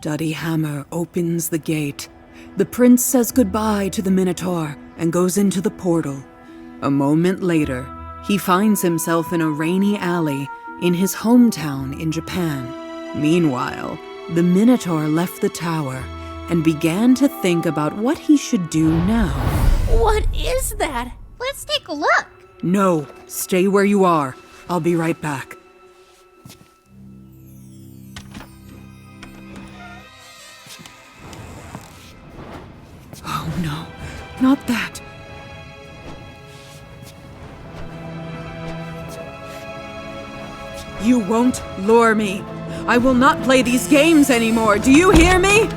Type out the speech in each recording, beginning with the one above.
Duddy Hammer opens the gate. The prince says goodbye to the Minotaur and goes into the portal. A moment later, he finds himself in a rainy alley in his hometown in Japan. Meanwhile, the Minotaur left the tower and began to think about what he should do now. What is that? Let's take a look. No, stay where you are. I'll be right back. Oh no, not that. You won't lure me. I will not play these games anymore. Do you hear me?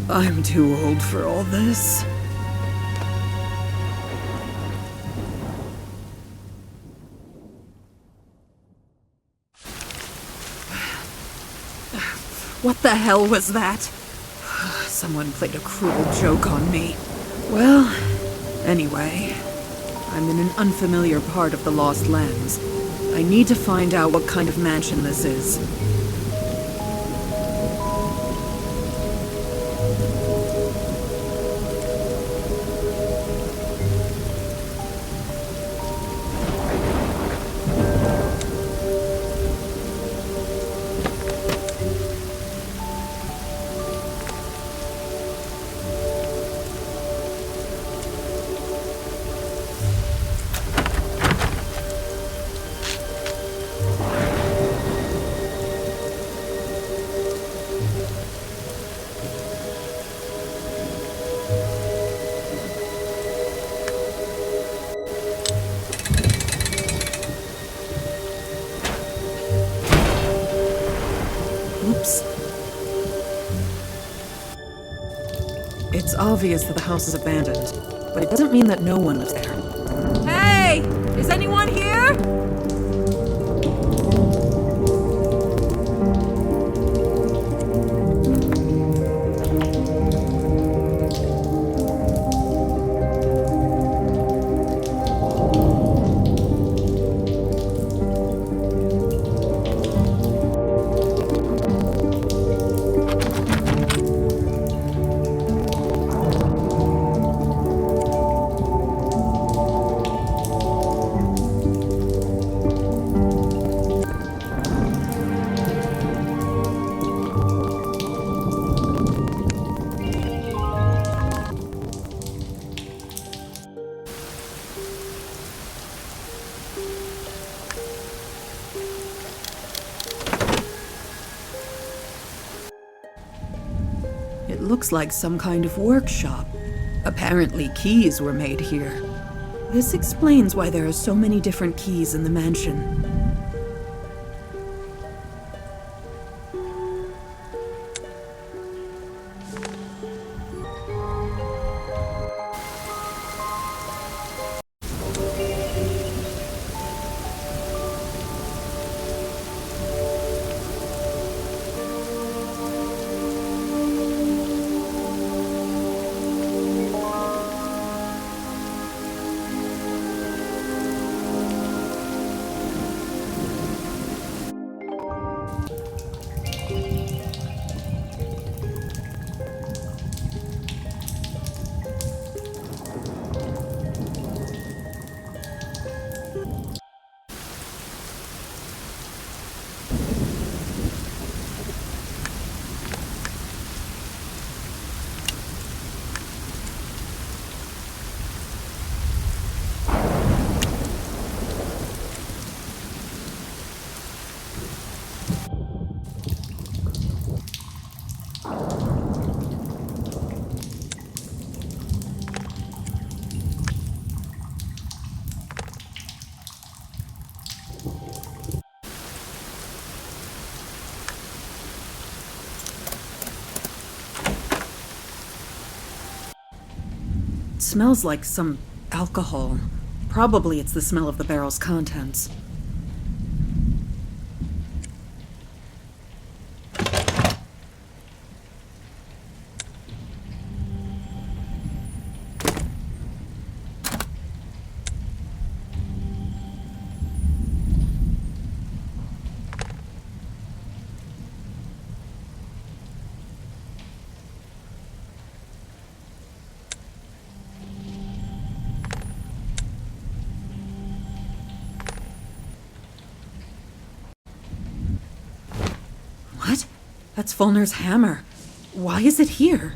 I'm too old for all this. What the hell was that? Someone played a cruel joke on me. Well, anyway, I'm in an unfamiliar part of the Lost Lands. I need to find out what kind of mansion this is. Oops. It's obvious that the house is abandoned, but it doesn't mean that no one lives there. Hey! Is anyone here? It looks like some kind of workshop. Apparently keys were made here. This explains why there are so many different keys in the mansion. It smells like some alcohol. Probably it's the smell of the barrel's contents. That's Folnur's hammer. Why is it here?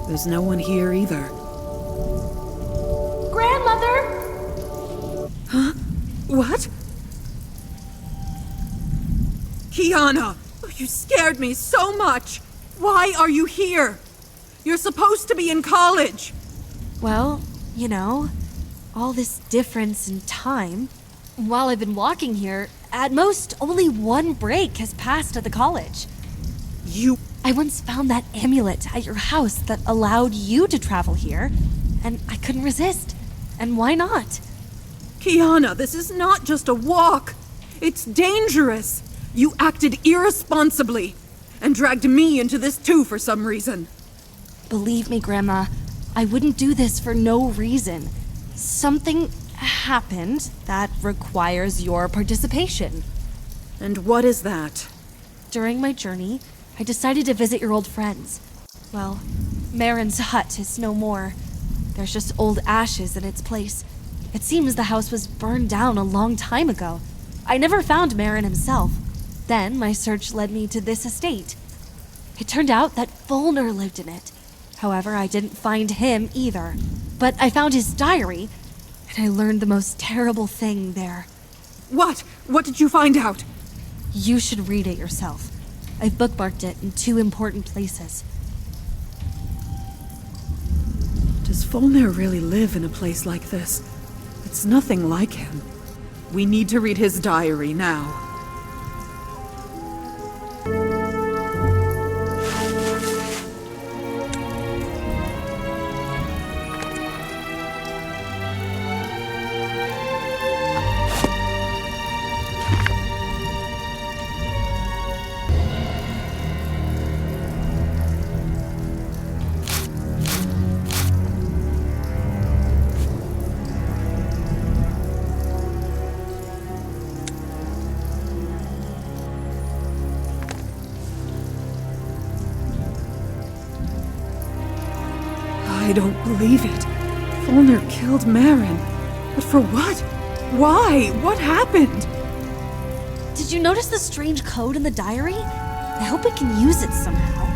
There's no one here either. Grandmother! Huh? What? Kiana! You scared me so much! Why are you here? You're supposed to be in college! Well, you know, all this difference in time. While I've been walking here, at most only one break has passed at the college. I once found that amulet at your house that allowed you to travel here, and I couldn't resist. And why not? Kiana, this is not just a walk. It's dangerous. You acted irresponsibly and dragged me into this too for some reason. Believe me, Grandma, I wouldn't do this for no reason. Something happened that requires your participation. And what is that? During my journey, I decided to visit your old friends. Well, Marin's hut is no more. There's just old ashes in its place. It seems the house was burned down a long time ago. I never found Marin himself. Then my search led me to this estate. It turned out that Folnur lived in it. However, I didn't find him either. But I found his diary, and I learned the most terrible thing there. What? What did you find out? You should read it yourself. I've bookmarked it in 2 important places. Does Folnur really live in a place like this? It's nothing like him. We need to read his diary now. I don't believe it. Folnur killed Marin. But for what? Why? What happened? Did you notice the strange code in the diary? I hope we can use it somehow.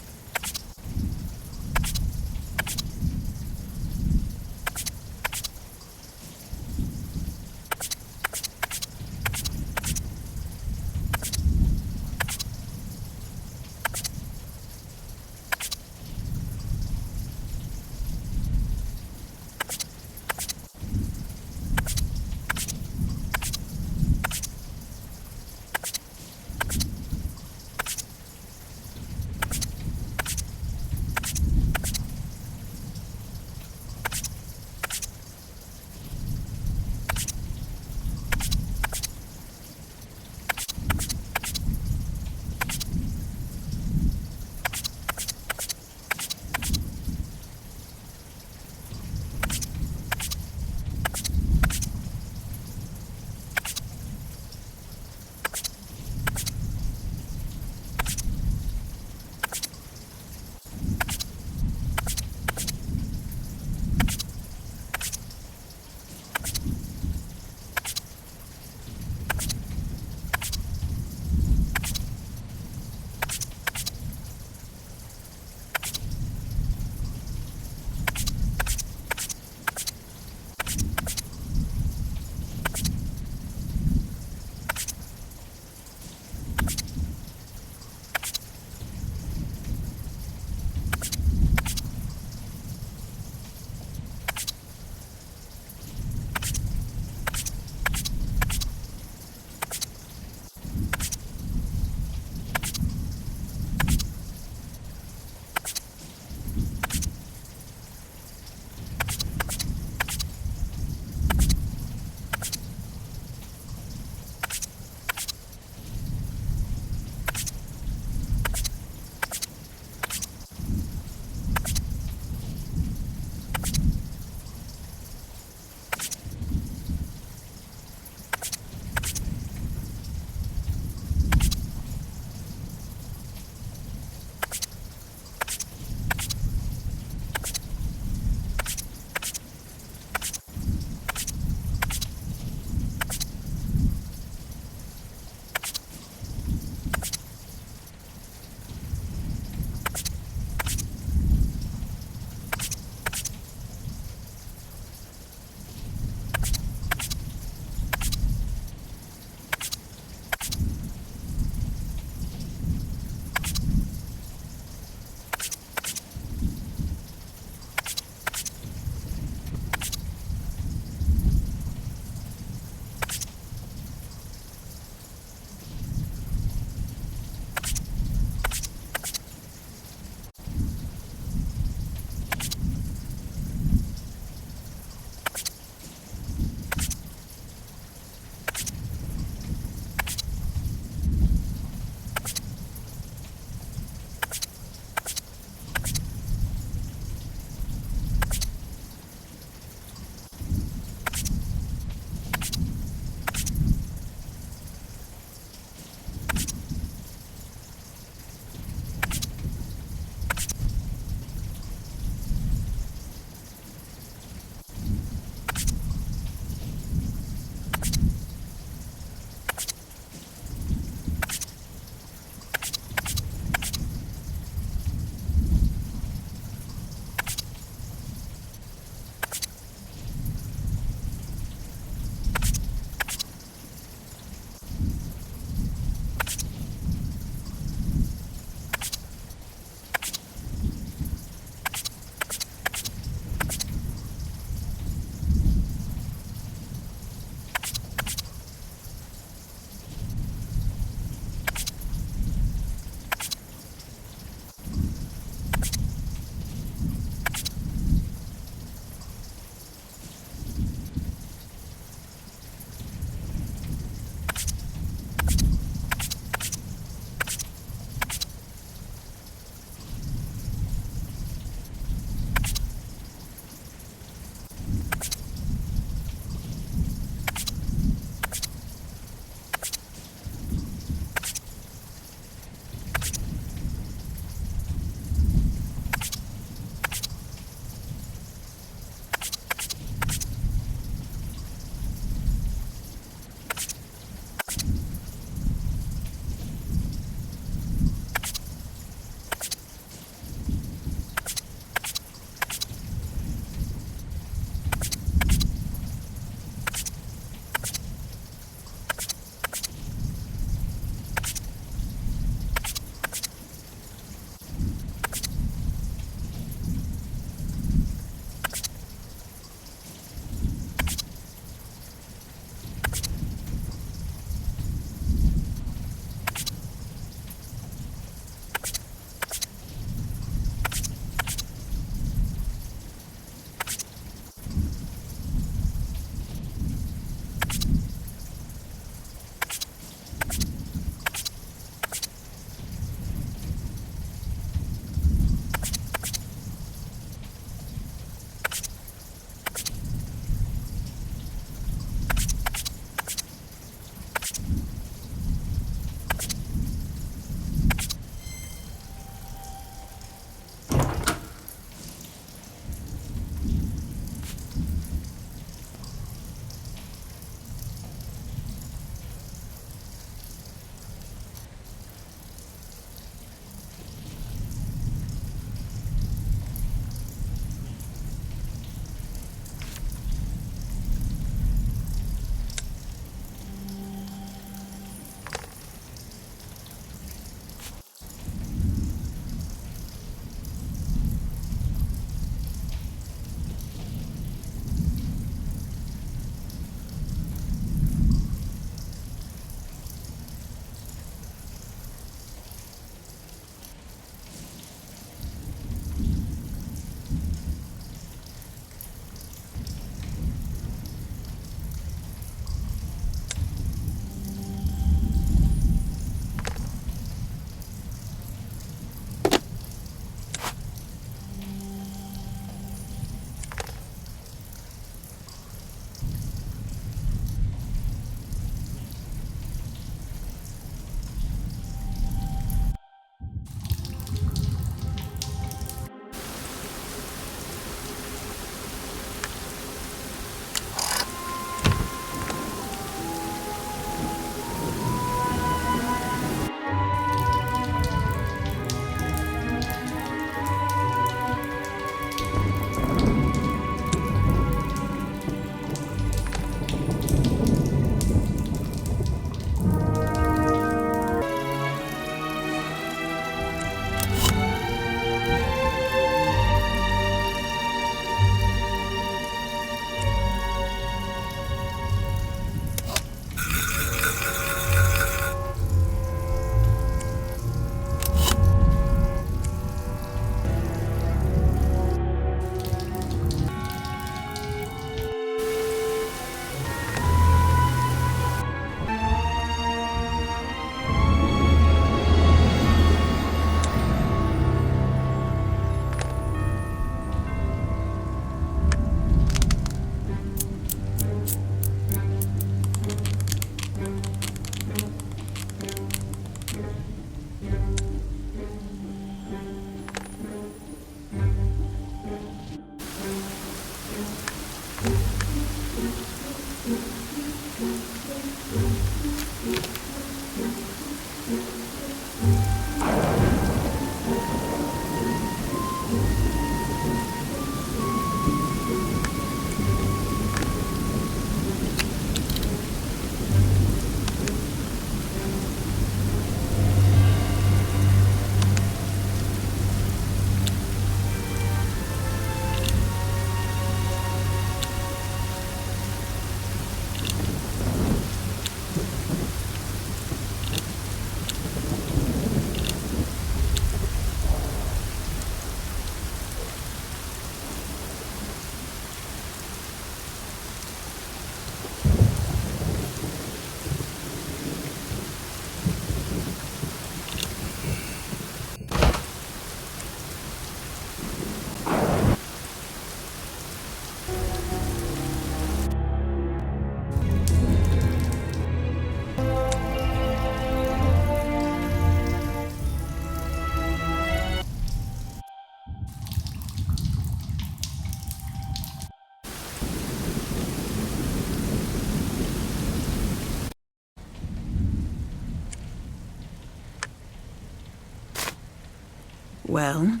Well,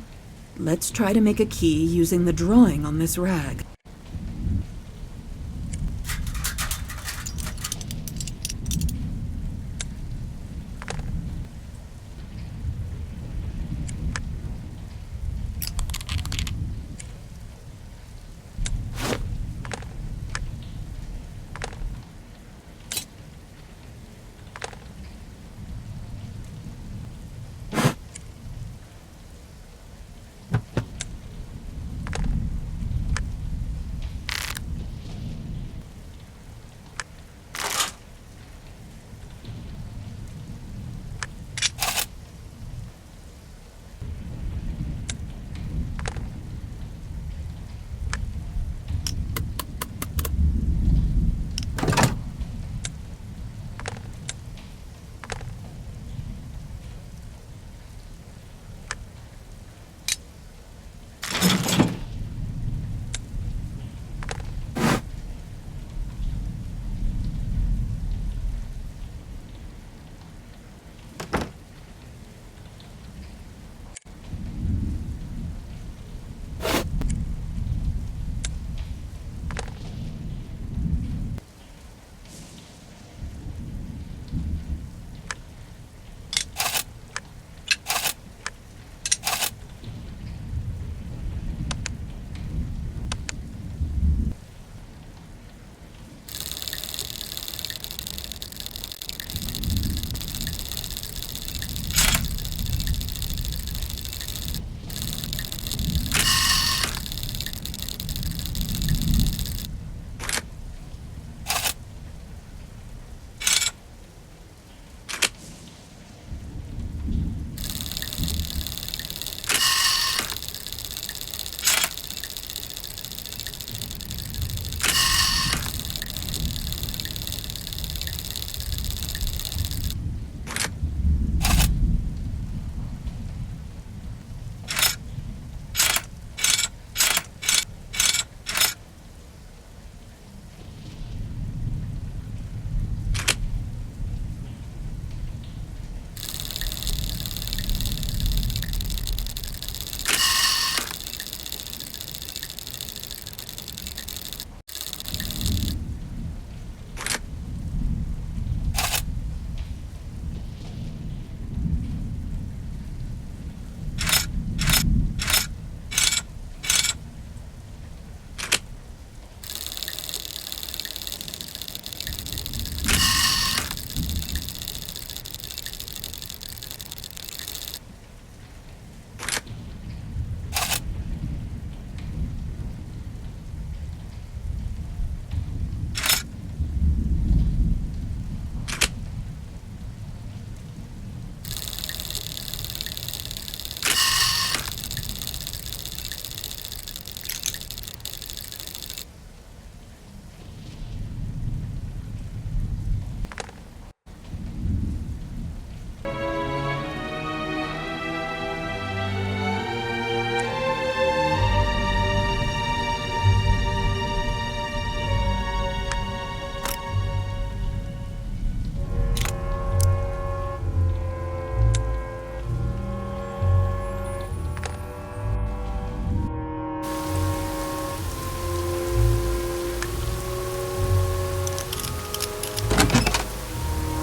let's try to make a key using the drawing on this rag.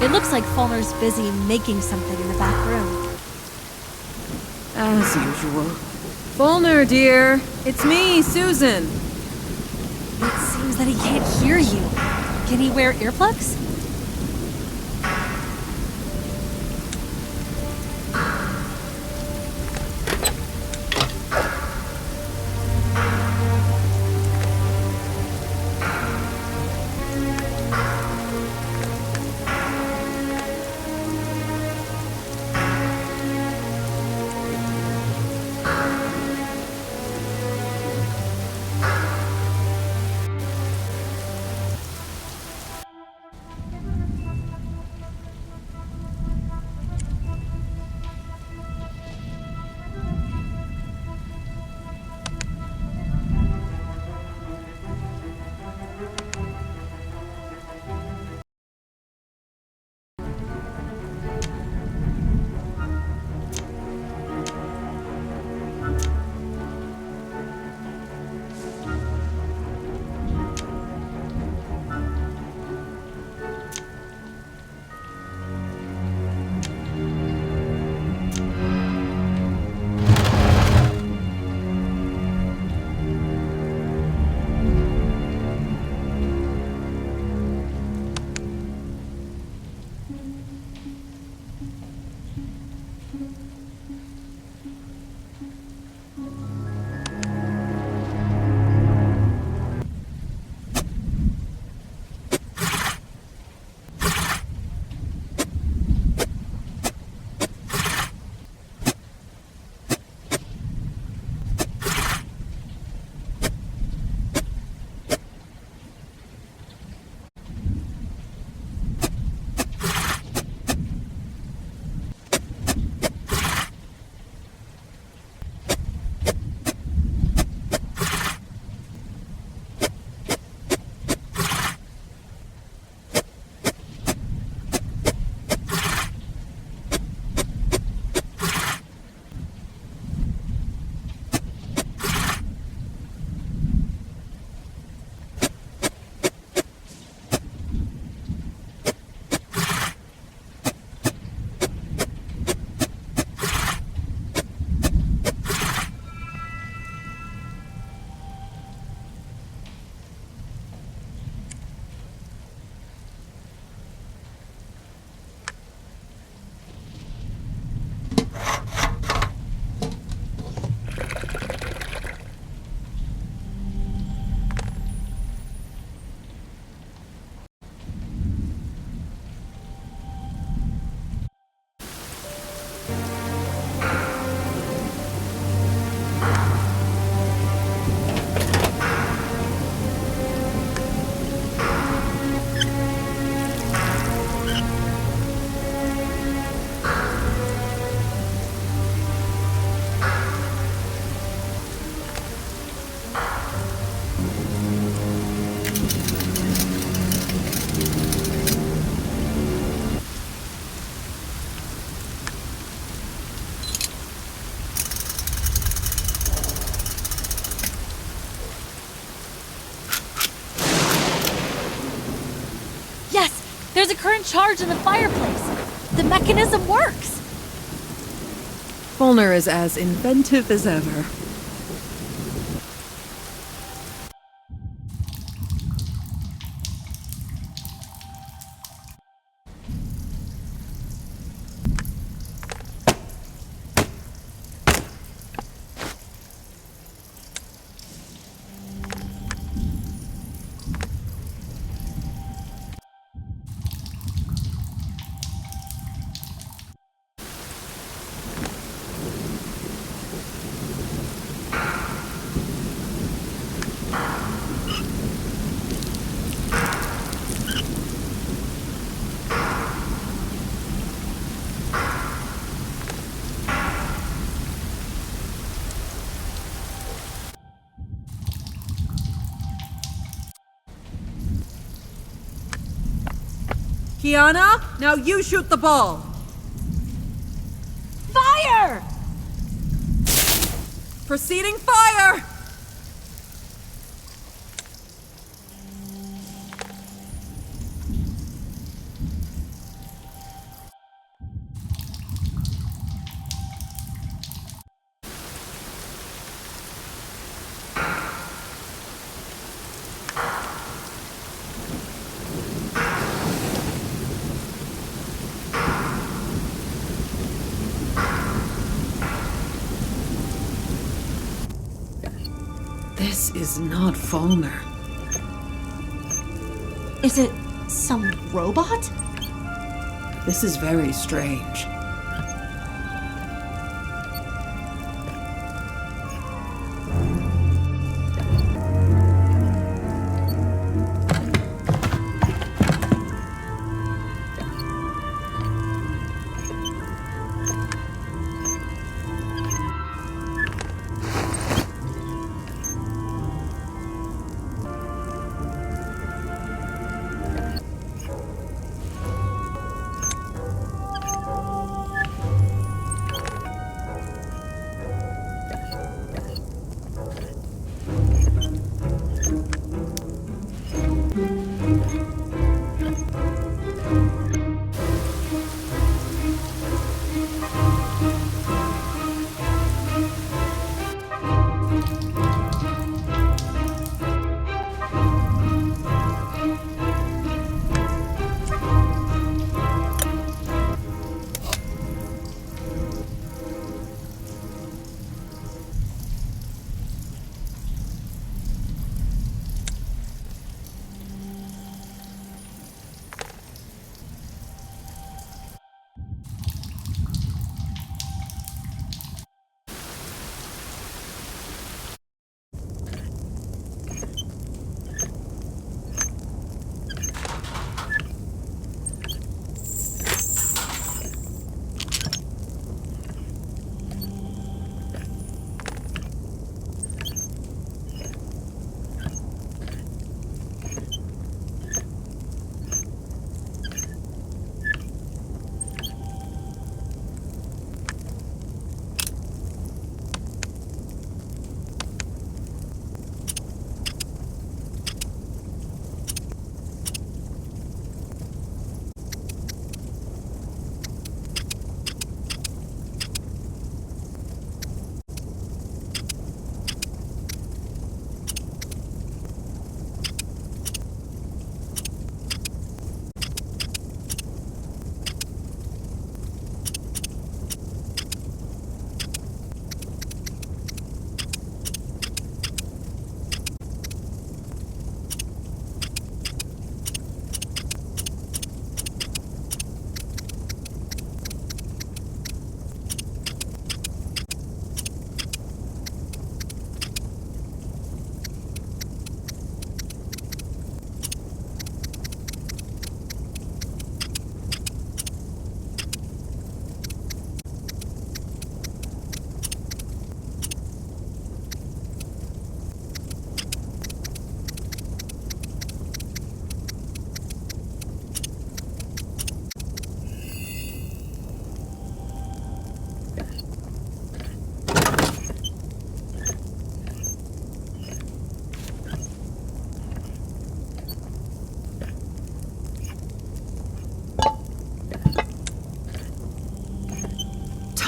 It looks like Folnur's busy making something in the back room. As usual. Folnur, dear. It's me, Susan. It seems that he can't hear you. Can he wear earplugs? There's a current charge in the fireplace. The mechanism works. Folnur is as inventive as ever. Kiana, now you shoot the ball. Fire! Proceeding fire! This is not Folnur. Is it some robot? This is very strange.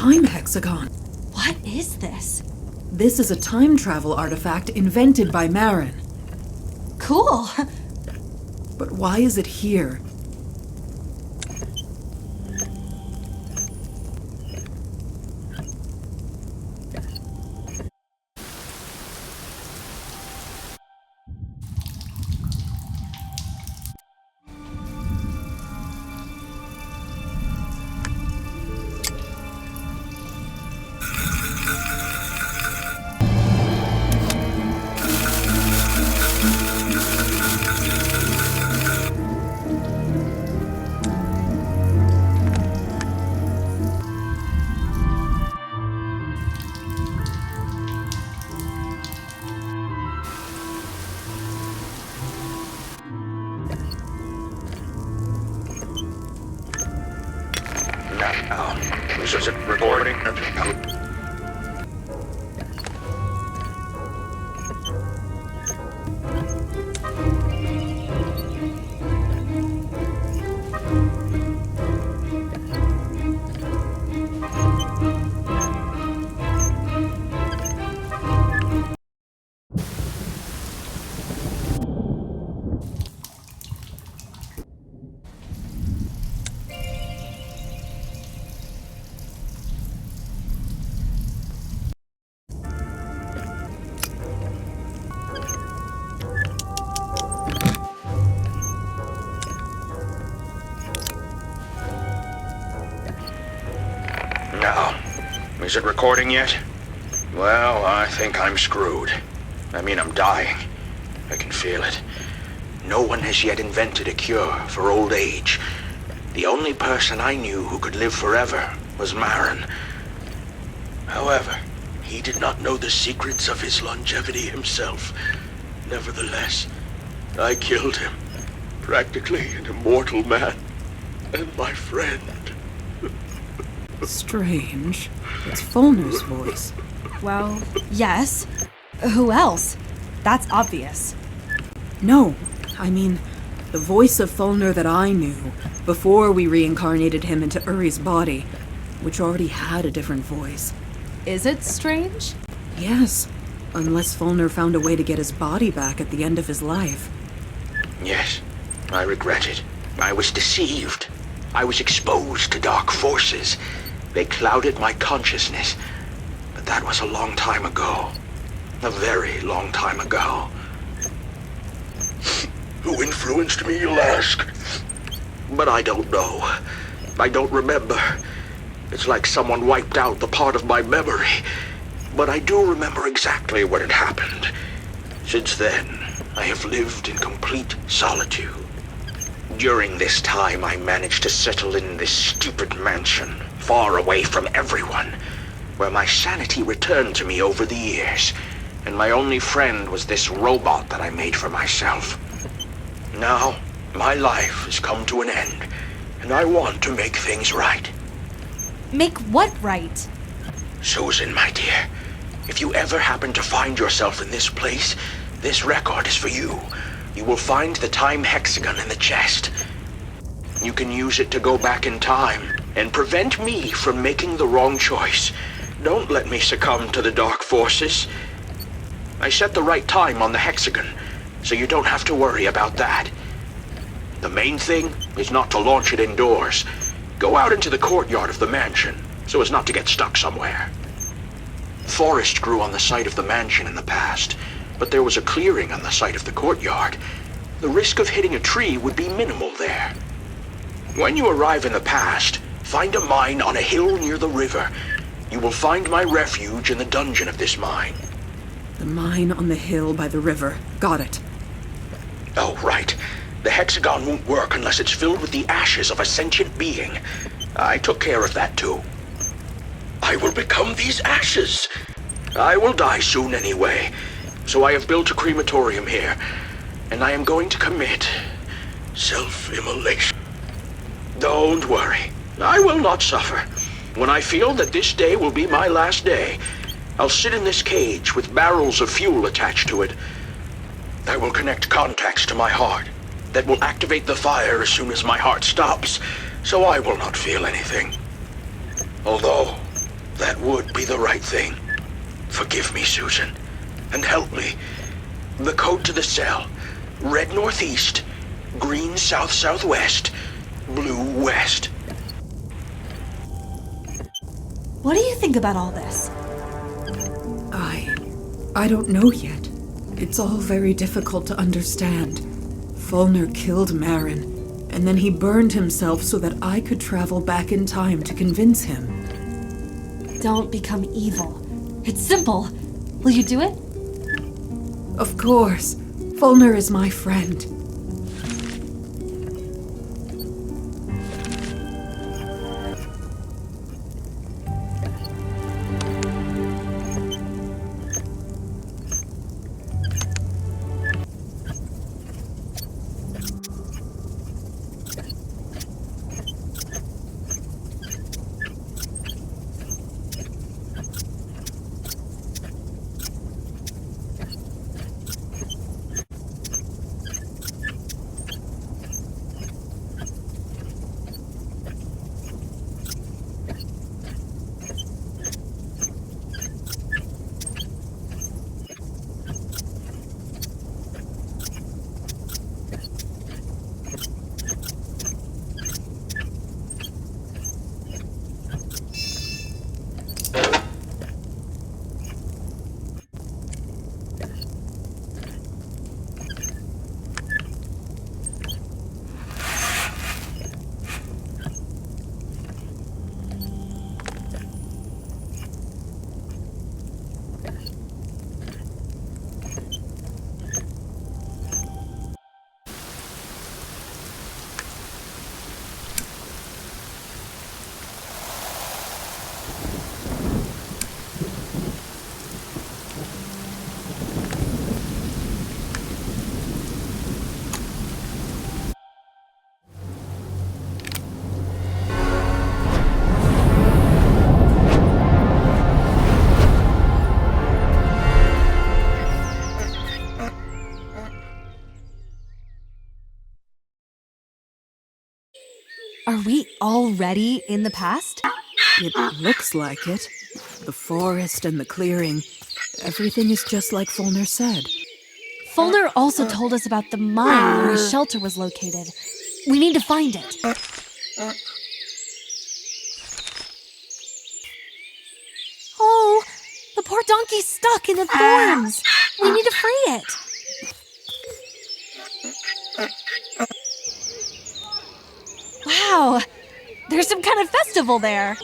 time hexagon. What is this? This is a time travel artifact invented by Marin. Cool. But why is it here? This is it recording. Now, is it recording yet? Well, I think I'm screwed. I mean, I'm dying. I can feel it. No one has yet invented a cure for old age. The only person I knew who could live forever was Marin. However, he did not know the secrets of his longevity himself. Nevertheless, I killed him. Practically an immortal man. And my friend. Strange. It's Folnur's voice. Well, yes. Who else? That's obvious. No, I mean, the voice of Folnur that I knew before we reincarnated him into Uri's body, which already had a different voice. Is it strange? Yes, unless Folnur found a way to get his body back at the end of his life. Yes, I regret it. I was deceived. I was exposed to dark forces. They clouded my consciousness. But that was a long time ago. A very long time ago. Who influenced me, you'll ask? But I don't know. I don't remember. It's like someone wiped out the part of my memory. But I do remember exactly what had happened. Since then, I have lived in complete solitude. During this time, I managed to settle in this stupid mansion, far away from everyone, where my sanity returned to me over the years, and my only friend was this robot that I made for myself. Now, my life has come to an end, and I want to make things right. Make what right? Susan, my dear, if you ever happen to find yourself in this place, this record is for you. You will find the time hexagon in the chest. You can use it to go back in time and prevent me from making the wrong choice. Don't let me succumb to the dark forces. I set the right time on the hexagon, so you don't have to worry about that. The main thing is not to launch it indoors. Go out into the courtyard of the mansion, so as not to get stuck somewhere. Forest grew on the site of the mansion in the past, but there was a clearing on the site of the courtyard. The risk of hitting a tree would be minimal there. When you arrive in the past, find a mine on a hill near the river. You will find my refuge in the dungeon of this mine. The mine on the hill by the river. Got it. Oh, right. The hexagon won't work unless it's filled with the ashes of a sentient being. I took care of that too. I will become these ashes. I will die soon anyway. So I have built a crematorium here, and I am going to commit self-immolation. Don't worry, I will not suffer. When I feel that this day will be my last day, I'll sit in this cage with barrels of fuel attached to it. I will connect contacts to my heart that will activate the fire as soon as my heart stops, so I will not feel anything. Although, would be the right thing. Forgive me, Susan, and help me. The code to the cell: red northeast, green south-southwest, blue west. What do you think about all this? I don't know yet. It's all very difficult to understand. Folnur killed Marin, and then he burned himself so that I could travel back in time to convince him. Don't become evil. It's simple. Will you do it? Of course. Folnur is my friend. Are we already in the past? It looks like it. The forest and the clearing. Everything is just like Folnur said. Folnur also told us about the mine where his shelter was located. We need to find it. Oh, the poor donkey's stuck in the thorns. We need to free it. Wow, there's some kind of festival there.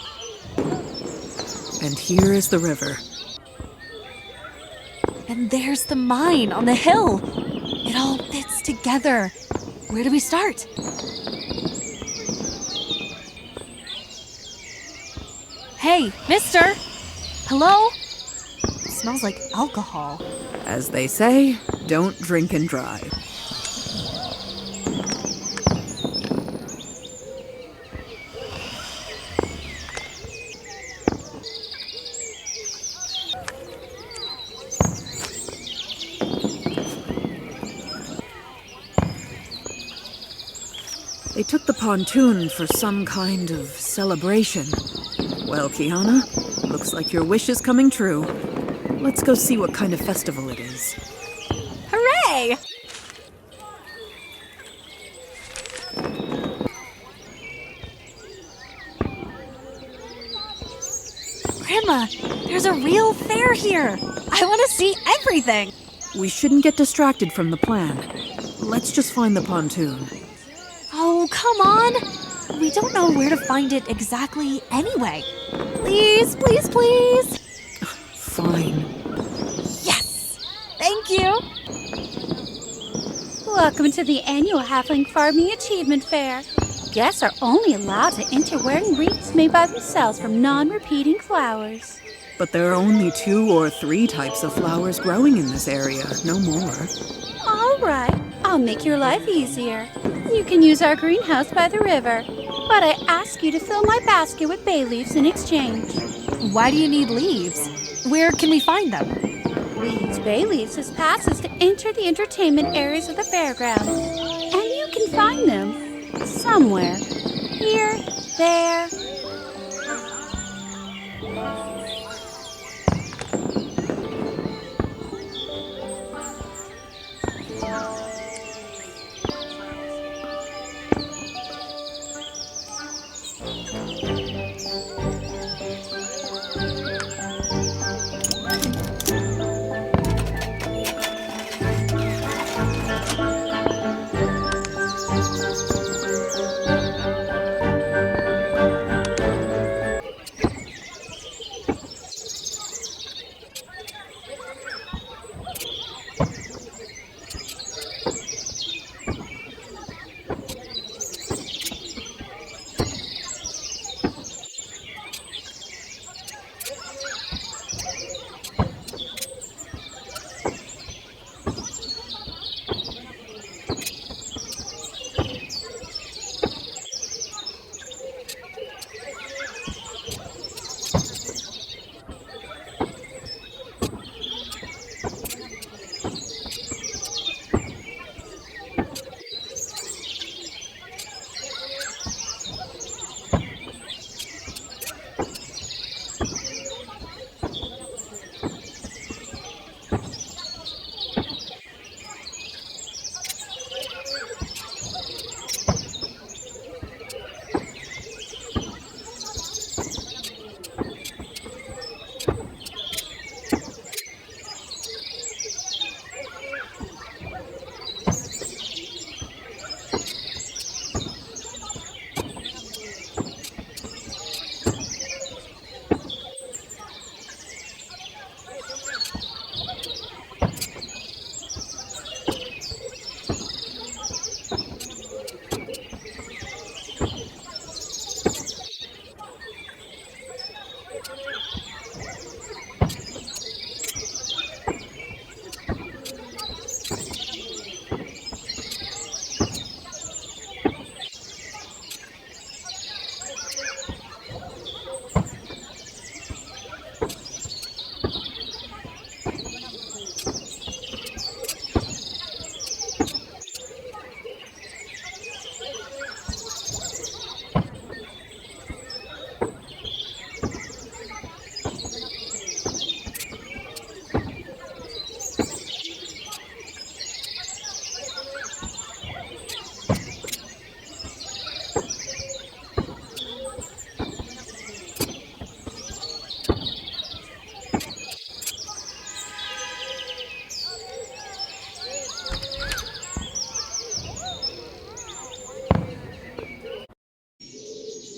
And here is the river. And there's the mine on the hill. It all fits together. Where do we start? Hey, mister! Hello? It smells like alcohol. As they say, don't drink and drive. They took the pontoon for some kind of celebration. Well, Kiana, looks like your wish is coming true. Let's go see what kind of festival it is. Hooray! Grandma, there's a real fair here. I want to see everything. We shouldn't get distracted from the plan. Let's just find the pontoon. Oh, come on. We don't know where to find it exactly anyway. Please, please, please. Fine. Yes! Thank you. Welcome to the annual Halfling Farming Achievement Fair. Guests are only allowed to enter wearing wreaths made by themselves from non-repeating flowers. But there are only 2 or 3 types of flowers growing in this area, no more. All right, I'll make your life easier. You can use our greenhouse by the river, but I ask you to fill my basket with bay leaves in exchange. Why do you need leaves? Where can we find them? We use bay leaves as passes to enter the entertainment areas of the fairgrounds, and you can find them somewhere. Here, there.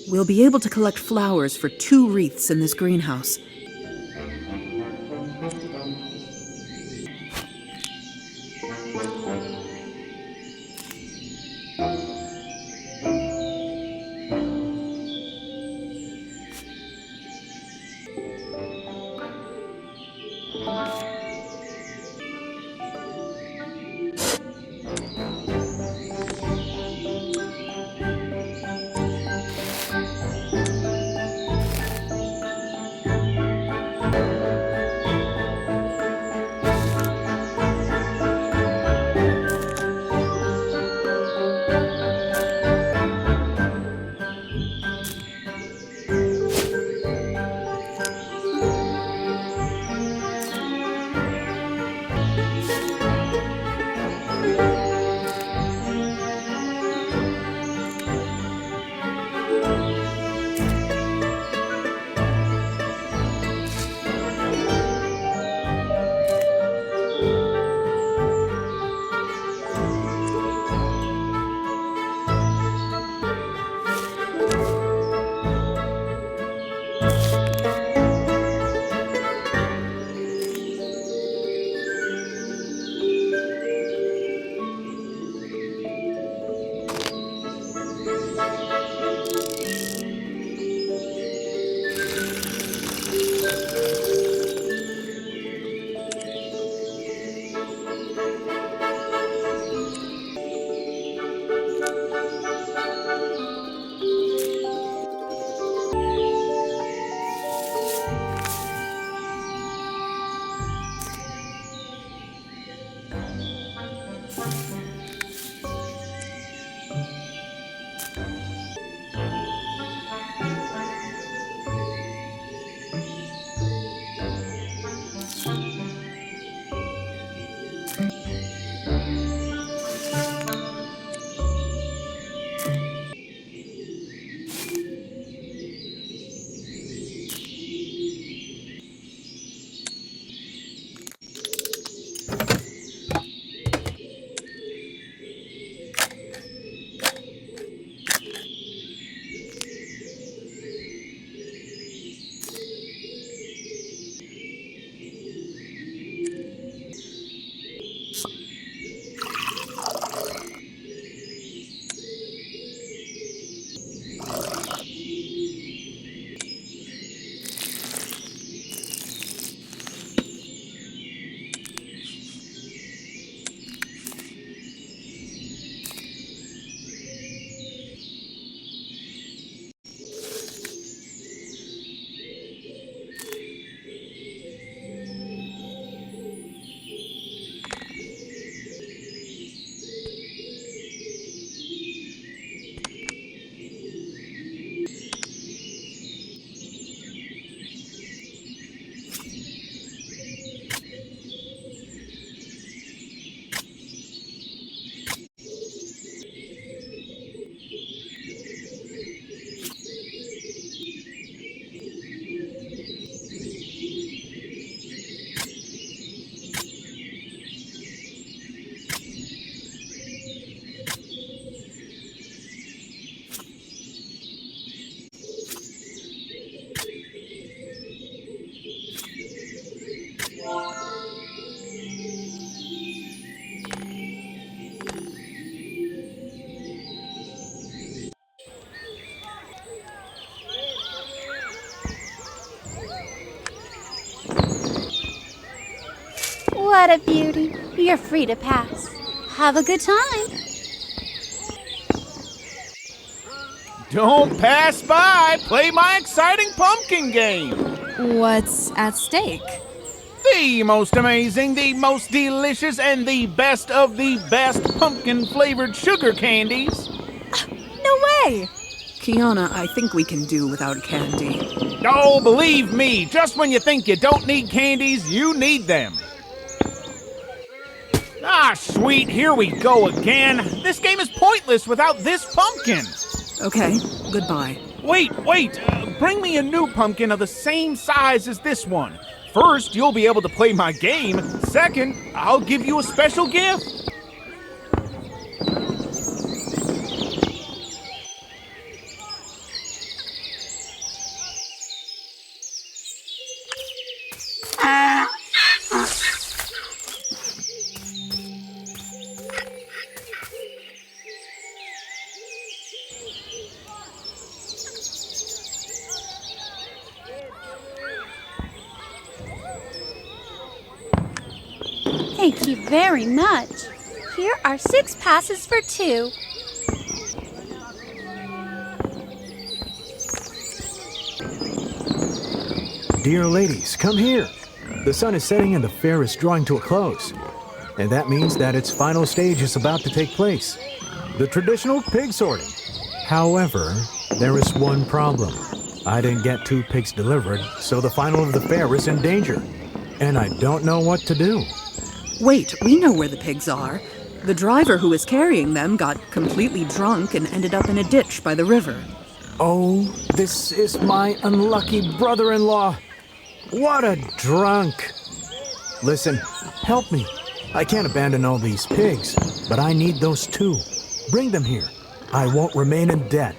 We'll be able to collect flowers for 2 wreaths in this greenhouse. What a beauty. You're free to pass. Have a good time. Don't pass by. Play my exciting pumpkin game. What's at stake? The most amazing, the most delicious, and the best of the best pumpkin-flavored sugar candies. No way! Kiana, I think we can do without candy. Oh, believe me, just when you think you don't need candies, you need them. Ah, sweet, here we go again. This game is pointless without this pumpkin. Okay, goodbye. Wait, bring me a new pumpkin of the same size as this one. First, you'll be able to play my game. Second, I'll give you a special gift. Thank you very much. Here are 6 passes for 2. Dear ladies, come here. The sun is setting and the fair is drawing to a close. And that means that its final stage is about to take place. The traditional pig sorting. However, there is one problem. I didn't get 2 pigs delivered, so the final of the fair is in danger. And I don't know what to do. Wait, we know where the pigs are. The driver who was carrying them got completely drunk and ended up in a ditch by the river. Oh, this is my unlucky brother-in-law. What a drunk. Listen, help me. I can't abandon all these pigs, but I need those 2. Bring them here. I won't remain in debt.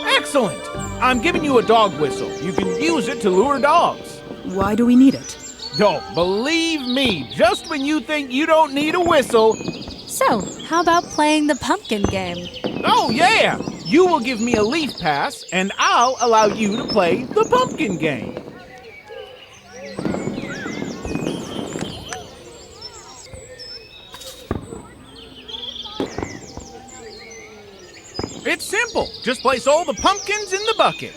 Excellent! I'm giving you a dog whistle. You can use it to lure dogs. Why do we need it? Oh, believe me, just when you think you don't need a whistle. So, how about playing the pumpkin game? Oh, yeah! You will give me a leaf pass, and I'll allow you to play the pumpkin game. It's simple. Just place all the pumpkins in the bucket.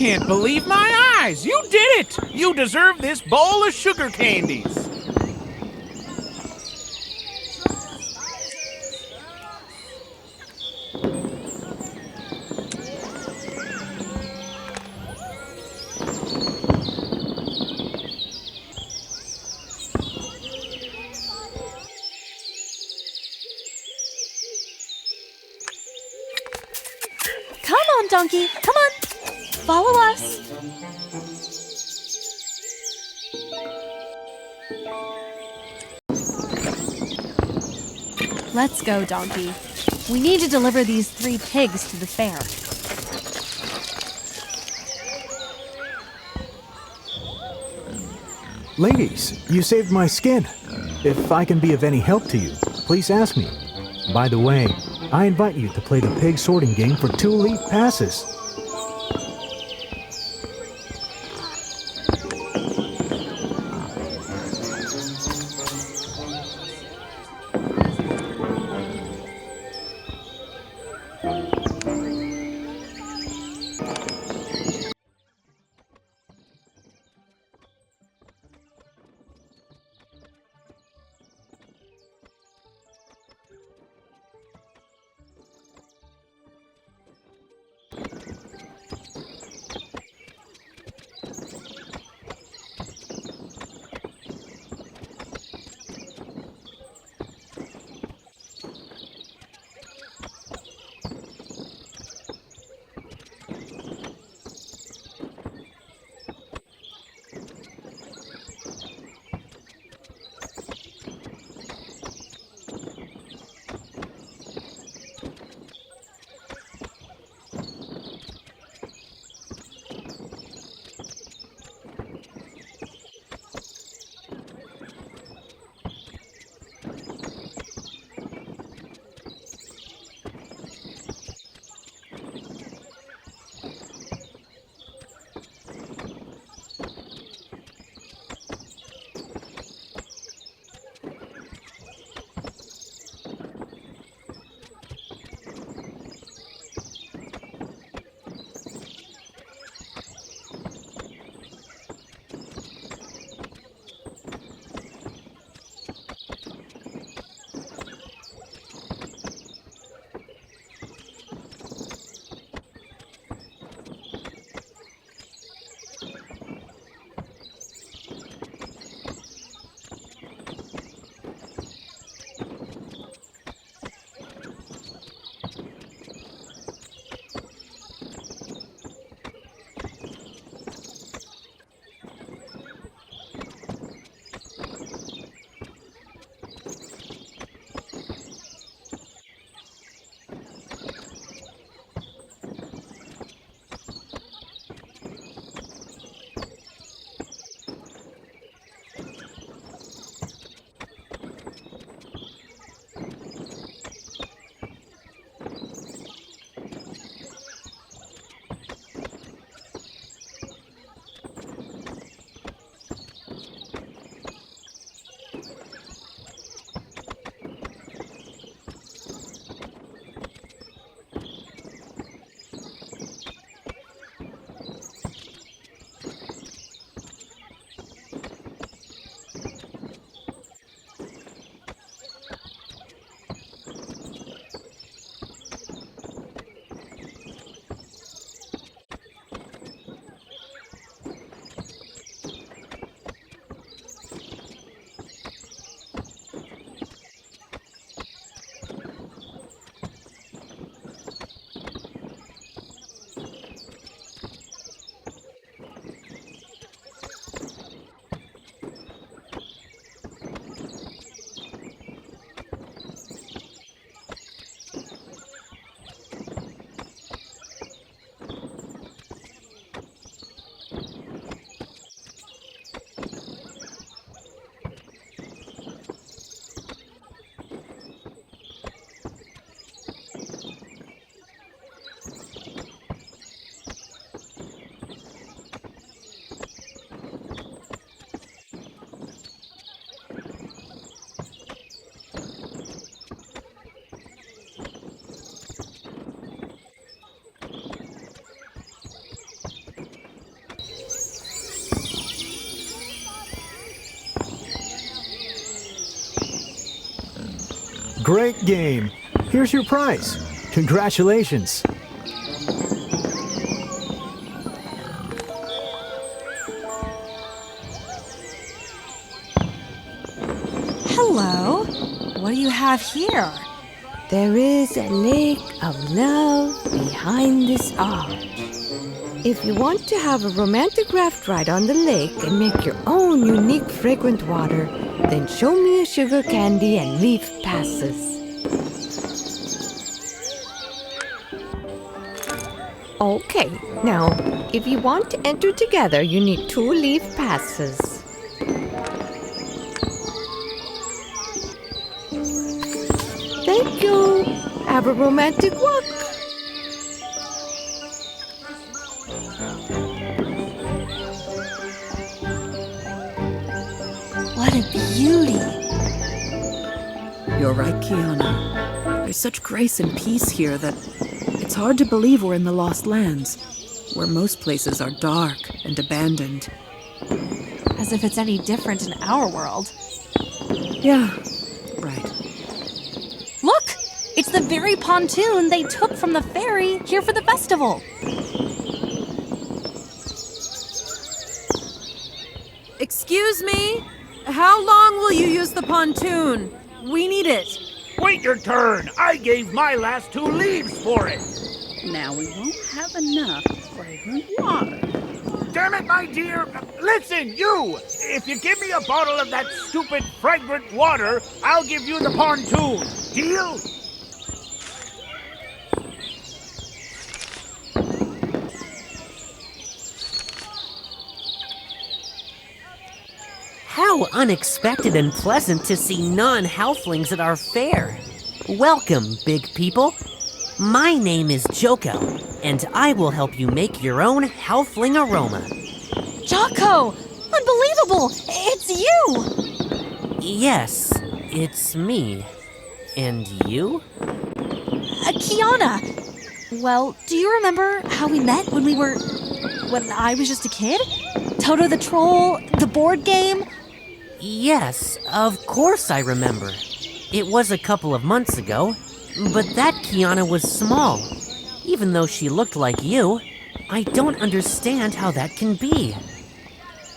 can't believe my eyes! You did it! You deserve this bowl of sugar candies! Come on, Donkey, come on! Follow us! Let's go, Donkey. We need to deliver these 3 pigs to the fair. Ladies, you saved my skin. If I can be of any help to you, please ask me. By the way, I invite you to play the pig sorting game for 2 elite passes. great game. Here's your prize. Congratulations. Hello. What do you have here? There is a lake of love behind this arch. If you want to have a romantic raft ride on the lake and make your own unique fragrant water, then show me a sugar candy and leaf passes. Okay, now, if you want to enter together, you need 2 leaf passes. Thank you. Have a romantic walk. What a beauty. You're right, Kiana. There's such grace and peace here that it's hard to believe we're in the Lost Lands, where most places are dark and abandoned. As if it's any different in our world. Yeah, right. Look! It's the very pontoon they took from the ferry here for the festival. Excuse me? How long will you use the pontoon? We need it. Wait your turn. I gave my last 2 leaves for it. Now we won't have enough fragrant water. Damn it, my dear. Listen, you. If you give me a bottle of that stupid fragrant water, I'll give you the pontoon. Deal? How unexpected and pleasant to see non-halflings at our fair. Welcome, big people. My name is Joko, and I will help you make your own halfling aroma. Jocko! Unbelievable! It's you! Yes, it's me. And you? Kiana! Well, do you remember how we met when I was just a kid? Toto the Troll, the board game? Yes, of course I remember. It was a couple of months ago, but that Kiana was small. Even though she looked like you, I don't understand how that can be.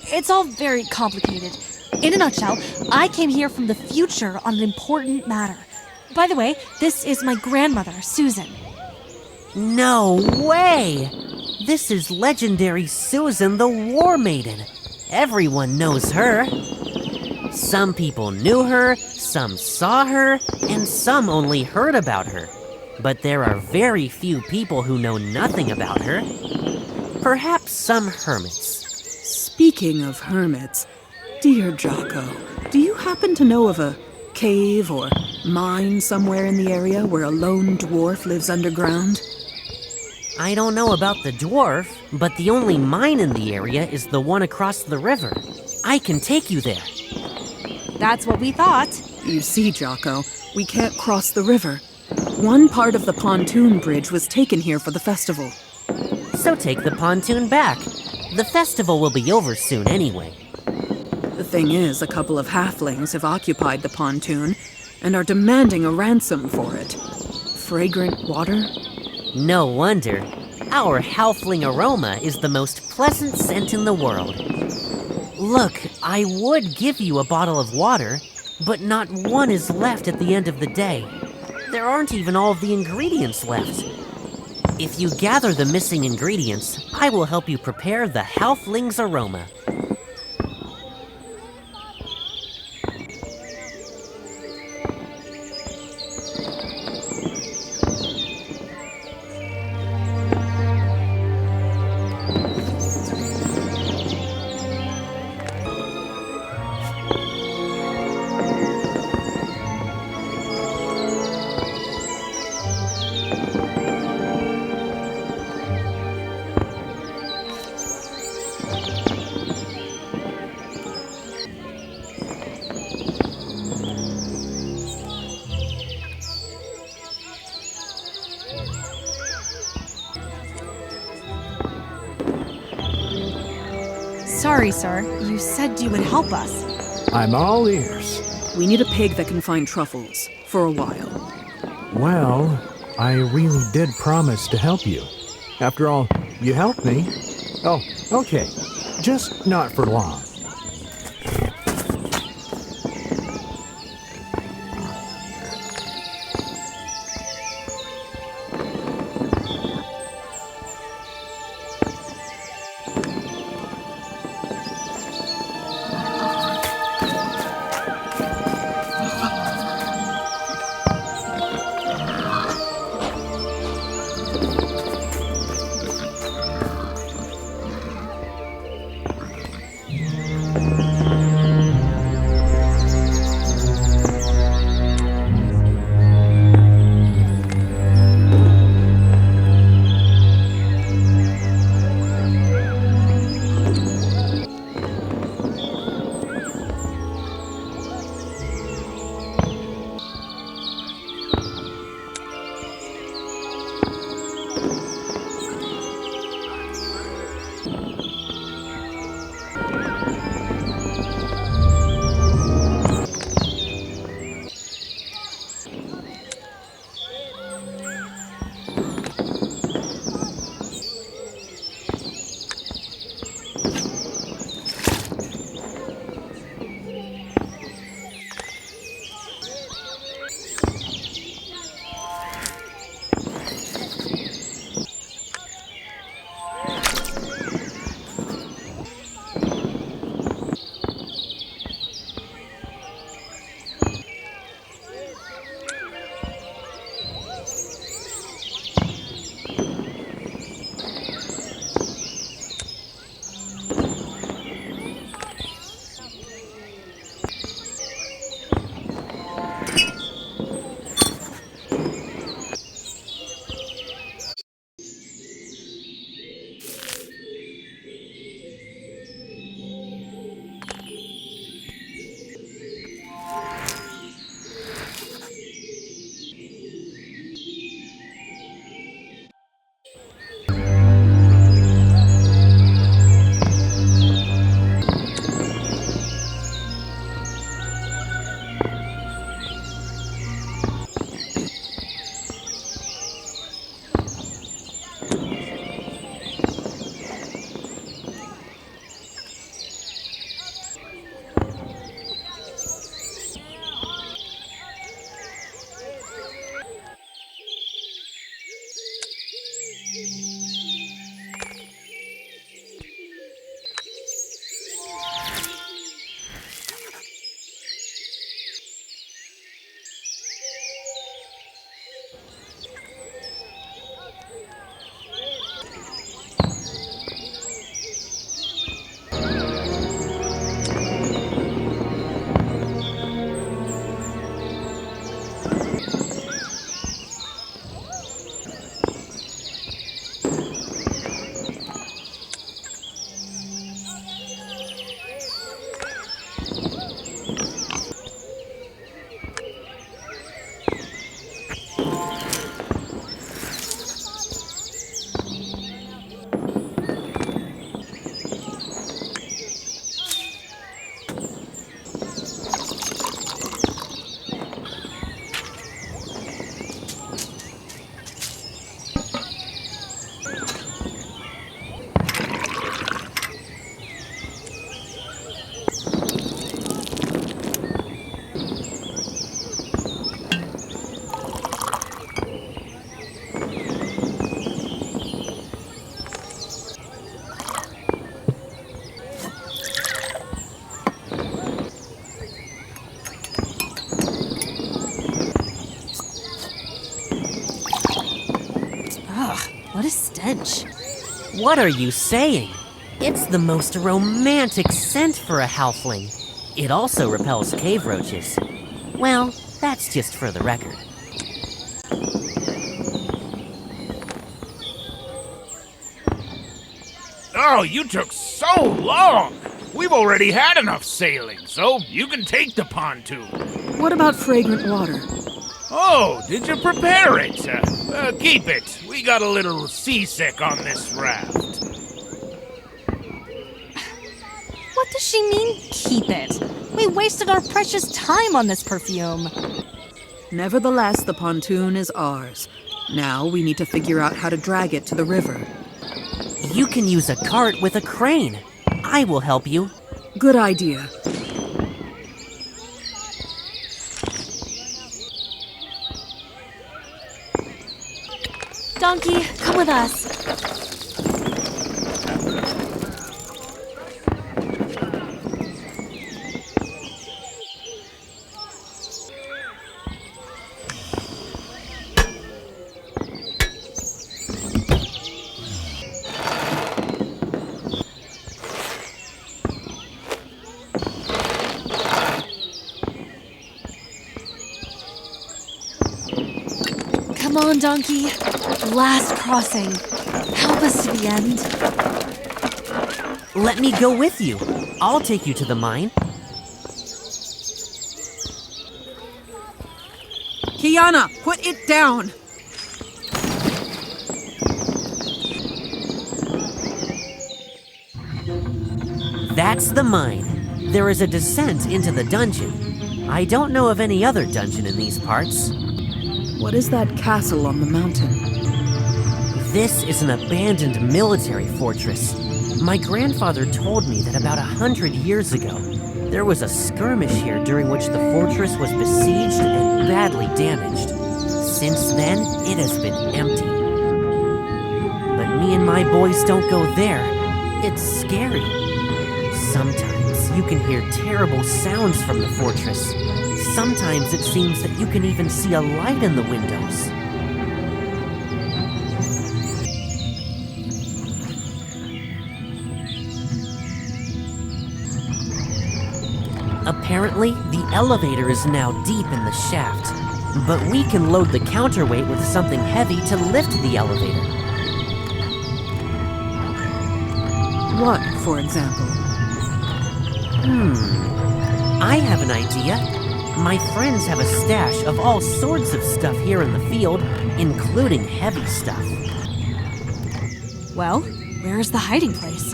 It's all very complicated. In a nutshell, I came here from the future on an important matter. By the way, this is my grandmother, Susan. No way! This is legendary Susan the War Maiden. Everyone knows her. Some people knew her, some saw her, and some only heard about her. But there are very few people who know nothing about her. Perhaps some hermits. Speaking of hermits, dear Jocko, do you happen to know of a cave or mine somewhere in the area where a lone dwarf lives underground? I don't know about the dwarf, but the only mine in the area is the one across the river. I can take you there. That's what we thought. You see, Jocko, we can't cross the river. One part of the pontoon bridge was taken here for the festival. So take the pontoon back. The festival will be over soon anyway. The thing is, a couple of halflings have occupied the pontoon and are demanding a ransom for it. Fragrant water? No wonder. Our halfling aroma is the most pleasant scent in the world. Look, I would give you a bottle of water, but not one is left at the end of the day. There aren't even all of the ingredients left. If you gather the missing ingredients, I will help you prepare the halfling's aroma. Sorry, sir. You said you would help us. I'm all ears. We need a pig that can find truffles, for a while. Well, I really did promise to help you. After all, you helped me. Oh, okay. Just not for long. What a stench. What are you saying? It's the most romantic scent for a halfling. It also repels cave roaches. Well, that's just for the record. Oh, you took so long! We've already had enough sailing, so you can take the pontoon. What about fragrant water? Oh, did you prepare it? Keep it. We got a little seasick on this raft. What does she mean, keep it? We wasted our precious time on this perfume. Nevertheless, the pontoon is ours. Now we need to figure out how to drag it to the river. You can use a cart with a crane. I will help you. Good idea. Donkey, come with us. Come on, Donkey. Last crossing. Help us to the end. Let me go with you. I'll take you to the mine. Kiana, put it down! That's the mine. There is a descent into the dungeon. I don't know of any other dungeon in these parts. What is that castle on the mountain? This is an abandoned military fortress. My grandfather told me that about 100 years ago, there was a skirmish here during which the fortress was besieged and badly damaged. Since then, it has been empty. But me and my boys don't go there. It's scary. Sometimes you can hear terrible sounds from the fortress. Sometimes it seems that you can even see a light in the windows. Apparently, the elevator is now deep in the shaft, but we can load the counterweight with something heavy to lift the elevator. What, for example? I have an idea. My friends have a stash of all sorts of stuff here in the field, including heavy stuff. Well, where's the hiding place?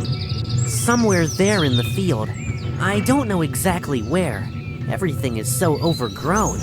Somewhere there in the field. I don't know exactly where. Everything is so overgrown.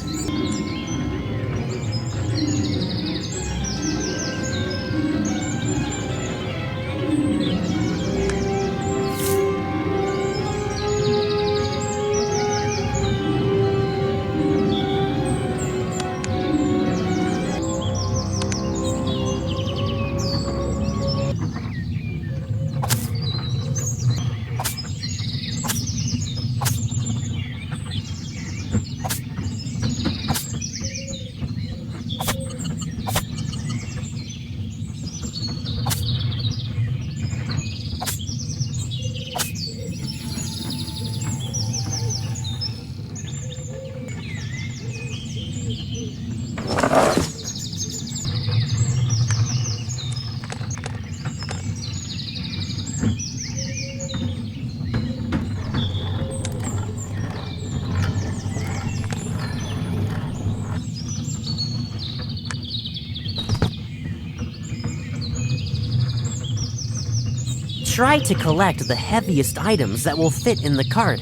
Try to collect the heaviest items that will fit in the cart.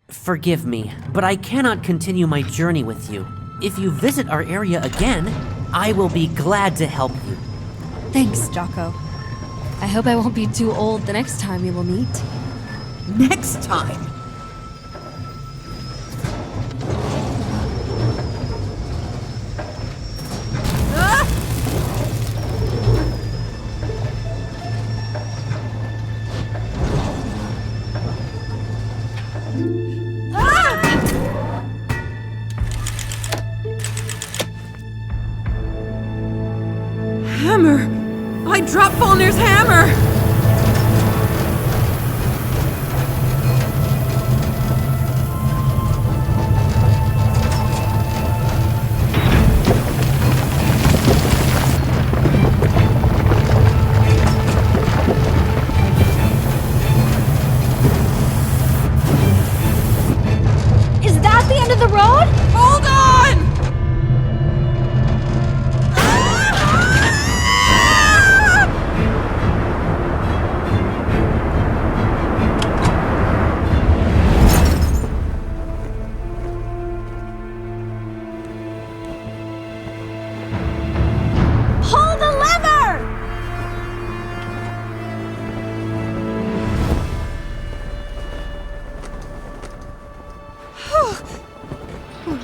Forgive me, but I cannot continue my journey with you. If you visit our area again, I will be glad to help you. Thanks, Jocko. I hope I won't be too old the next time we will meet. Next time. Hammer! I dropped Folnur's hammer! Is that the end of the road? Hold on! Pull the lever!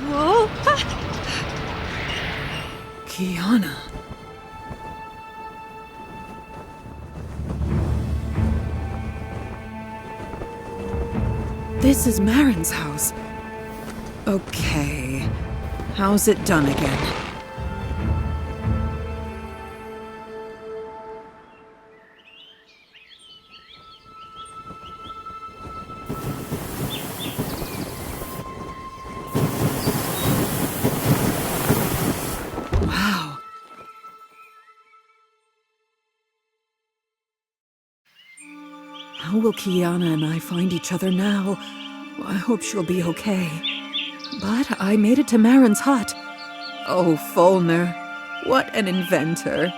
Whoa! Kiana. This is Marin's house. Okay. How's it done again? Wow. How will Kiana and I find each other now? I hope she'll be okay. But I made it to Marin's hut. Oh, Folnur, what an inventor.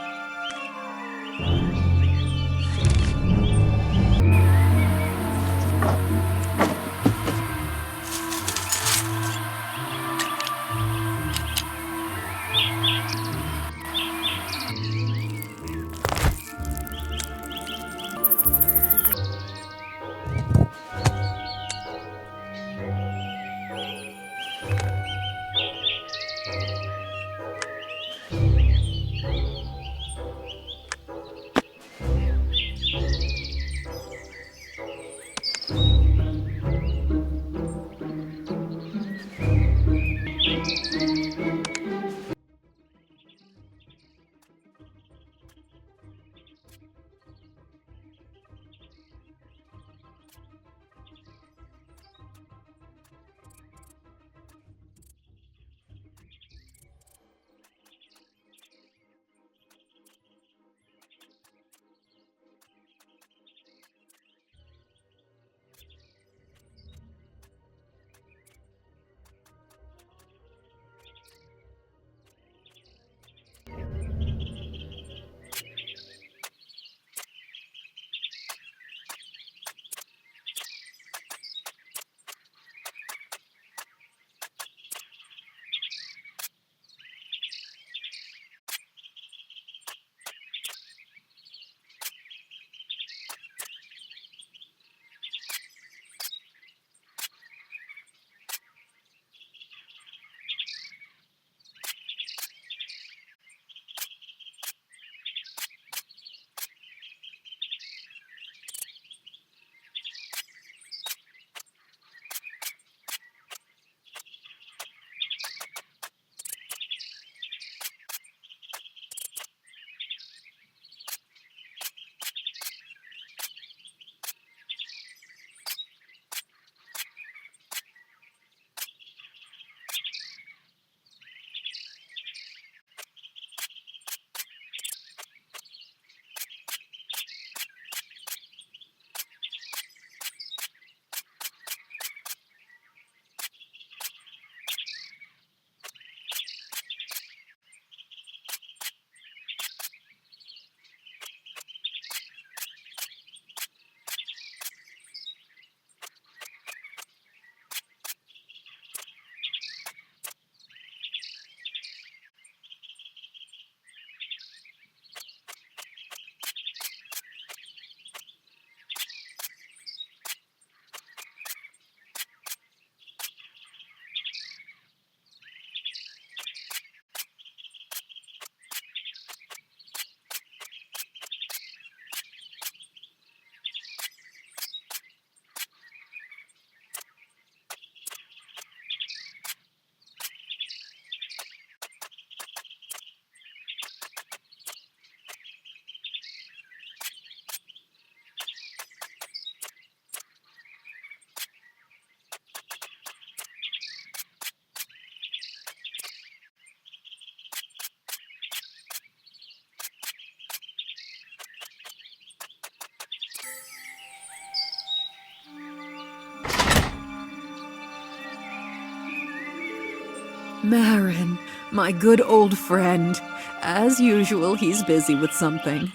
Marin, my good old friend. As usual, he's busy with something.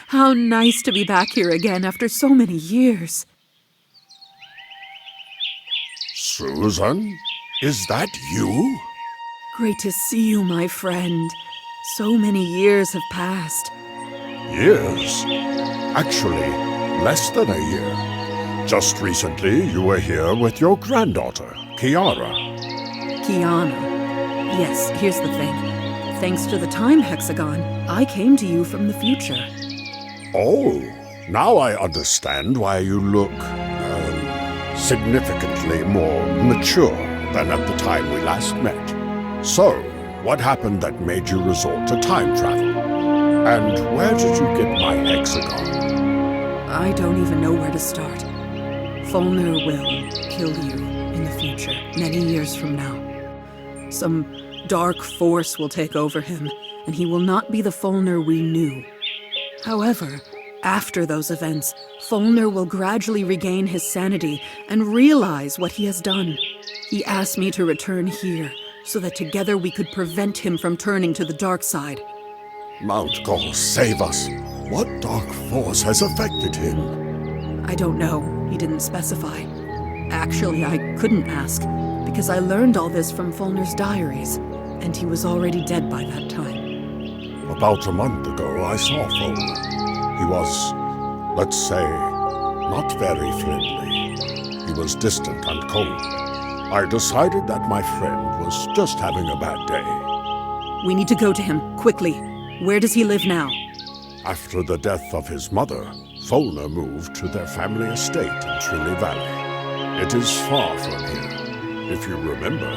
How nice to be back here again after so many years. Susan, is that you? Great to see you, my friend. So many years have passed. Years? Actually, less than a year. Just recently, you were here with your granddaughter, Kiara. Kiana. Yes, here's the thing. Thanks to the time hexagon, I came to you from the future. Oh, now I understand why you look, significantly more mature than at the time we last met. So, what happened that made you resort to time travel? And where did you get my hexagon? I don't even know where to start. Folnur will kill you in the future, many years from now. Some dark force will take over him, and he will not be the Folnur we knew. However, after those events, Folnur will gradually regain his sanity and realize what he has done. He asked me to return here, so that together we could prevent him from turning to the dark side. Mount Gaul, save us. What dark force has affected him? I don't know. He didn't specify. Actually, I couldn't ask, because I learned all this from Folnur's diaries, and he was already dead by that time. About a month ago, I saw Folnur. He was, let's say, not very friendly. He was distant and cold. I decided that my friend was just having a bad day. We need to go to him, quickly. Where does he live now? After the death of his mother, Folnur moved to their family estate in Trilly Valley. It is far from here. If you remember,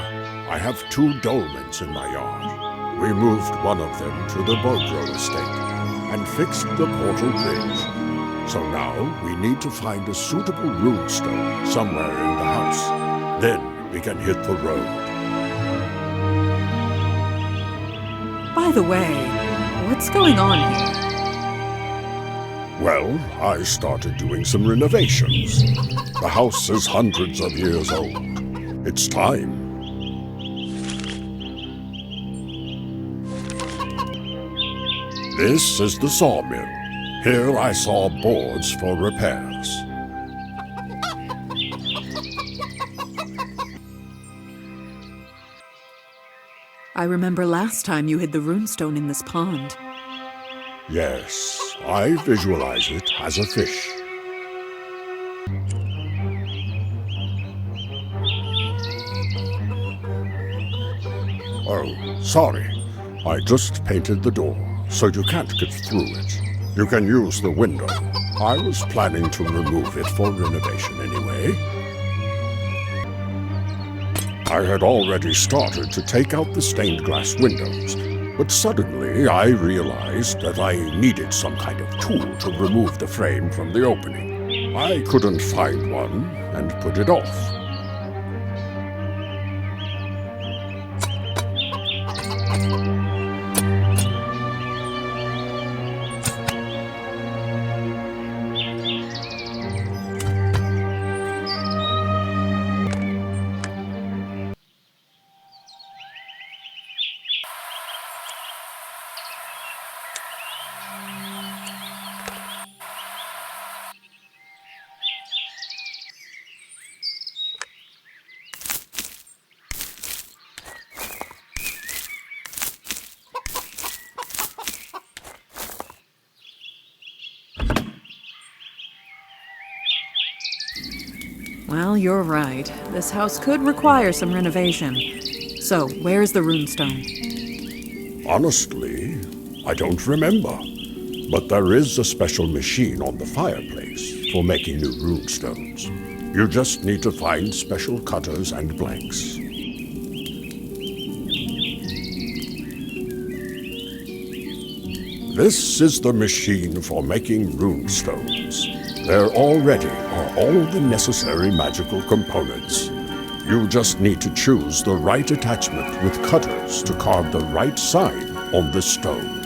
I have 2 dolmens in my yard. We moved one of them to the Bogro estate and fixed the portal bridge. So now we need to find a suitable runestone somewhere in the house. Then we can hit the road. By the way, what's going on here? Well, I started doing some renovations. The house is hundreds of years old. It's time. This is the sawmill. Here I saw boards for repairs. I remember last time you hid the runestone in this pond. Yes, I visualize it as a fish. Oh, sorry. I just painted the door, so you can't get through it. You can use the window. I was planning to remove it for renovation anyway. I had already started to take out the stained glass windows, but suddenly I realized that I needed some kind of tool to remove the frame from the opening. I couldn't find one and put it off. Well, you're right. This house could require some renovation. So, where's the runestone? Honestly, I don't remember. But there is a special machine on the fireplace for making new runestones. You just need to find special cutters and blanks. This is the machine for making runestones. There already are all the necessary magical components. You just need to choose the right attachment with cutters to carve the right sign on the stone.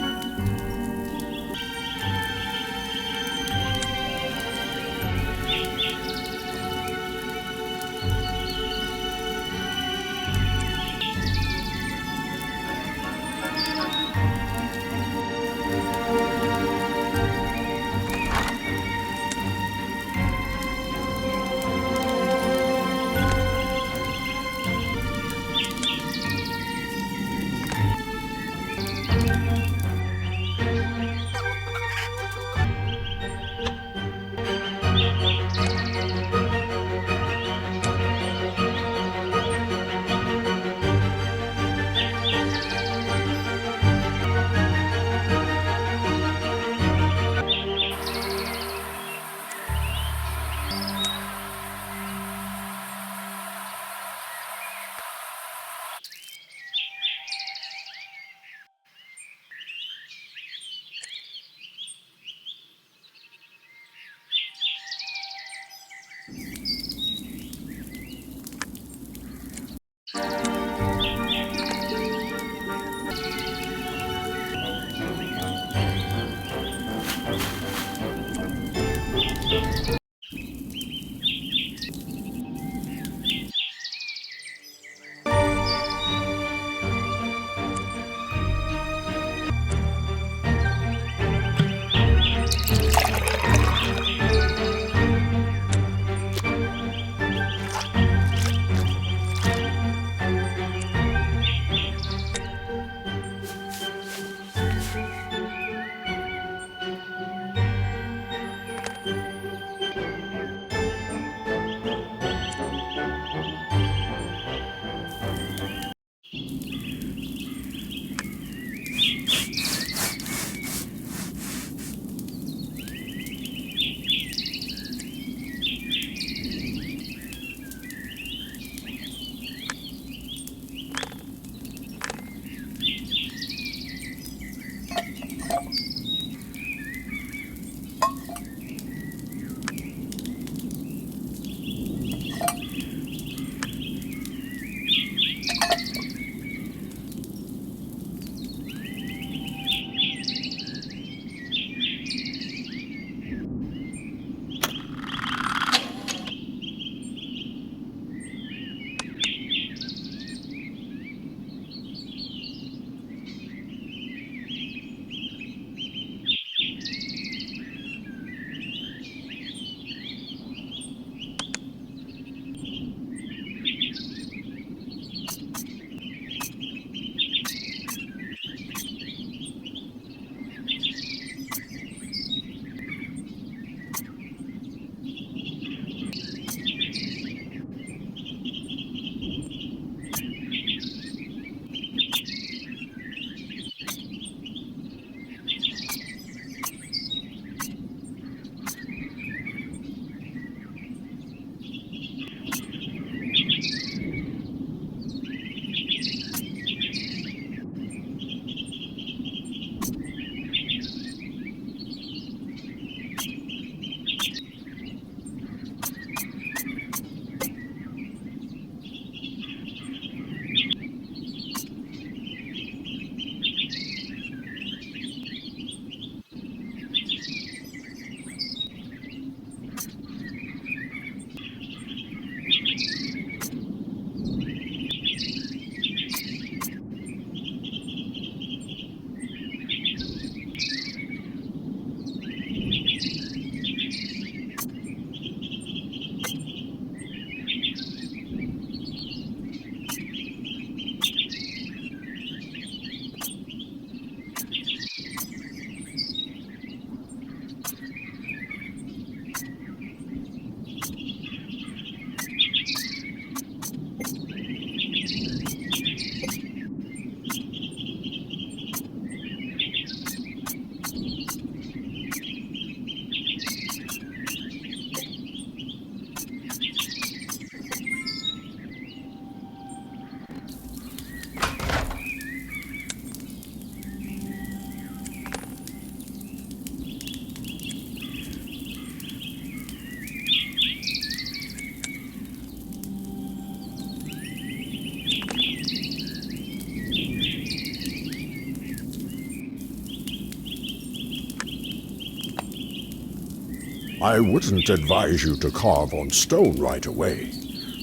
I wouldn't advise you to carve on stone right away,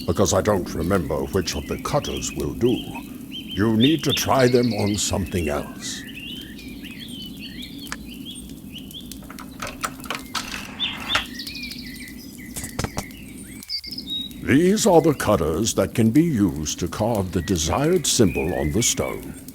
because I don't remember which of the cutters will do. You need to try them on something else. These are the cutters that can be used to carve the desired symbol on the stone.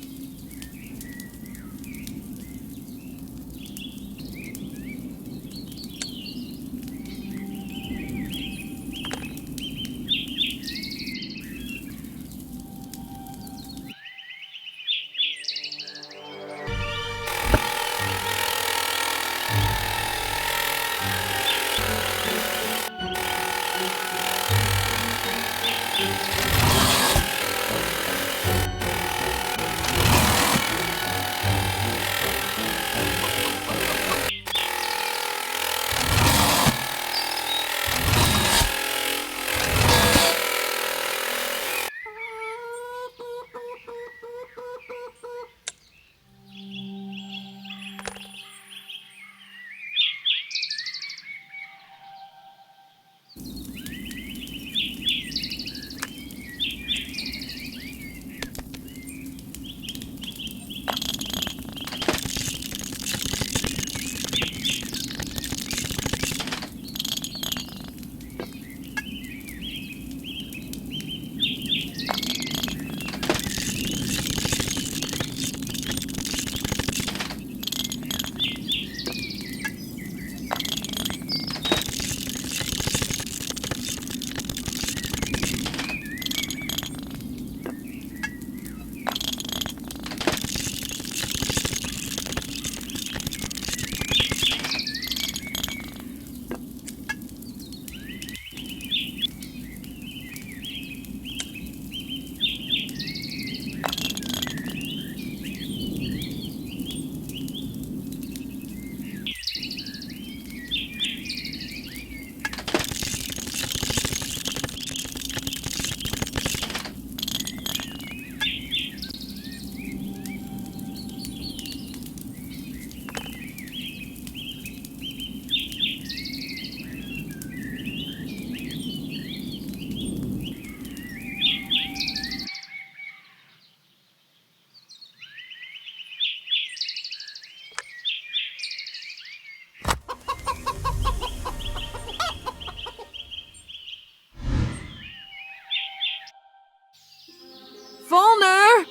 Folnur!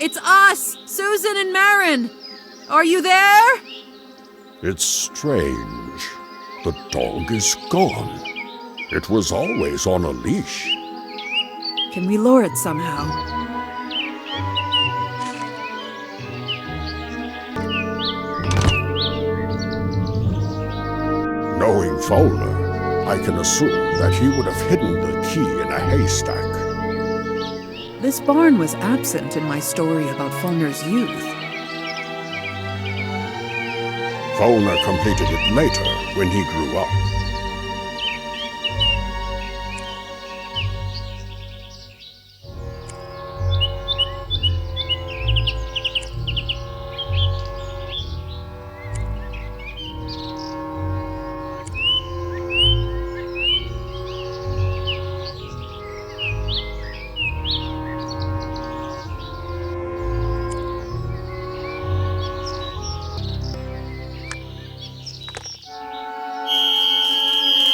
It's us, Susan and Marin. Are you there? It's strange. The dog is gone. It was always on a leash. Can we lure it somehow? Knowing Folnur, I can assume that he would have hidden the key in a haystack. This barn was absent in my story about Folnur's youth. Folnur completed it later, when he grew up.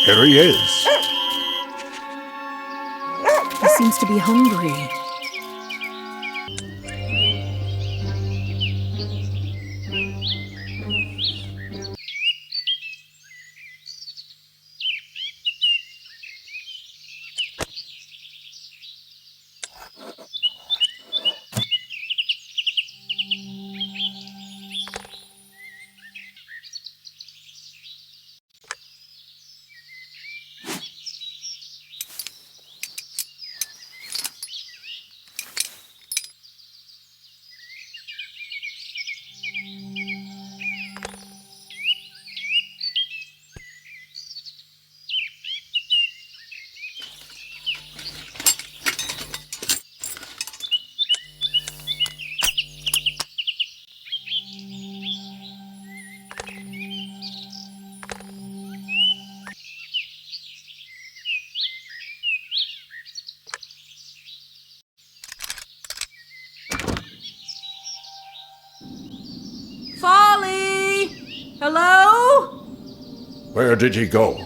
Here he is. He seems to be hungry. Hello? Where did he go?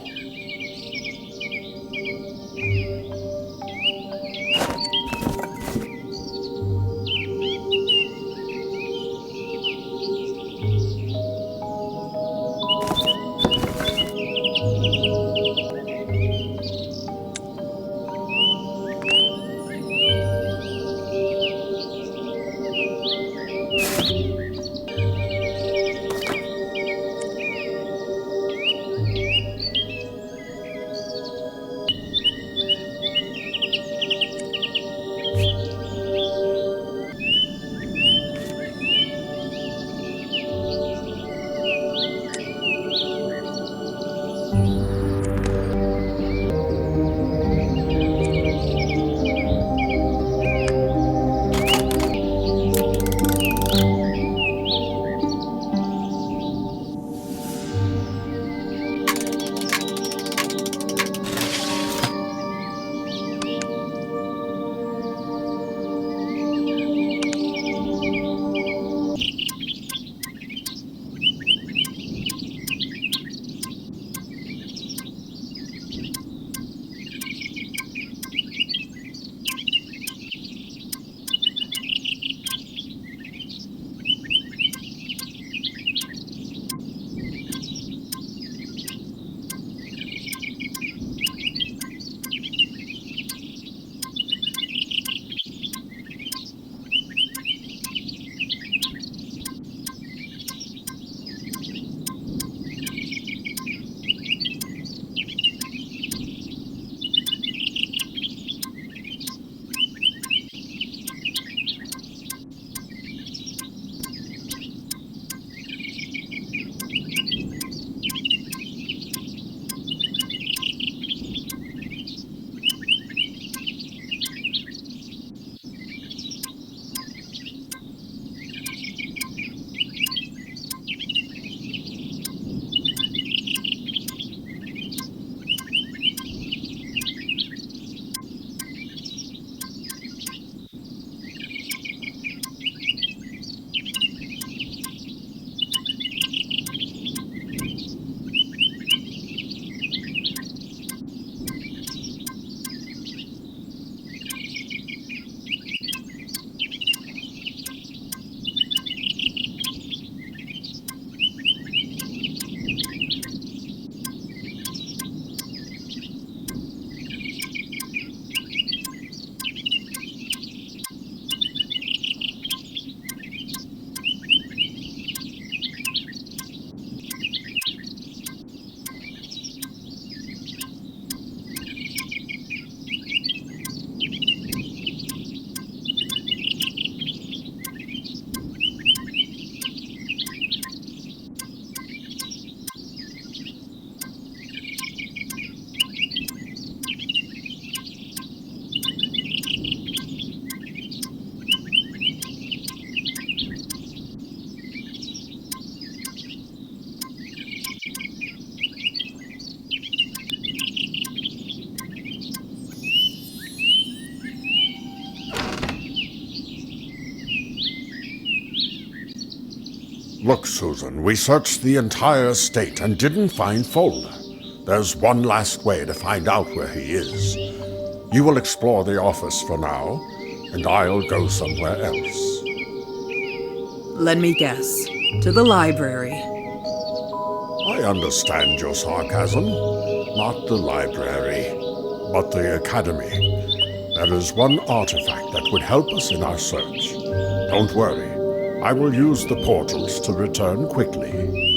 Look, Susan, we searched the entire estate and didn't find Folnur. There's one last way to find out where he is. You will explore the office for now, and I'll go somewhere else. Let me guess. To the library. I understand your sarcasm. Not the library, but the academy. There is one artifact that would help us in our search. Don't worry. I will use the portals to return quickly.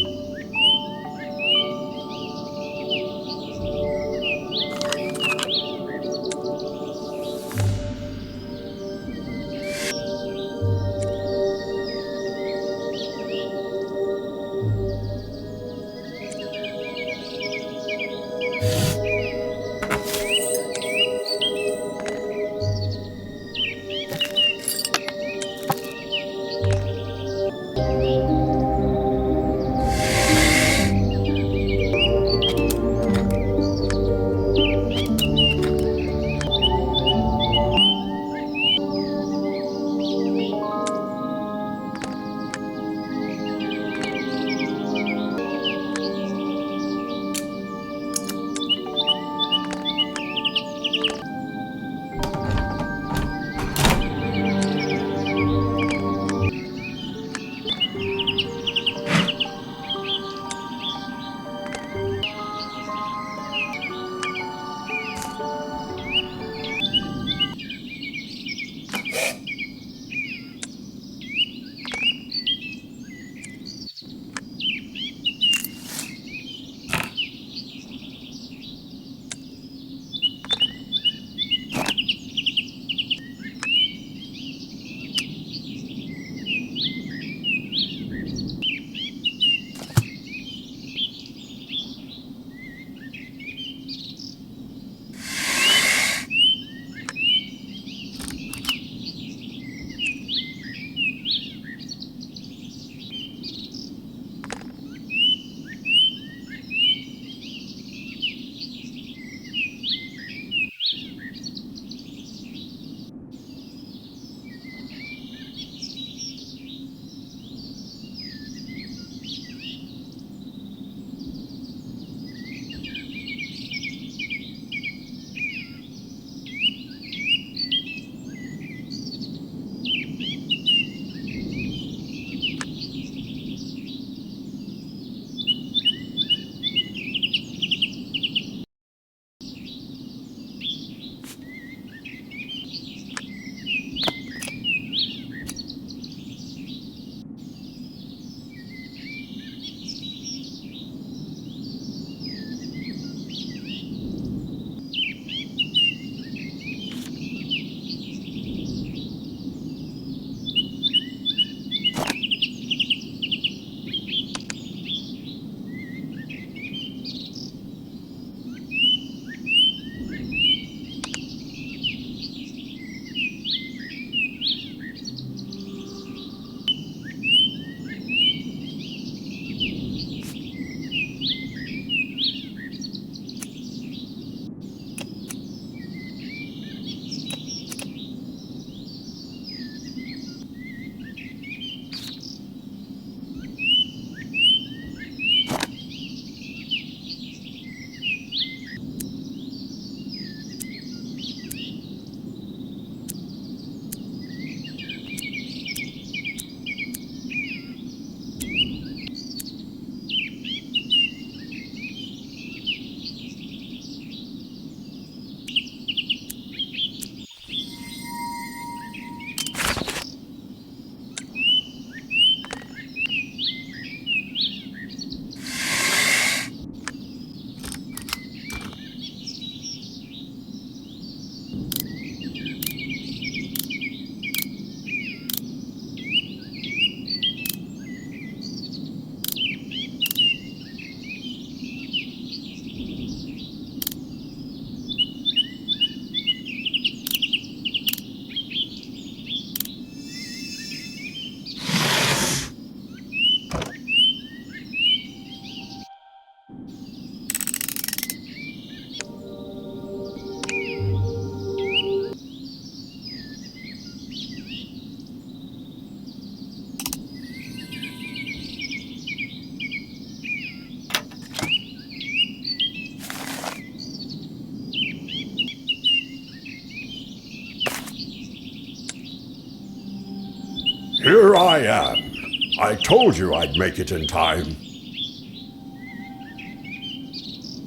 Here I am. I told you I'd make it in time.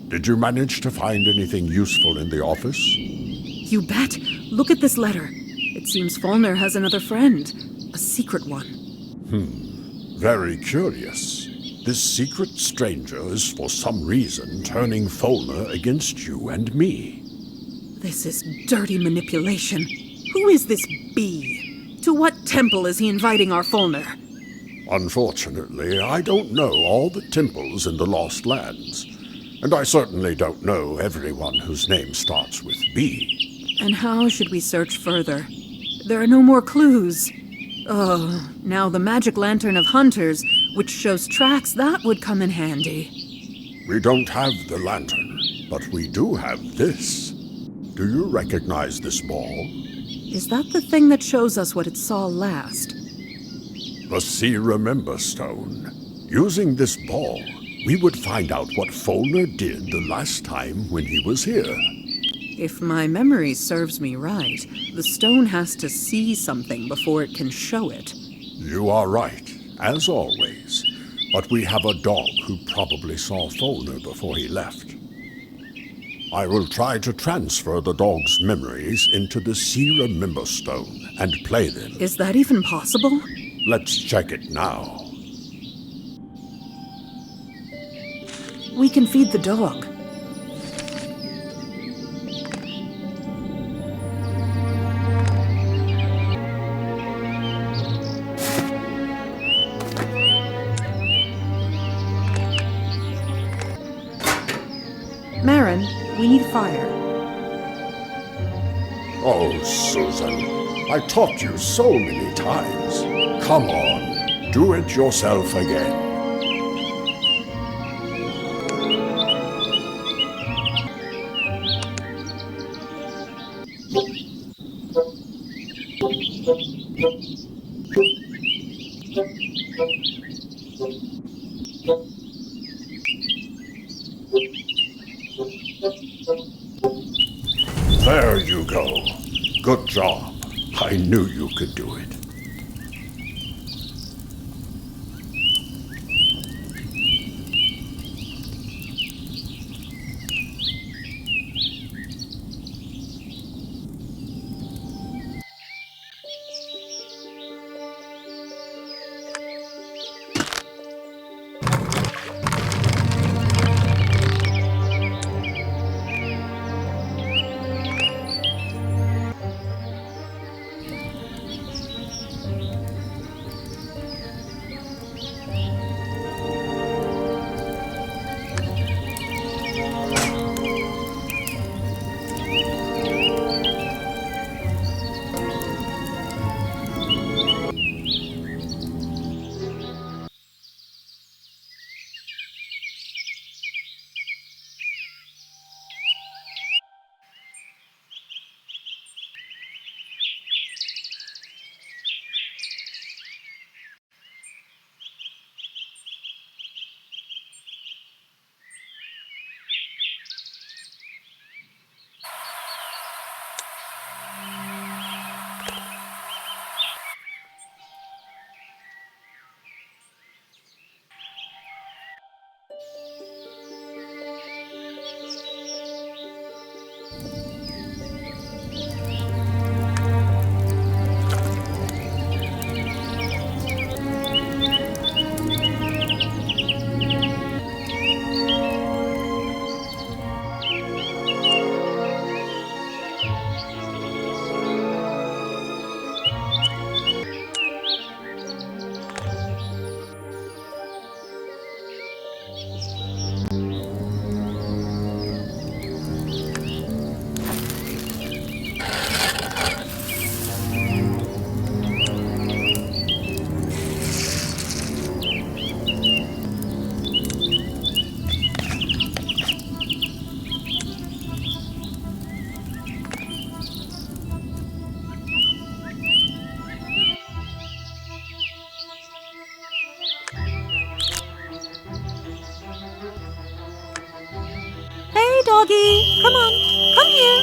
Did you manage to find anything useful in the office? You bet. Look at this letter. It seems Folnur has another friend. A secret one. Very curious. This secret stranger is for some reason turning Folnur against you and me. This is dirty manipulation. Who is this bee? To what temple is he inviting our Folnur? Unfortunately, I don't know all the temples in the Lost Lands. And I certainly don't know everyone whose name starts with B. And how should we search further? There are no more clues. Oh, now the magic lantern of hunters, which shows tracks, that would come in handy. We don't have the lantern, but we do have this. Do you recognize this ball? Is that the thing that shows us what it saw last? The See Remember Stone. Using this ball, we would find out what Folnur did the last time when he was here. If my memory serves me right, the stone has to see something before it can show it. You are right, as always. But we have a dog who probably saw Folnur before he left. I will try to transfer the dog's memories into the See Remember Stone and play them. Is that even possible? Let's check it now. We can feed the dog. Marin, we need fire. Oh, Susan, I taught you so many times. Come on, do it yourself again. There you go. Good job. I knew you could do it. Doggy, come on, come here.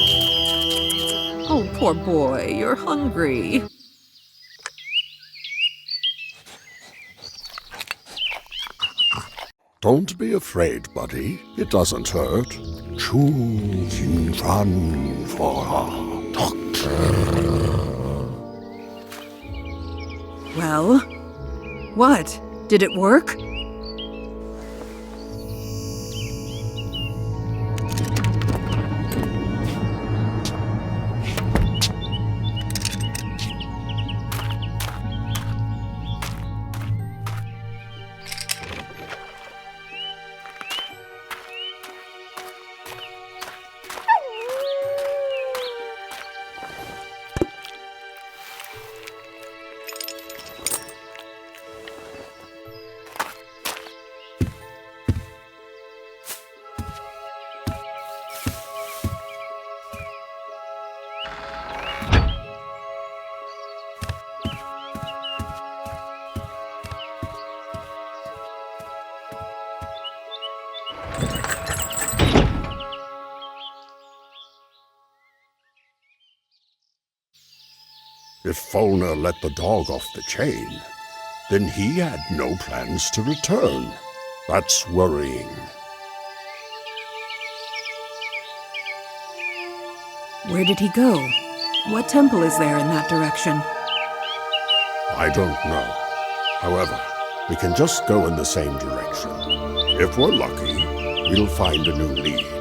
Oh, poor boy, you're hungry. Don't be afraid, buddy. It doesn't hurt. Choose run for a doctor. Well, what? Did it work? If Folnur let the dog off the chain, then he had no plans to return. That's worrying. Where did he go? What temple is there in that direction? I don't know. However, we can just go in the same direction. If we're lucky, we'll find a new lead.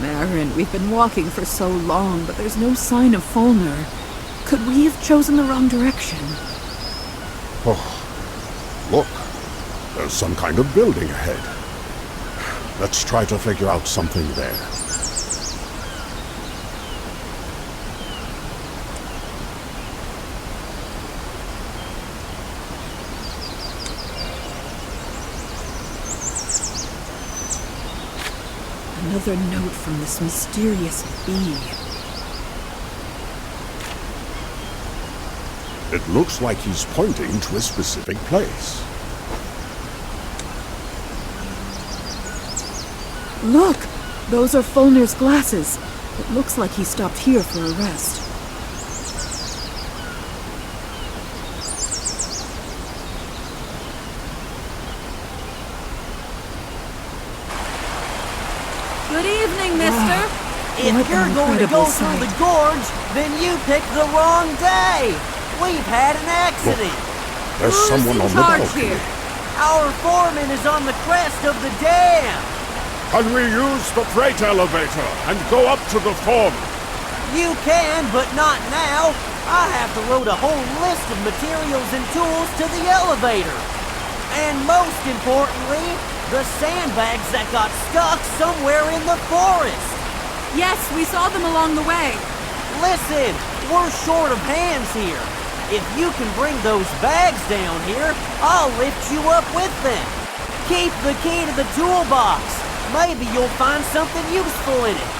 Marin, we've been walking for so long, but there's no sign of Folnur. Could we have chosen the wrong direction? Oh, look. There's some kind of building ahead. Let's try to figure out something there. Another note from this mysterious bee. It looks like he's pointing to a specific place. Look! Those are Folnur's glasses. It looks like he stopped here for a rest. Good evening, mister. If you're going to go through the gorge, then you picked the wrong day. We've had an accident. There's someone on the balcony. Here? Our foreman is on the crest of the dam. Can we use the freight elevator and go up to the foreman? You can, but not now. I have to load a whole list of materials and tools to the elevator. And most importantly, the sandbags that got stuck somewhere in the forest. Yes, we saw them along the way. Listen, we're short of hands here. If you can bring those bags down here, I'll lift you up with them. Keep the key to the toolbox. Maybe you'll find something useful in it.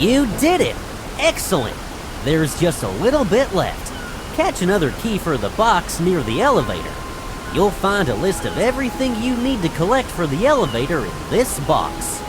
You did it! Excellent! There's just a little bit left. Catch another key for the box near the elevator. You'll find a list of everything you need to collect for the elevator in this box.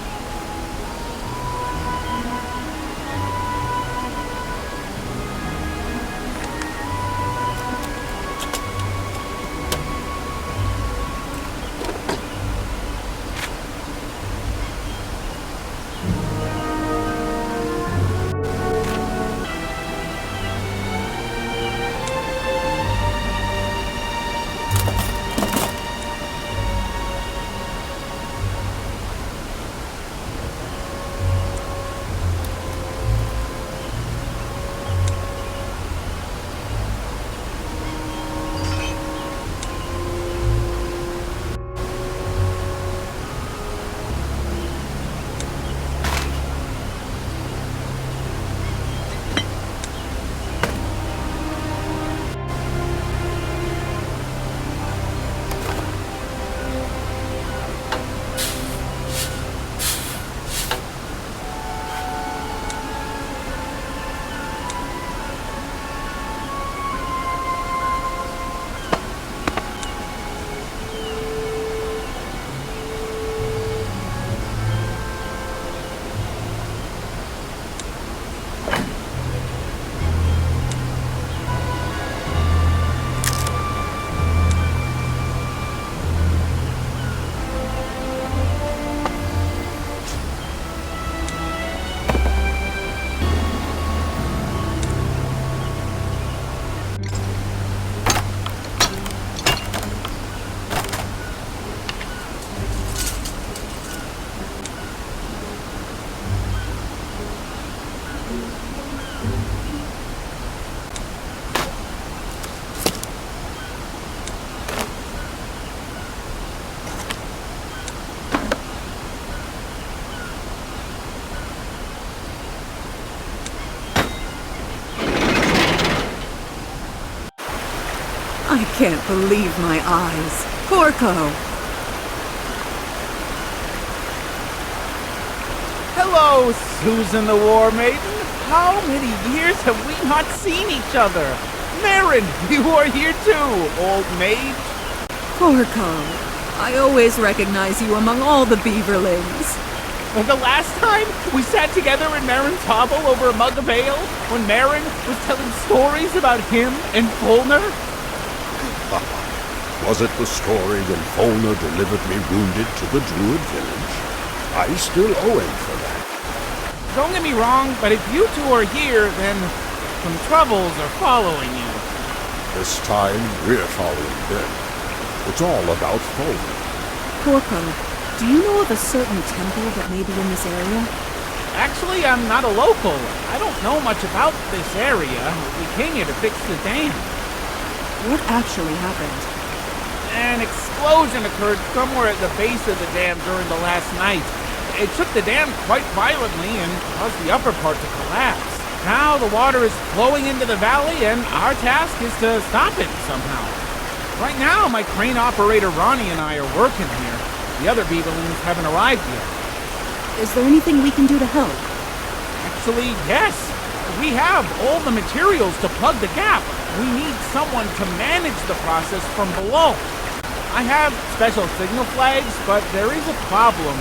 I can't believe my eyes. Corco! Hello, Susan the War Maiden. How many years have we not seen each other? Marin, you are here too, old maid. Corco, I always recognize you among all the beaverlings. The last time we sat together in Marin's hovel over a mug of ale, when Marin was telling stories about him and Folnur? Was it the story when Folnur delivered me wounded to the Druid village? I still owe him for that. Don't get me wrong, but if you two are here, then some troubles are following you. This time, we're following them. It's all about Folnur. Corco, do you know of a certain temple that may be in this area? Actually, I'm not a local. I don't know much about this area. We came here to fix the dam. What actually happened? An explosion occurred somewhere at the base of the dam during the last night. It shook the dam quite violently and caused the upper part to collapse. Now the water is flowing into the valley, and our task is to stop it somehow. Right now, my crane operator Ronnie and I are working here. The other beaverlings haven't arrived yet. Is there anything we can do to help? Actually, yes. We have all the materials to plug the gap. We need someone to manage the process from below. I have special signal flags, but there is a problem.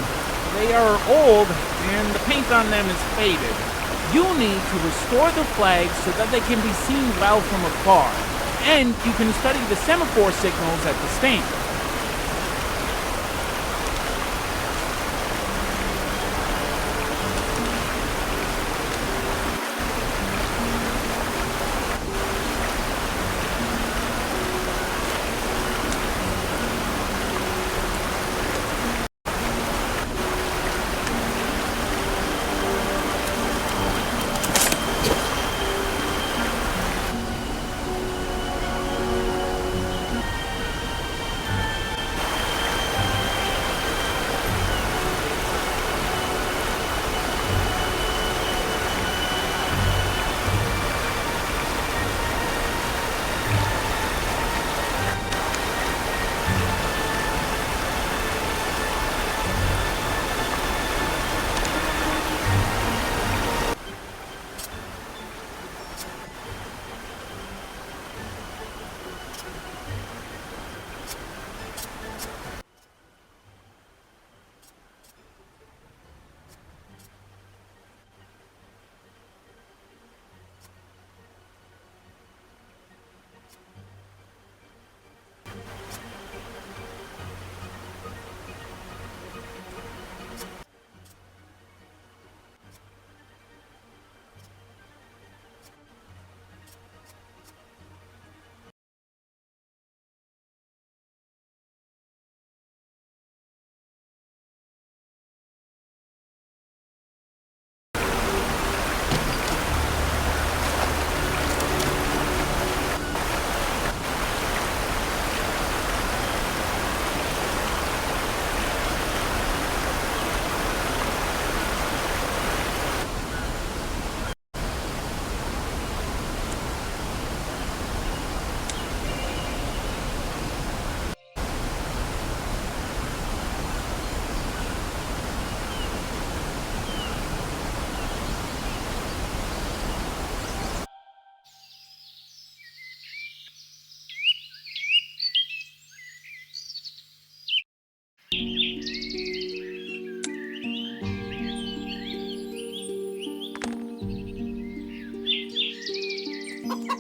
They are old, and the paint on them is faded. You'll need to restore the flags so that they can be seen well from afar. And you can study the semaphore signals at the stand.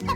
Give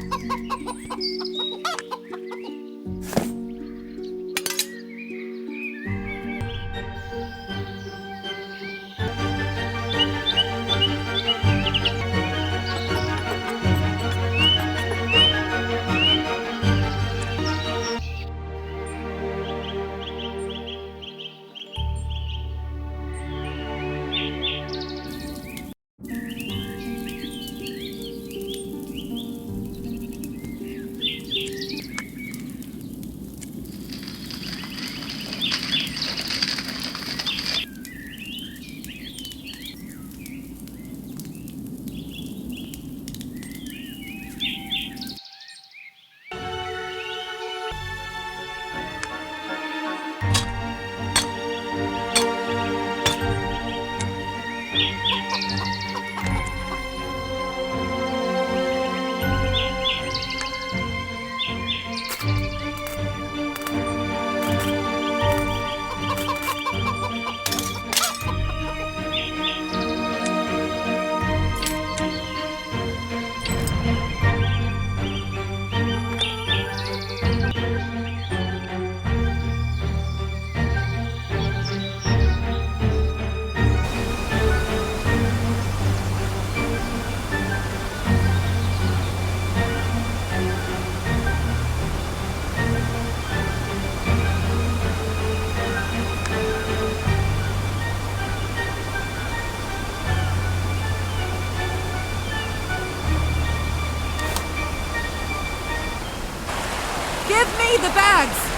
me the bags!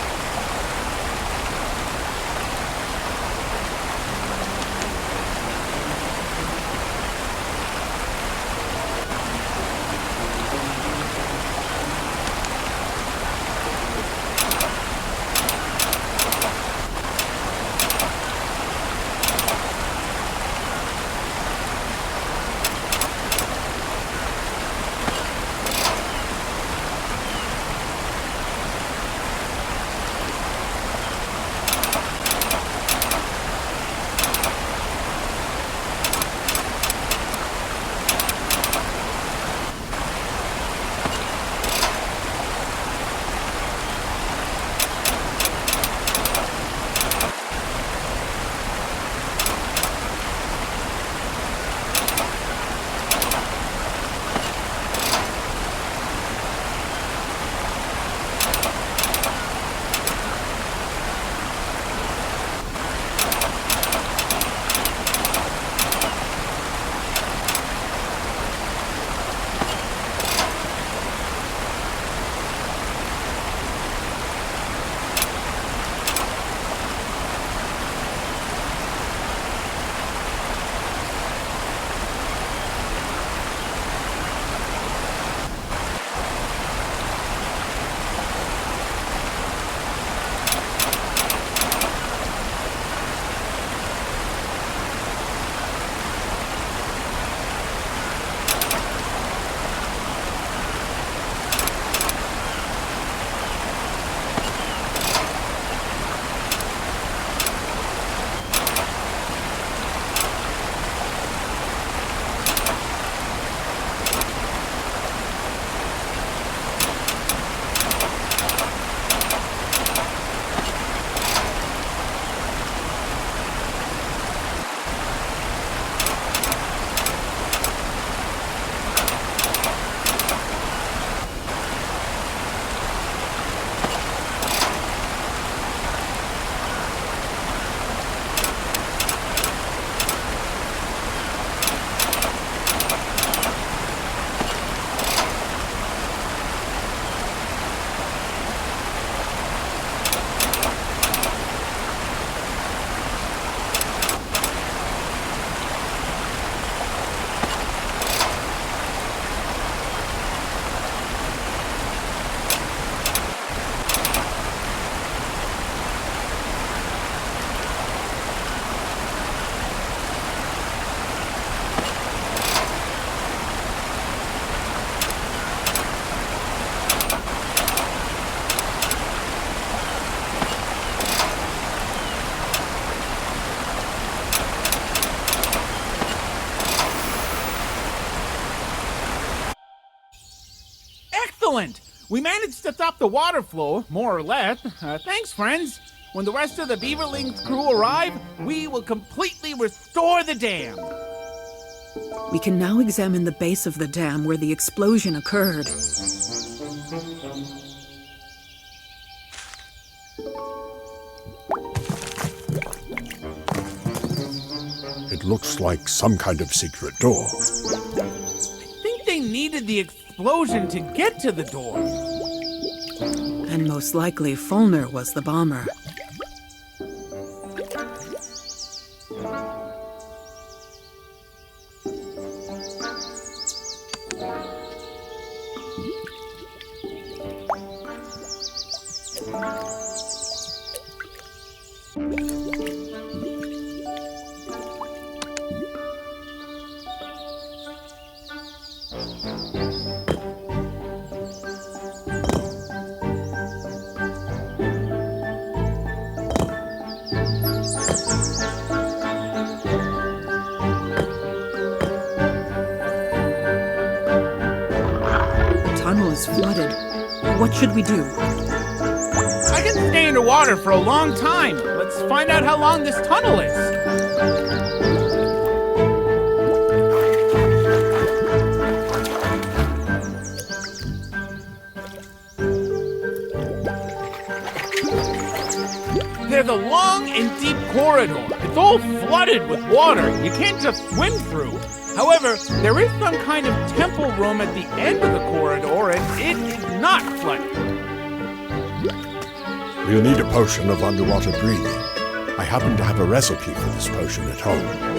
excellent! We managed to stop the water flow, more or less. Thanks, friends. When the rest of the Beaverlings crew arrive, we will completely restore the dam. We can now examine the base of the dam where the explosion occurred. It looks like some kind of secret door. I think they needed the explosion to get to the door. And most likely Folnur was the bomber. Flooded. What should we do? I can stay underwater for a long time. Let's find out how long this tunnel is. There's a long and deep corridor. It's all flooded with water. You can't just swim through. However, there is some kind of temple room at the end of the corridor, and it is not flooded. We'll need a potion of underwater breathing. I happen to have a recipe for this potion at home.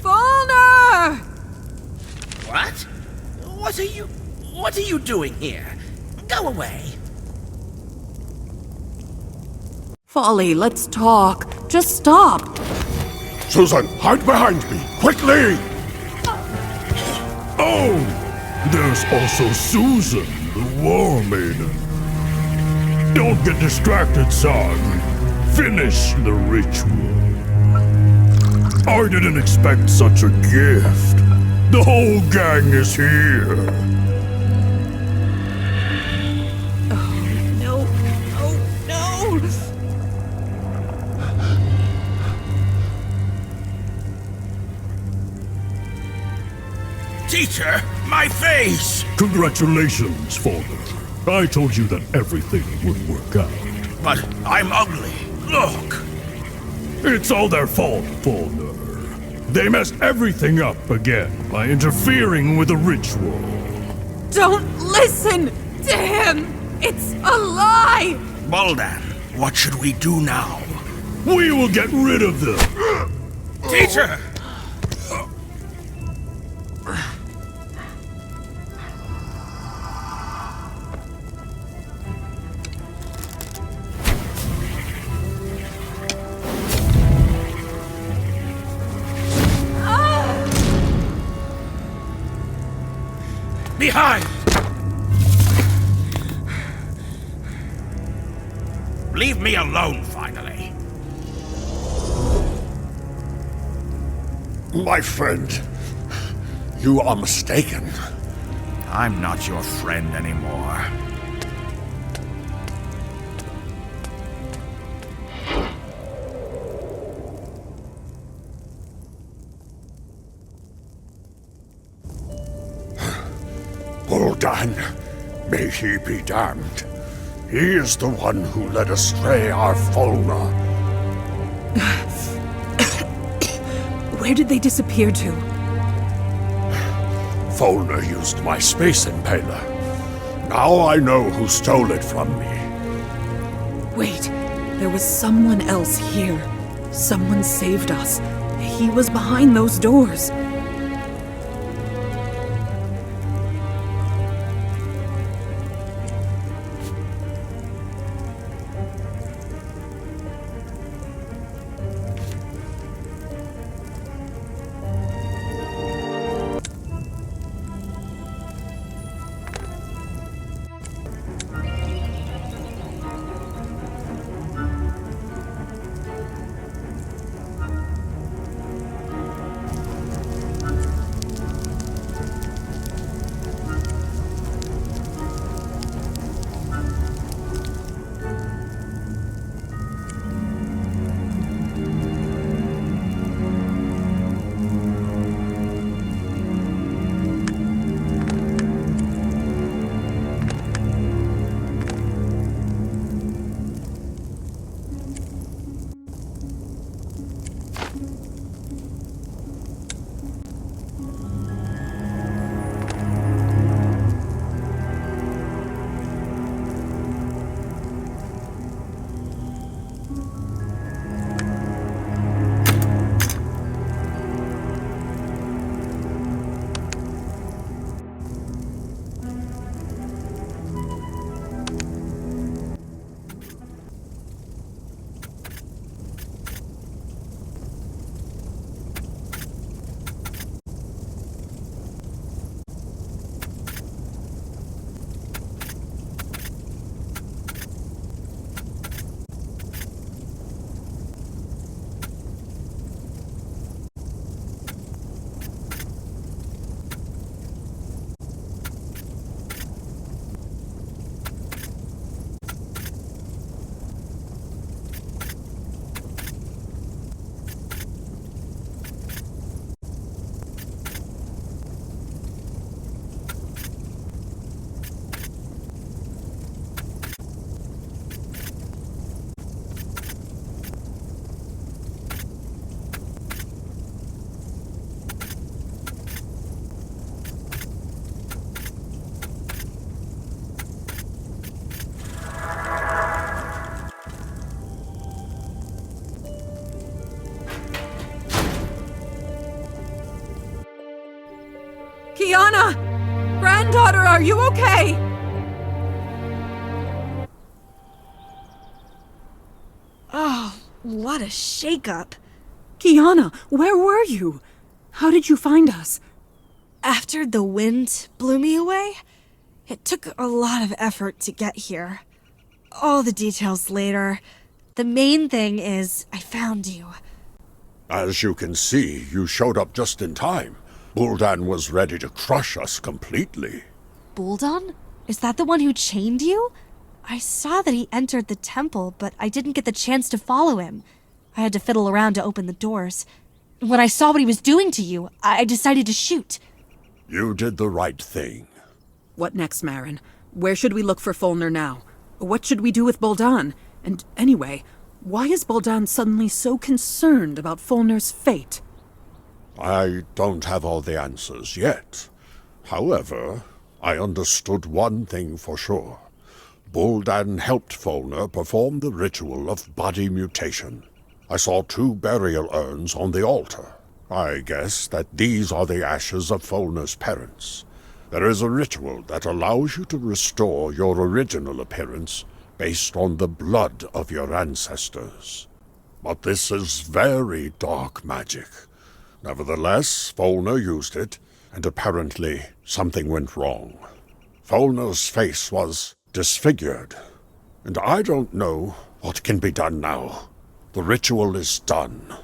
Folnur! What? What are you doing here? Go away. Folly, let's talk. Just stop. Susan, hide behind me, quickly! Oh! There's also Susan, the War Maiden. Don't get distracted, son. Finish the ritual. I didn't expect such a gift. The whole gang is here. No. Teacher, my face! Congratulations, Folnur. I told you that everything would work out. But I'm ugly. Look! It's all their fault, Folnur. They messed everything up again by interfering with the ritual. Don't listen to him! It's a lie! Baldan, what should we do now? We will get rid of them! Teacher! Behind! Leave me alone, finally. My friend, you are mistaken. I'm not your friend anymore. Baldan, may he be damned. He is the one who led astray our Folnur. Where did they disappear to? Folnur used my space impaler. Now I know who stole it from me. Wait, there was someone else here. Someone saved us. He was behind those doors. Granddaughter, are you okay? Oh, what a shakeup. Kiana, where were you? How did you find us? After the wind blew me away, it took a lot of effort to get here. All the details later. The main thing is I found you. As you can see, you showed up just in time. Buldan was ready to crush us completely. Buldan? Is that the one who chained you? I saw that he entered the temple, but I didn't get the chance to follow him. I had to fiddle around to open the doors. When I saw what he was doing to you, I decided to shoot. You did the right thing. What next, Marin? Where should we look for Folnur now? What should we do with Buldan? And anyway, why is Buldan suddenly so concerned about Folnur's fate? I don't have all the answers yet. However, I understood one thing for sure. Buldan helped Folnur perform the ritual of body mutation. I saw 2 burial urns on the altar. I guess that these are the ashes of Folnur's parents. There is a ritual that allows you to restore your original appearance based on the blood of your ancestors. But this is very dark magic. Nevertheless, Folnur used it, and apparently something went wrong. Folnur's face was disfigured, and I don't know what can be done now. The ritual is done.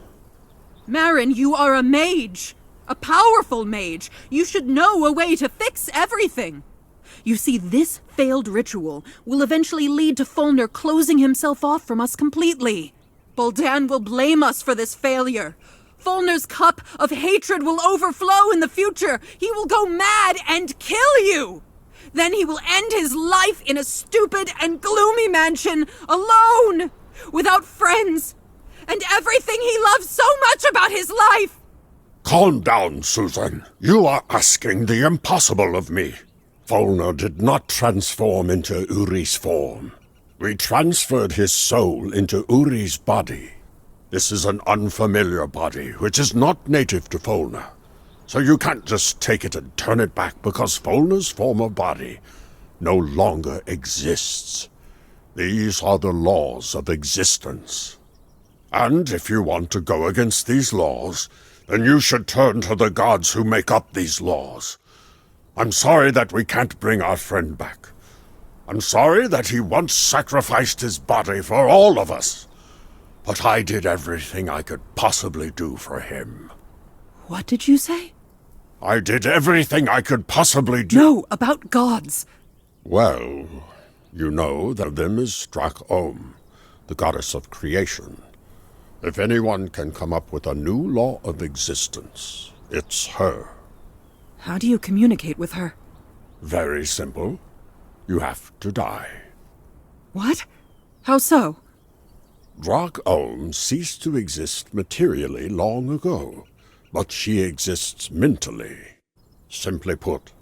Marin, you are a mage! A powerful mage! You should know a way to fix everything! You see, this failed ritual will eventually lead to Folnur closing himself off from us completely. Buldan will blame us for this failure. Folnur's cup of hatred will overflow in the future. He will go mad and kill you! Then he will end his life in a stupid and gloomy mansion, alone, without friends, and everything he loves so much about his life! Calm down, Susan. You are asking the impossible of me. Folnur did not transform into Uri's form. We transferred his soul into Uri's body. This is an unfamiliar body, which is not native to Folnur. So you can't just take it and turn it back because Folnur's former body no longer exists. These are the laws of existence. And if you want to go against these laws, then you should turn to the gods who make up these laws. I'm sorry that we can't bring our friend back. I'm sorry that he once sacrificed his body for all of us. But I did everything I could possibly do for him. What did you say? I did everything I could possibly do. No, about gods. Well, you know that them is Drak-Om, the goddess of creation. If anyone can come up with a new law of existence, it's her. How do you communicate with her? Very simple. You have to die. What? How so? Drak-Om ceased to exist materially long ago, but she exists mentally. Simply put,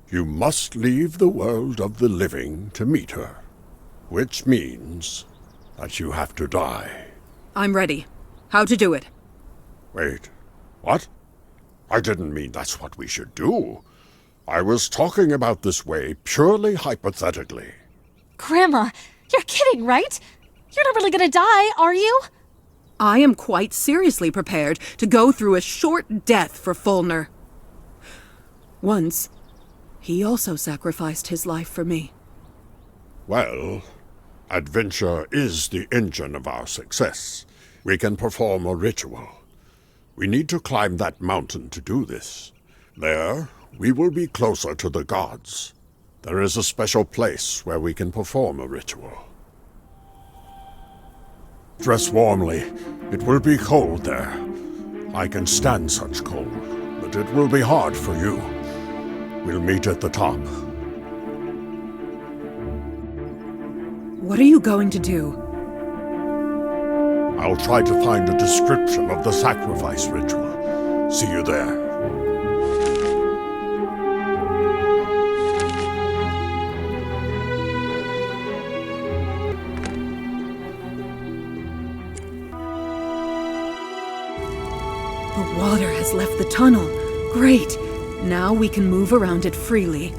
you must leave the world of the living to meet her, which means that you have to die. I'm ready. How to do it? Wait, what? I didn't mean that's what we should do. I was talking about this way purely hypothetically. Grandma, you're kidding, right? You're not really gonna die, are you? I am quite seriously prepared to go through a short death for Folnur. Once, he also sacrificed his life for me. Well, adventure is the engine of our success. We can perform a ritual. We need to climb that mountain to do this. There, we will be closer to the gods. There is a special place where we can perform a ritual. Dress warmly. It will be cold there. I can stand such cold, but it will be hard for you. We'll meet at the top. What are you going to do? I'll try to find a description of the sacrifice ritual. See you there. The water has left the tunnel. Great. Now we can move around it freely.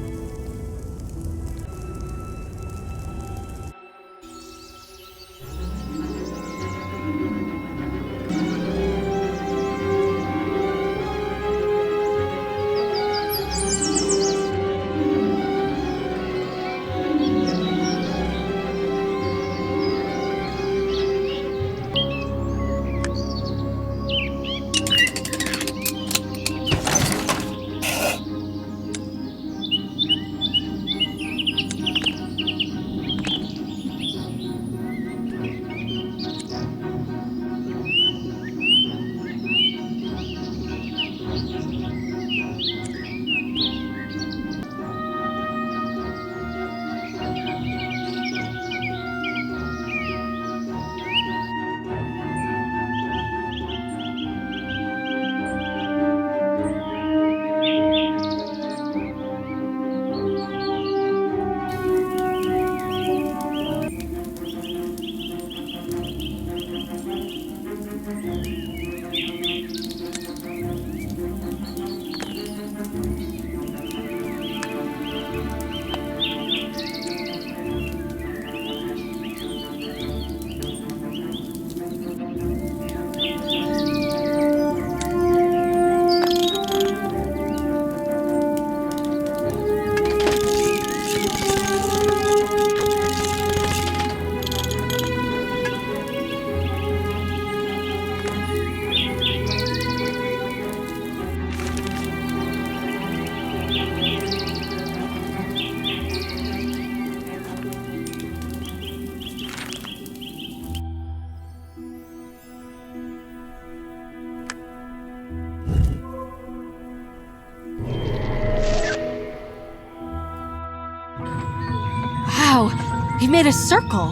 We made a circle.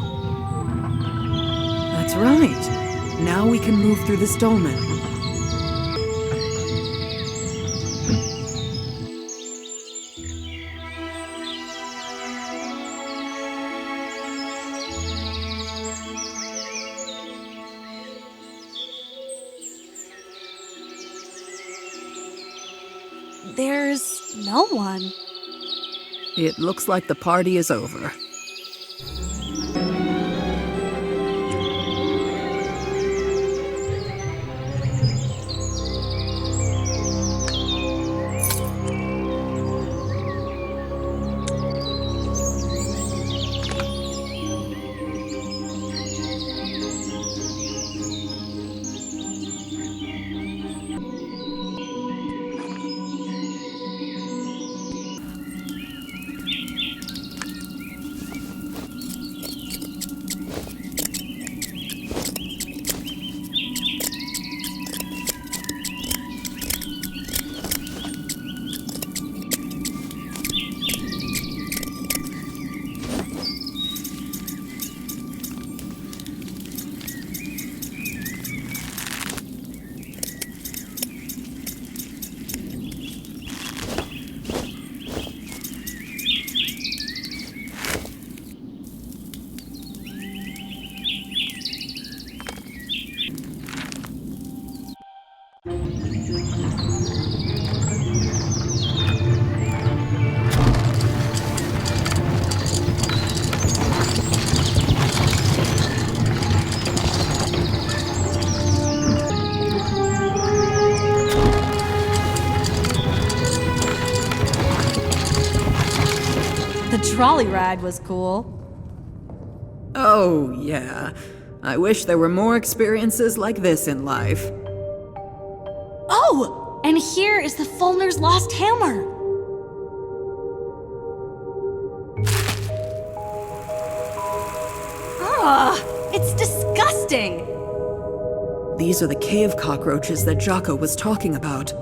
That's right. Now we can move through this dolmen. There's no one. It looks like the party is over. The trolley ride was cool. Oh, yeah. I wish there were more experiences like this in life. Oh! And here is the Folnur's lost hammer. Ugh! It's disgusting! These are the cave cockroaches that Jocko was talking about.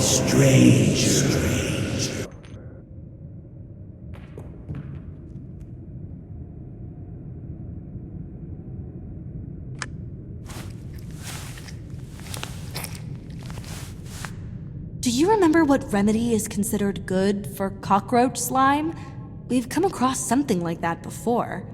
Stranger. Do you remember what remedy is considered good for cockroach slime? We've come across something like that before.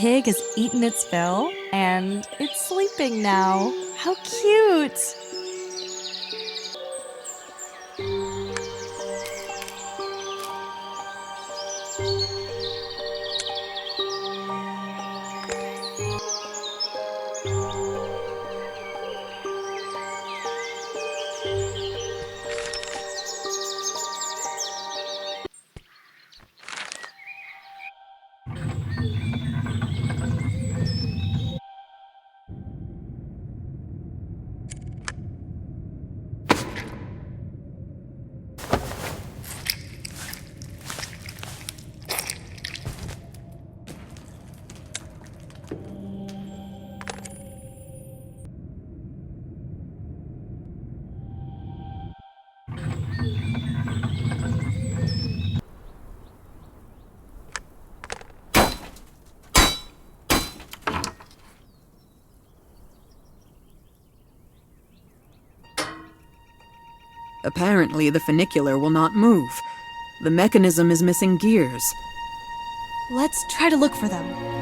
pig has eaten its fill and it's sleeping now. How cute! Apparently, the funicular will not move. The mechanism is missing gears. Let's try to look for them.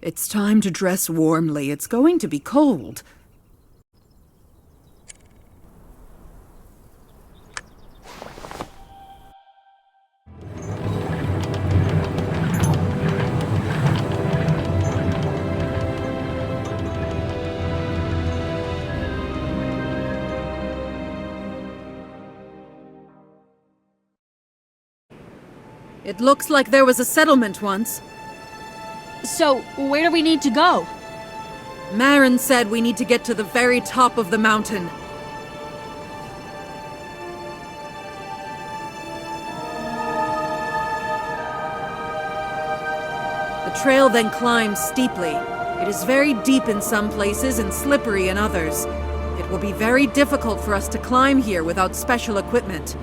It's time to dress warmly. It's going to be cold. It looks like there was a settlement once. So, where do we need to go? Marin said we need to get to the very top of the mountain. The trail then climbs steeply. It is very deep in some places and slippery in others. It will be very difficult for us to climb here without special equipment.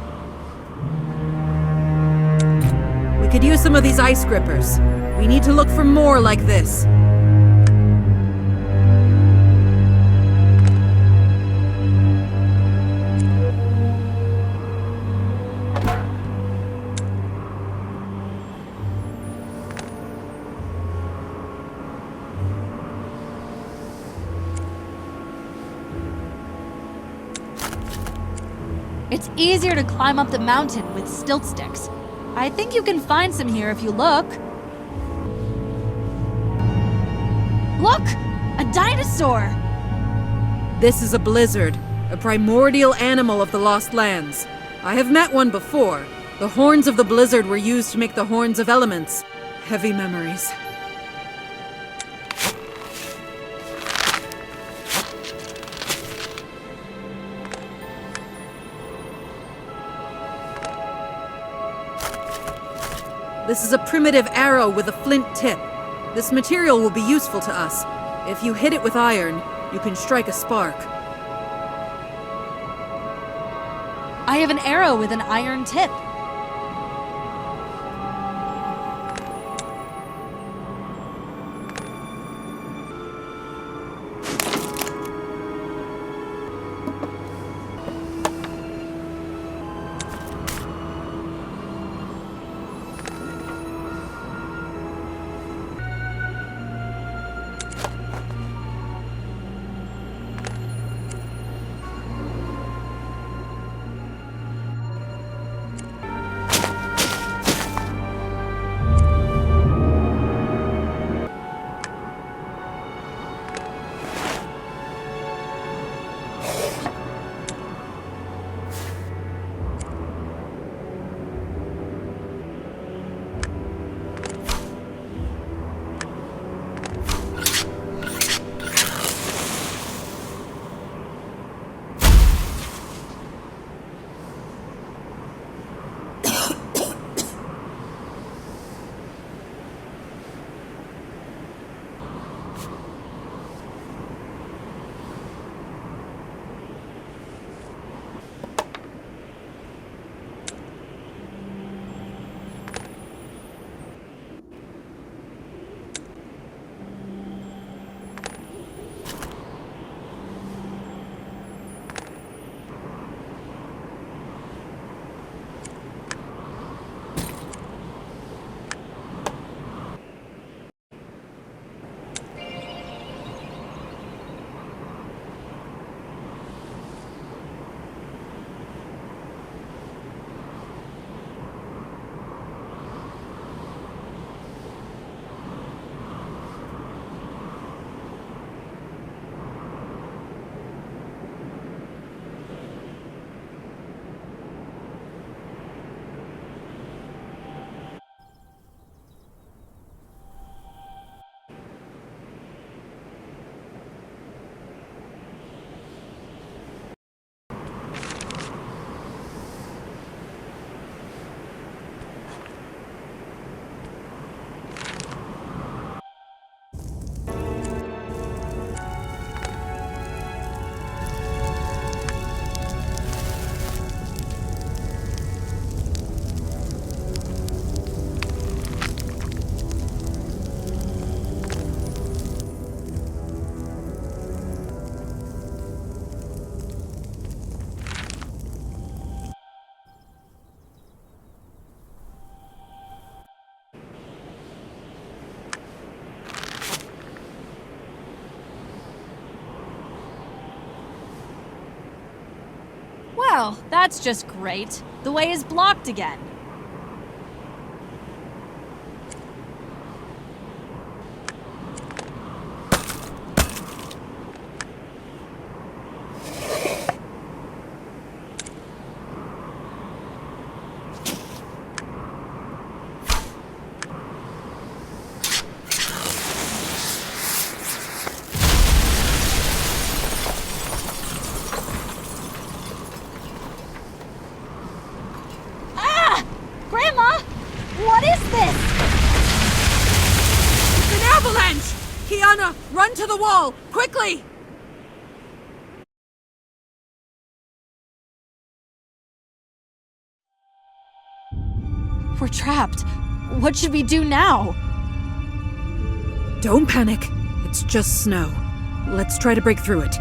We could use some of these ice grippers. We need to look for more like this. It's easier to climb up the mountain with stilt sticks. I think you can find some here if you look. Look! A dinosaur! This is a blizzard, a primordial animal of the Lost Lands. I have met one before. The horns of the blizzard were used to make the horns of elements. Heavy memories. This is a primitive arrow with a flint tip. This material will be useful to us. If you hit it with iron, you can strike a spark. I have an arrow with an iron tip. Well, that's just great. The way is blocked again. Grandma! What is this? It's an avalanche! Kiana, run to the wall! Quickly! We're trapped. What should we do now? Don't panic. It's just snow. Let's try to break through it.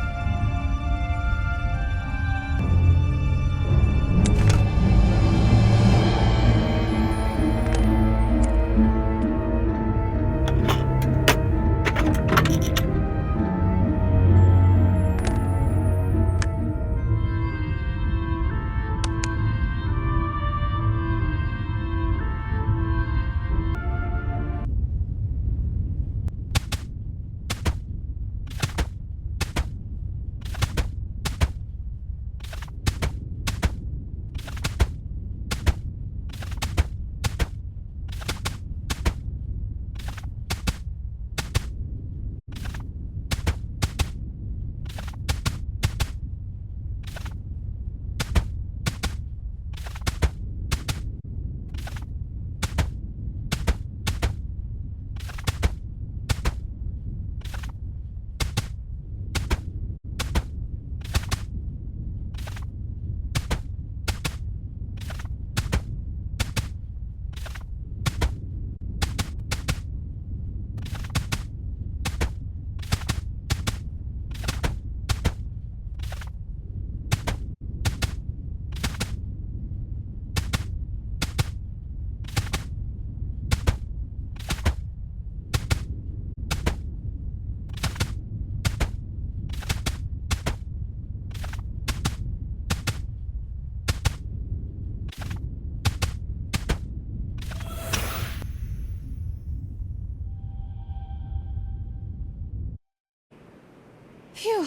Phew.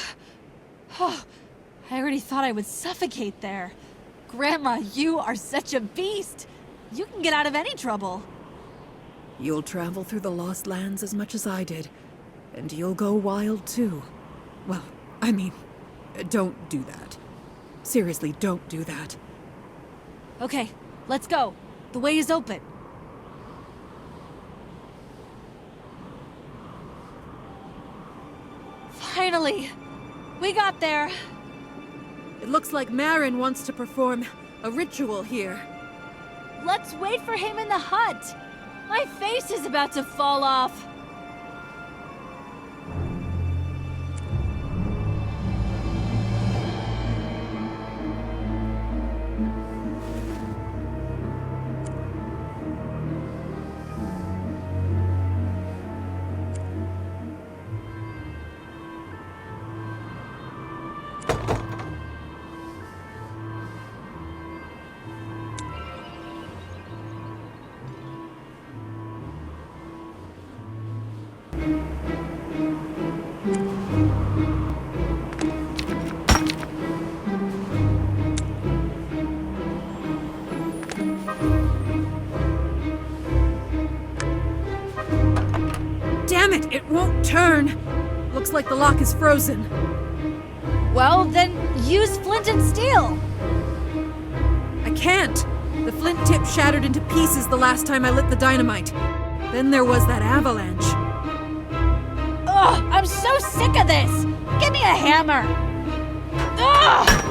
Oh, I already thought I would suffocate there. Grandma, you are such a beast. You can get out of any trouble. You'll travel through the Lost Lands as much as I did, and you'll go wild too. Well, I mean, don't do that. Seriously, don't do that. Okay, let's go. The way is open. Finally! We got there! It looks like Marin wants to perform a ritual here. Let's wait for him in the hut! My face is about to fall off! Damn it, it won't turn! Looks like the lock is frozen. Well, then use flint and steel! I can't! The flint tip shattered into pieces the last time I lit the dynamite. Then there was that avalanche. Ugh, I'm so sick of this! Give me a hammer! Ugh!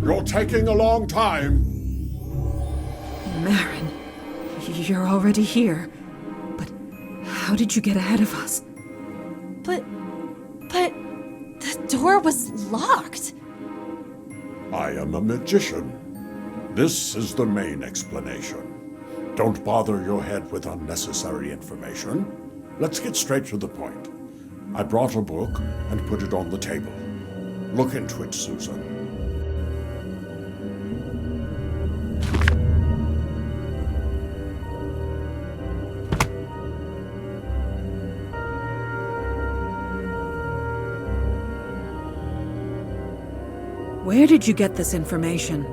You're taking a long time. Marin, you're already here. But how did you get ahead of us? But the door was locked. I am a magician. This is the main explanation. Don't bother your head with unnecessary information. Let's get straight to the point. I brought a book and put it on the table. Look into it, Susan. Where did you get this information?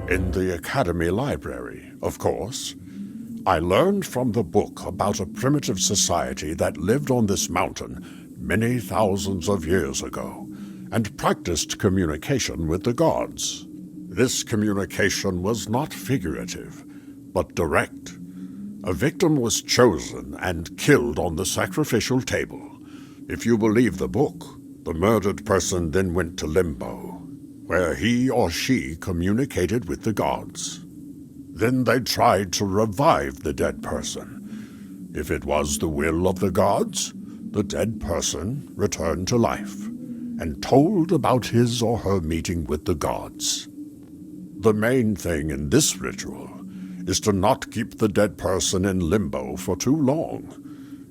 In the Academy Library, of course. I learned from the book about a primitive society that lived on this mountain many thousands of years ago, and practiced communication with the gods. This communication was not figurative, but direct. A victim was chosen and killed on the sacrificial table. If you believe the book, the murdered person then went to limbo, where he or she communicated with the gods. Then they tried to revive the dead person. If it was the will of the gods, the dead person returned to life and told about his or her meeting with the gods. The main thing in this ritual is to not keep the dead person in limbo for too long.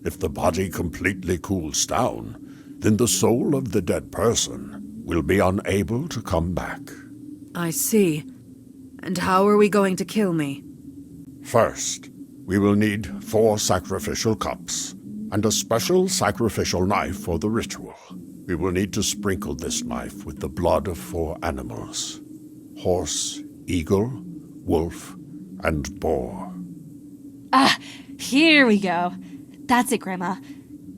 If the body completely cools down, then the soul of the dead person will be unable to come back. I see. And how are we going to kill me? First, we will need 4 sacrificial cups and a special sacrificial knife for the ritual. We will need to sprinkle this knife with the blood of 4 animals: horse, eagle, wolf, and boar. Ah, here we go. That's it, Grandma.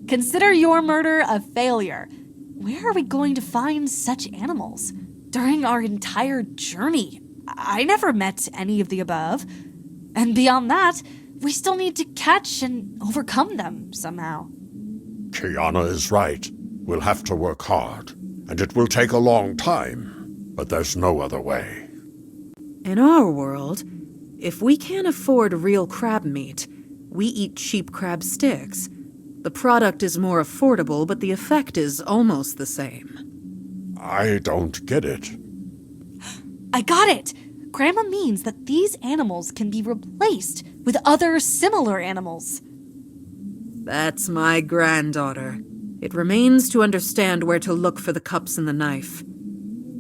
Consider your murder a failure. Where are we going to find such animals? During our entire journey, I never met any of the above. And beyond that, we still need to catch and overcome them somehow. Kiana is right. We'll have to work hard, and it will take a long time, but there's no other way. In our world, if we can't afford real crab meat, we eat cheap crab sticks. The product is more affordable, but the effect is almost the same. I don't get it. I got it! Grandma means that these animals can be replaced with other similar animals. That's my granddaughter. It remains to understand where to look for the cups and the knife.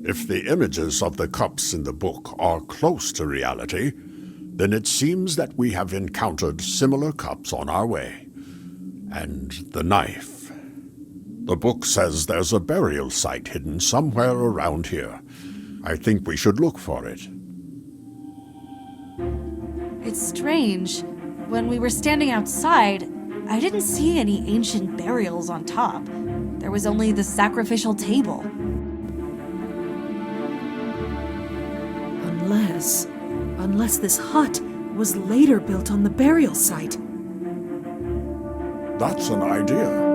If the images of the cups in the book are close to reality, then it seems that we have encountered similar cups on our way. And the knife. The book says there's a burial site hidden somewhere around here. I think we should look for it. It's strange. When we were standing outside, I didn't see any ancient burials on top. There was only the sacrificial table. Unless this hut was later built on the burial site. That's an idea.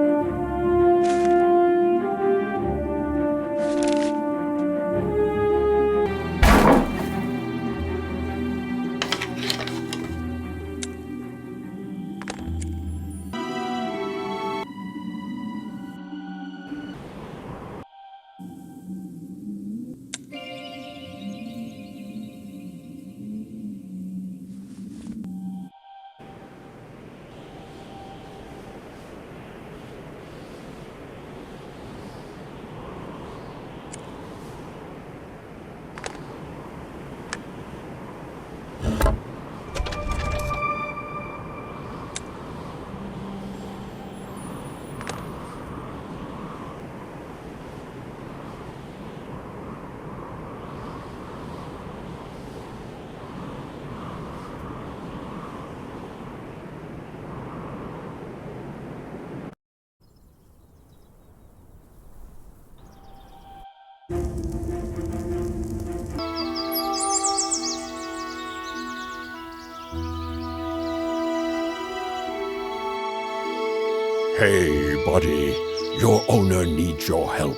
Hey, buddy. Your owner needs your help.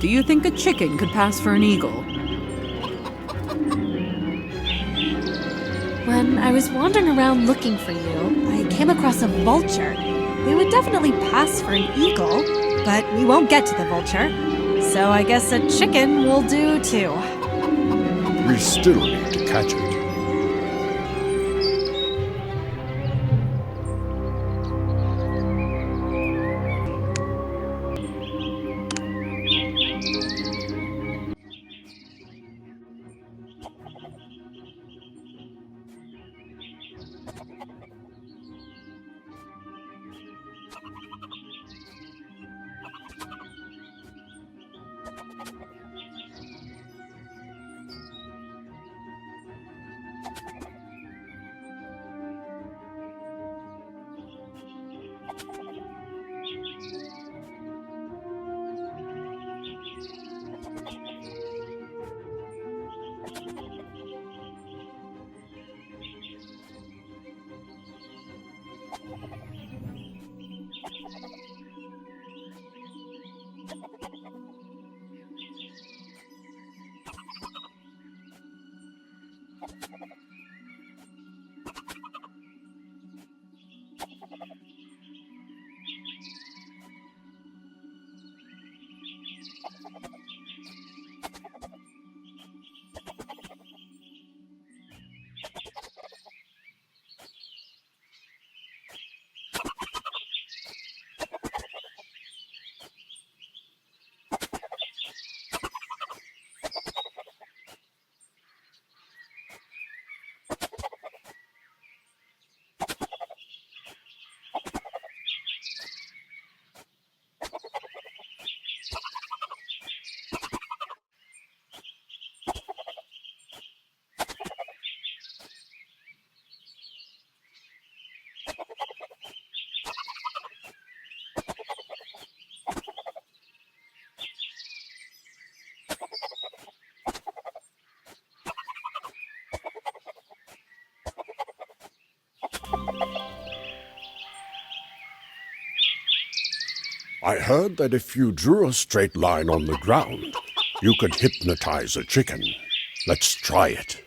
Do you think a chicken could pass for an eagle? When When I was wandering around looking for you, I came across a vulture. They would definitely pass for an eagle, but you won't get to the vulture. So I guess a chicken will do too. We still need to catch it. I heard that if you drew a straight line on the ground, you could hypnotize a chicken. Let's try it.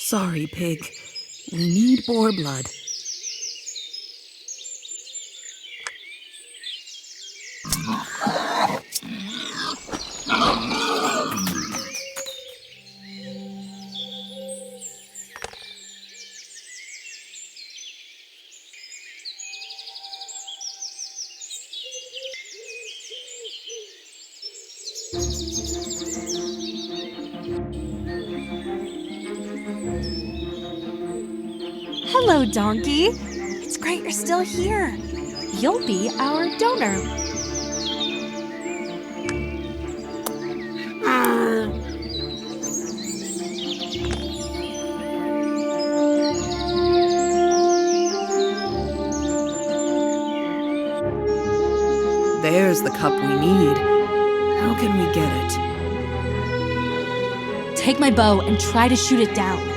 Sorry, Pig. We need boar blood. Hello, donkey. It's great you're still here. You'll be our donor. There's the cup we need. How can we get it? take my bow and try to shoot it down.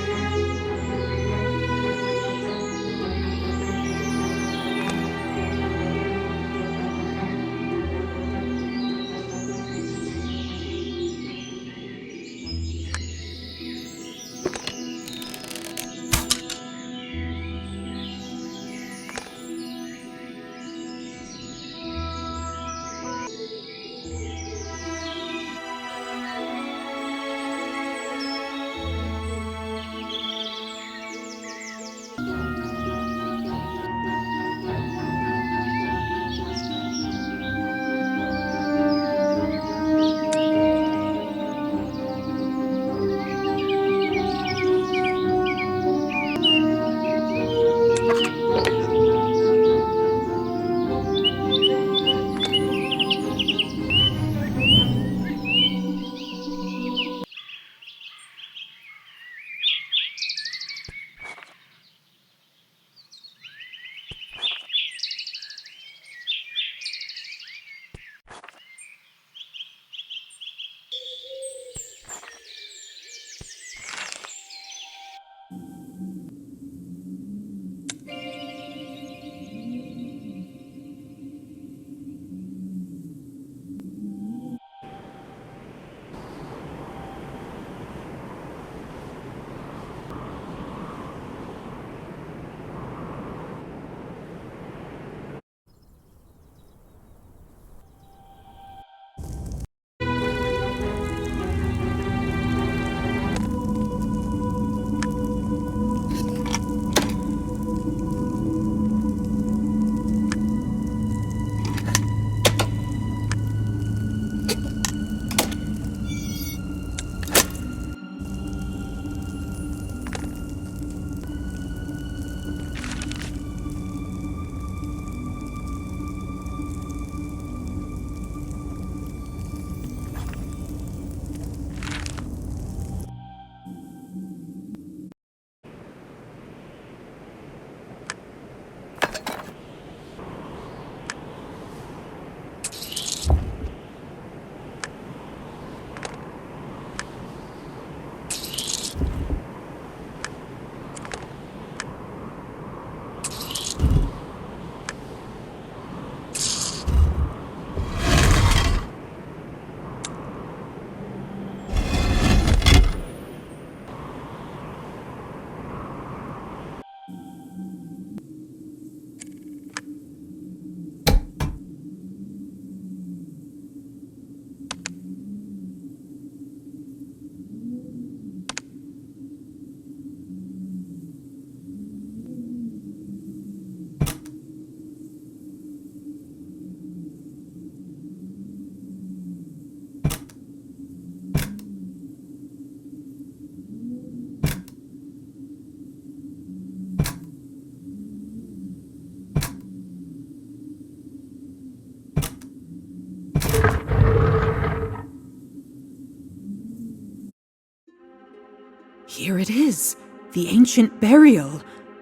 Here it is, the ancient burial.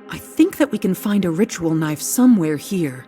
I think that we can find a ritual knife somewhere here.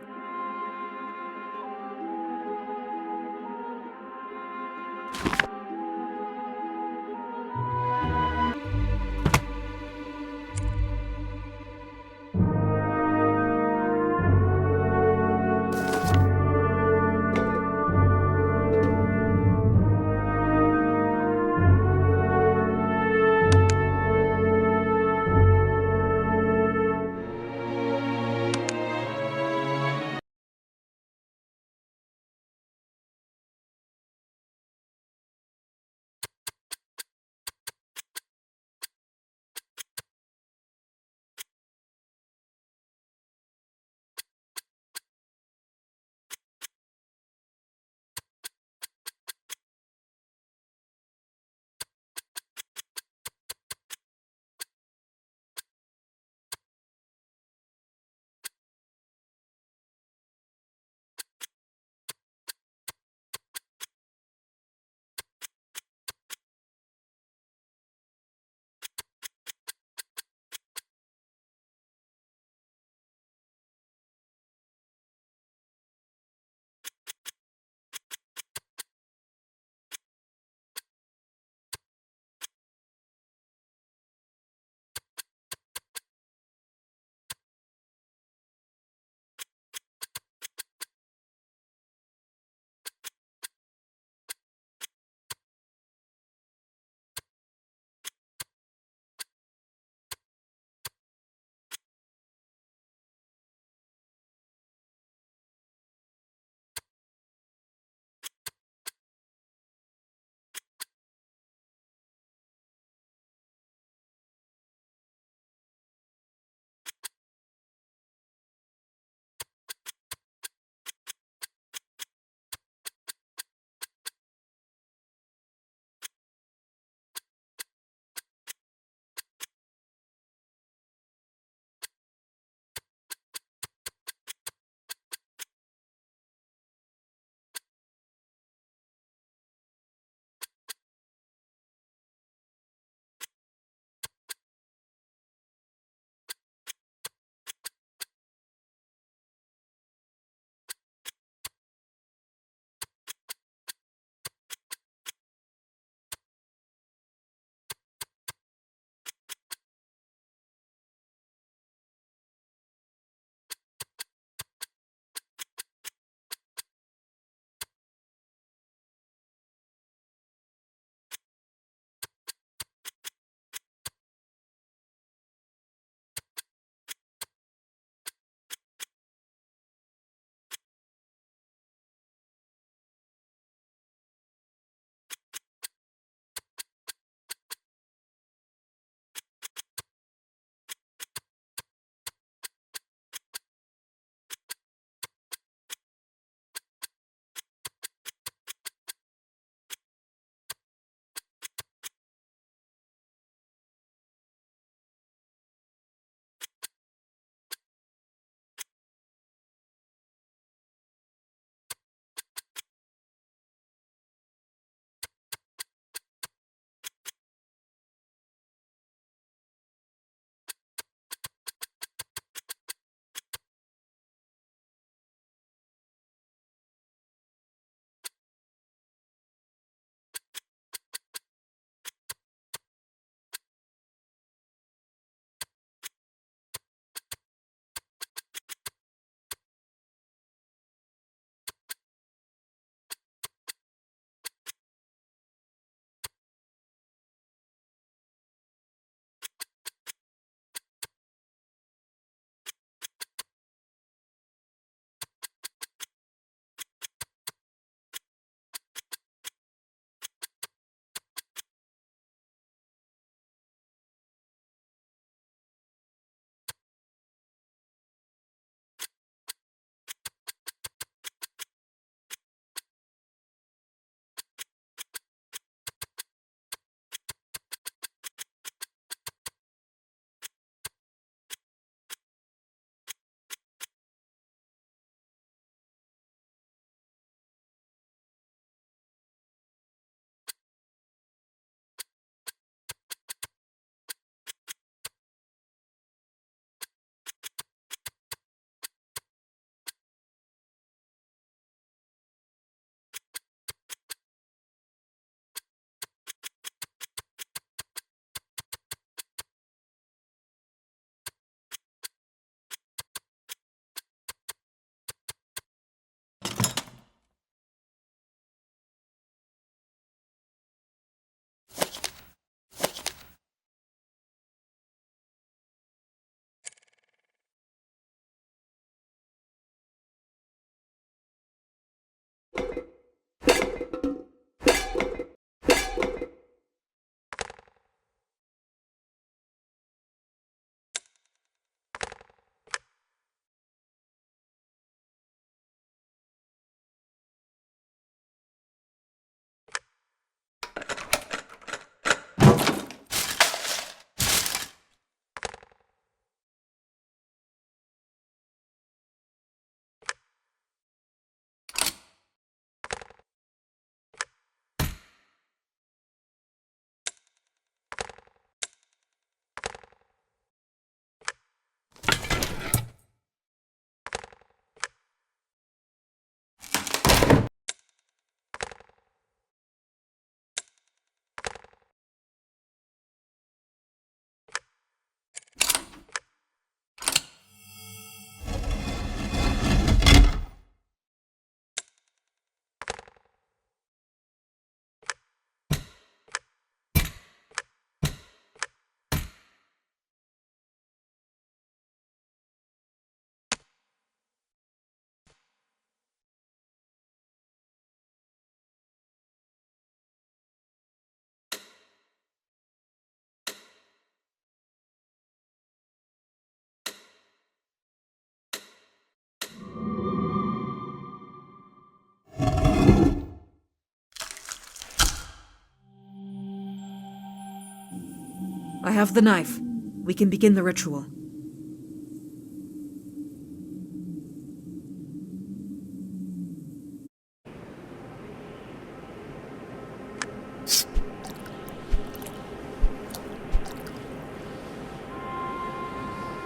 I have the knife. We can begin the ritual.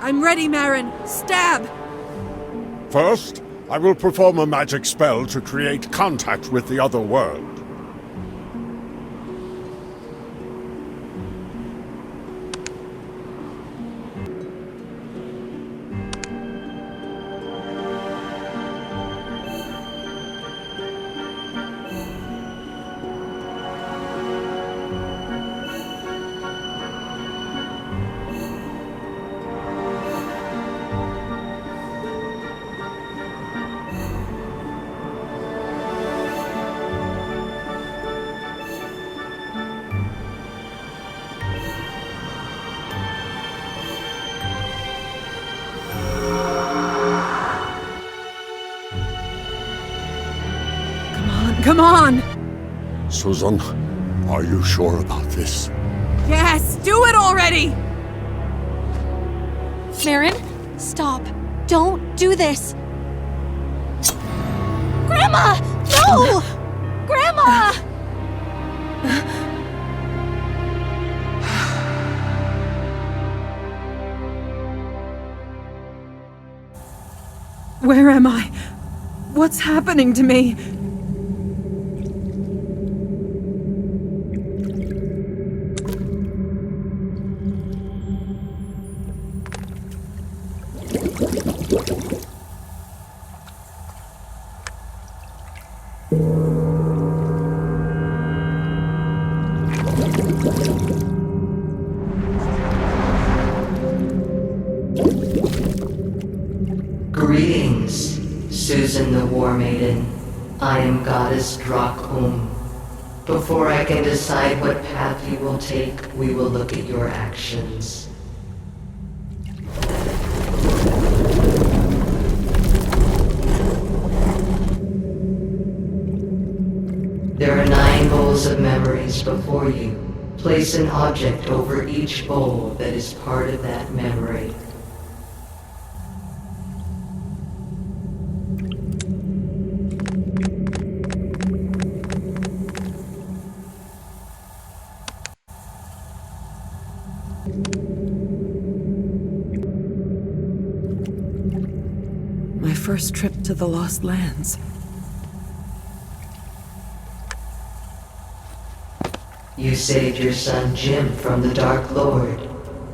I'm ready, Marin. Stab! First, I will perform a magic spell to create contact with the other world. Come on! Susan, are you sure about this? Yes, do it already! Marin, stop. Don't do this. Grandma! No! Grandma! Where am I? What's happening to me? Greetings, Susan the War Maiden. I am Goddess Drak. Before I can decide what path you will take, we will look at your actions. There are 9 bowls of memories before you. Place an object over each bowl that is part of that memory. My first trip to the Lost Lands. You saved your son Jim from the Dark Lord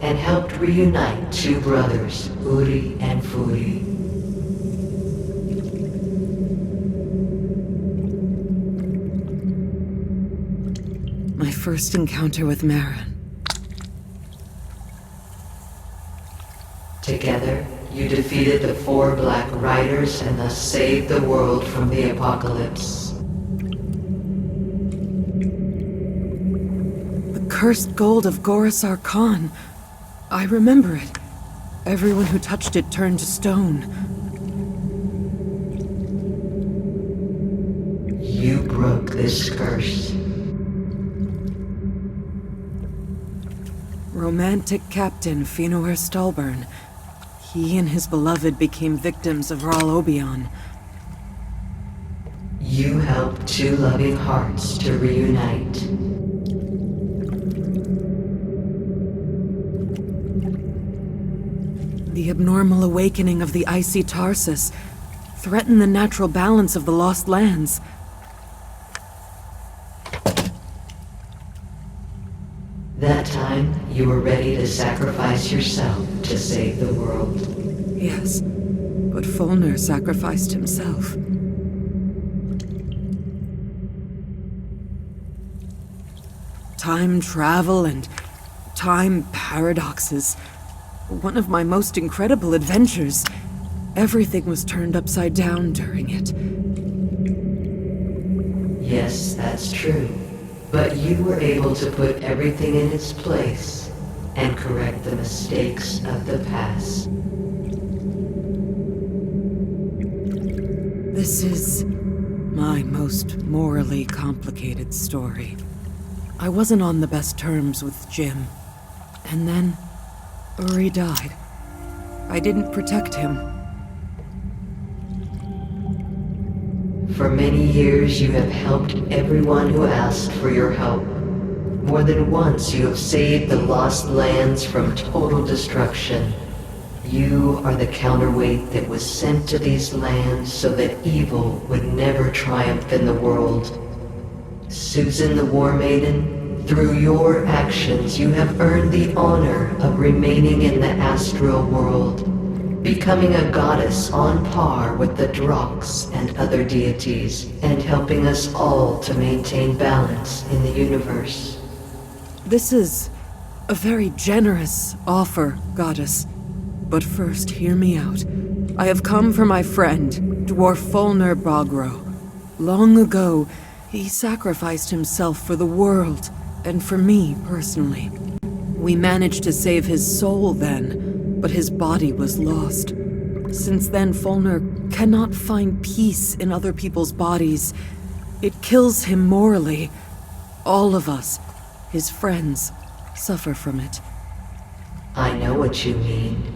and helped reunite 2 brothers, Uri and Furi. My first encounter with Marin. Together, you defeated the 4 Black Riders and thus saved the world from the apocalypse. The cursed gold of Gorasar Khan. I remember it. Everyone who touched it turned to stone. You broke this curse. Romantic Captain Folnur Stallburn. He and his beloved became victims of Ral Obion. You helped 2 loving hearts to reunite. The abnormal awakening of the icy Tarsus threatened the natural balance of the Lost Lands. That time, you were ready to sacrifice yourself to save the world. Yes, but Folnur sacrificed himself. Time travel and time paradoxes. One of my most incredible adventures. Everything was turned upside down during it. Yes, that's true. But you were able to put everything in its place and correct the mistakes of the past. This is my most morally complicated story. I wasn't on the best terms with Jim, And then Uri died. I didn't protect him. For many years you have helped everyone who asked for your help. More than once you have saved the lost lands from total destruction. You are the counterweight that was sent to these lands so that evil would never triumph in the world. Susan the War Maiden, through your actions you have earned the honor of remaining in the astral world, becoming a goddess on par with the Droks and other deities, and helping us all to maintain balance in the universe. This is a very generous offer, Goddess. But first, hear me out. I have come for my friend, Dwarf Folnur Bogro. Long ago, he sacrificed himself for the world, and for me personally. We managed to save his soul then, but his body was lost. Since then, Folnur cannot find peace in other people's bodies. It kills him morally. All of us, his friends, suffer from it. I know what you mean.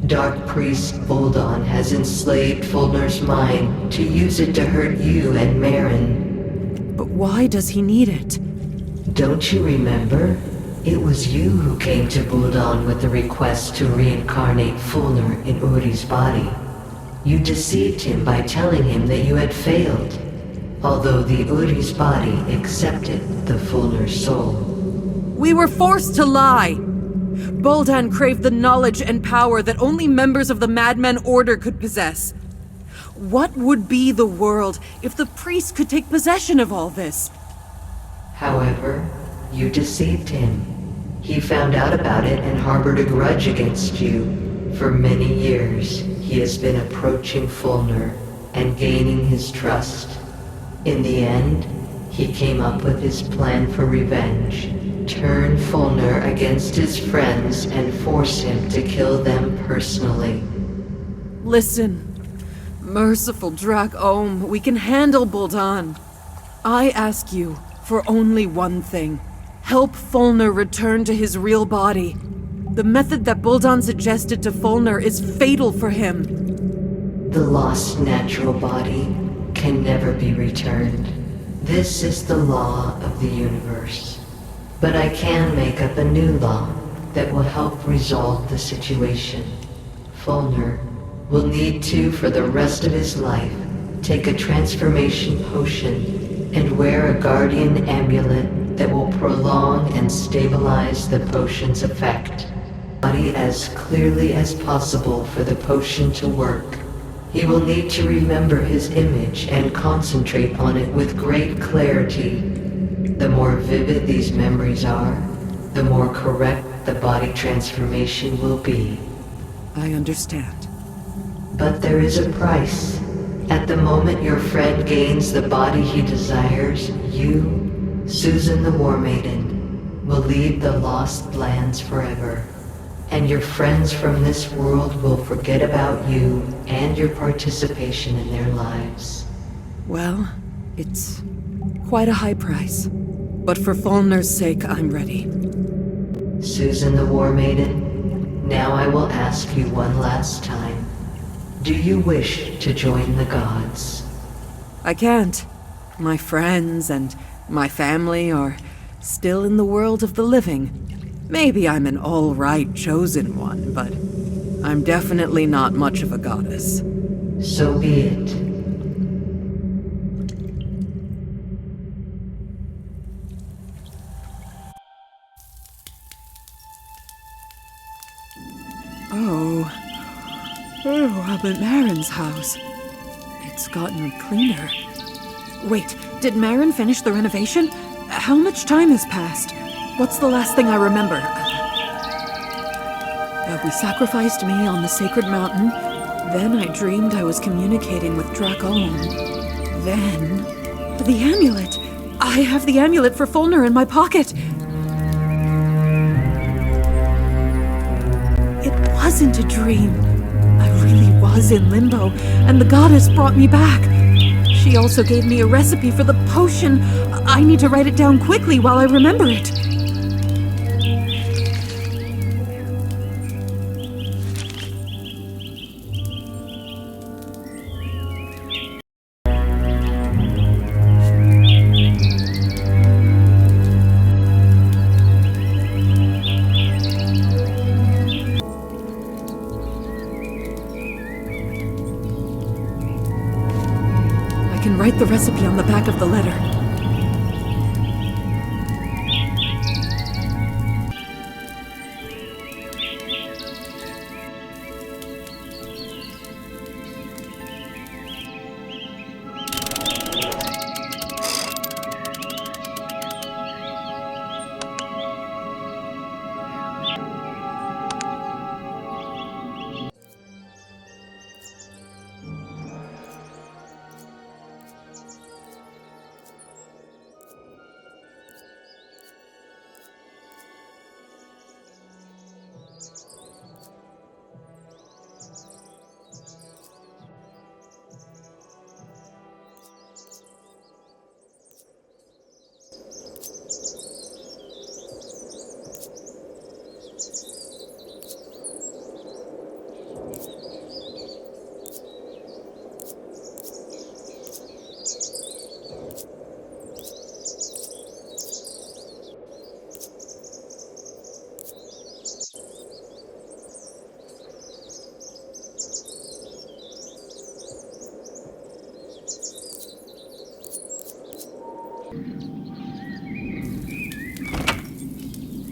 Dark Priest Boldon has enslaved Folnur's mind to use it to hurt you and Marin. But why does he need it? Don't you remember? It was you who came to Boldon with the request to reincarnate Folnur in Uri's body. You deceived him by telling him that you had failed, although the Uri's body accepted the Folnur soul. We were forced to lie! Boldan craved the knowledge and power that only members of the Madmen Order could possess. What would be the world if the priest could take possession of all this? However, you deceived him. He found out about it and harbored a grudge against you. For many years, he has been approaching Folnur and gaining his trust. In the end, he came up with his plan for revenge. Turn Folnur against his friends and force him to kill them personally. Listen, merciful Drak Ohm, we can handle Boldan. I ask you for only one thing. Help Folnur return to his real body. The method that Boldan suggested to Folnur is fatal for him. The lost natural body can never be returned. This is the law of the universe. But I can make up a new law that will help resolve the situation. Folnur will need to, for the rest of his life, take a transformation potion and wear a guardian amulet that will prolong and stabilize the potion's effect. Body as clearly as possible for the potion to work. He will need to remember his image and concentrate on it with great clarity. The more vivid these memories are, the more correct the body transformation will be. I understand. But there is a price. At the moment your friend gains the body he desires, you, Susan the War Maiden, will leave the lost lands forever. And your friends from this world will forget about you and your participation in their lives. Well, it's quite a high price. But for Folnur's sake, I'm ready. Susan the War Maiden, now I will ask you one last time. Do you wish to join the gods? I can't. My friends and my family are still in the world of the living. Maybe I'm an all-right chosen one, but I'm definitely not much of a goddess. So be it. I'm at Marin's house. It's gotten cleaner. Wait, did Marin finish the renovation? How much time has passed? What's the last thing I remember? We sacrificed me on the sacred mountain. Then I dreamed I was communicating with Drak Ohm. Then... the amulet! I have the amulet for Folnur in my pocket! It wasn't a dream. I really was in limbo, and the goddess brought me back. She also gave me a recipe for the potion. I need to write it down quickly while I remember it. check the recipe on the back of the letter.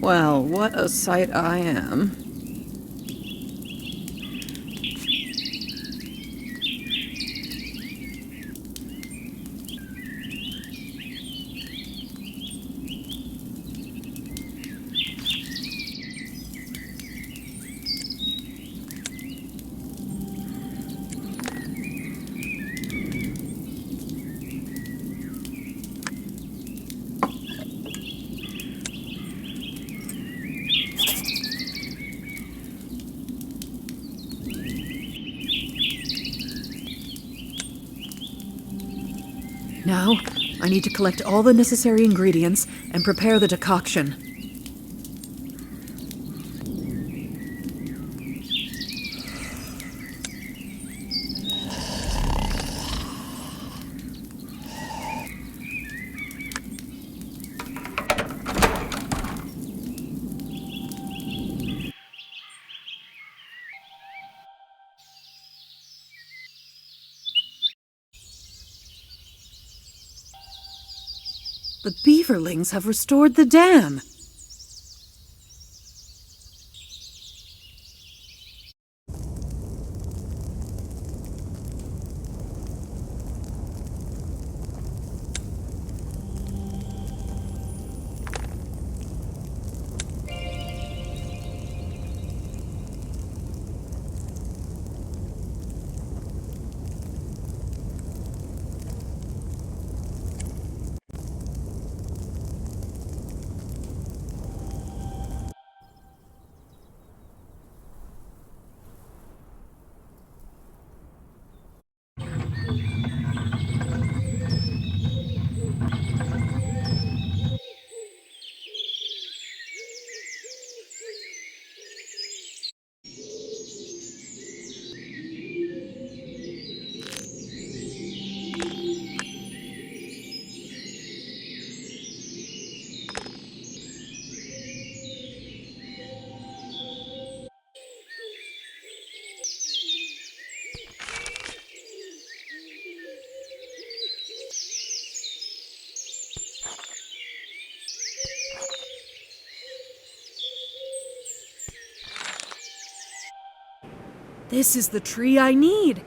Well, what a sight I am. Now, I need to collect all the necessary ingredients and prepare the decoction. The beaverlings have restored the dam. This is the tree I need.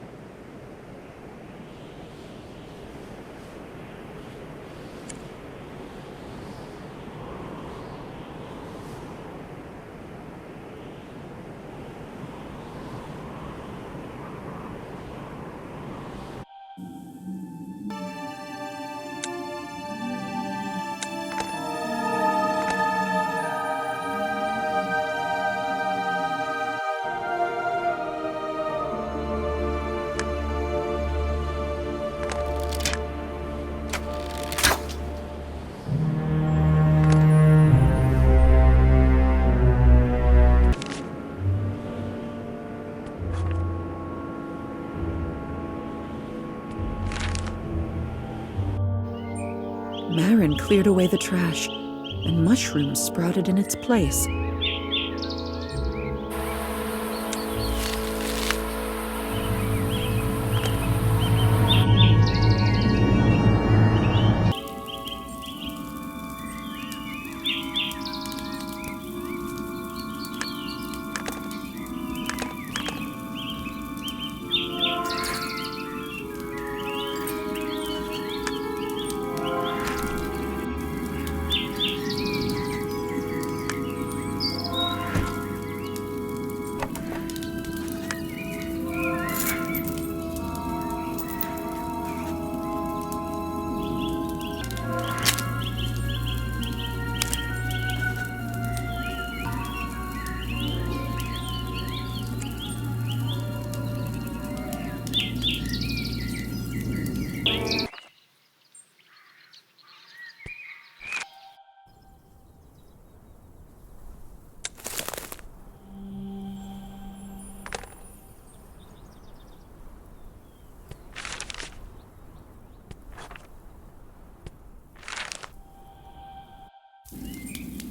Marin cleared away the trash, and mushrooms sprouted in its place.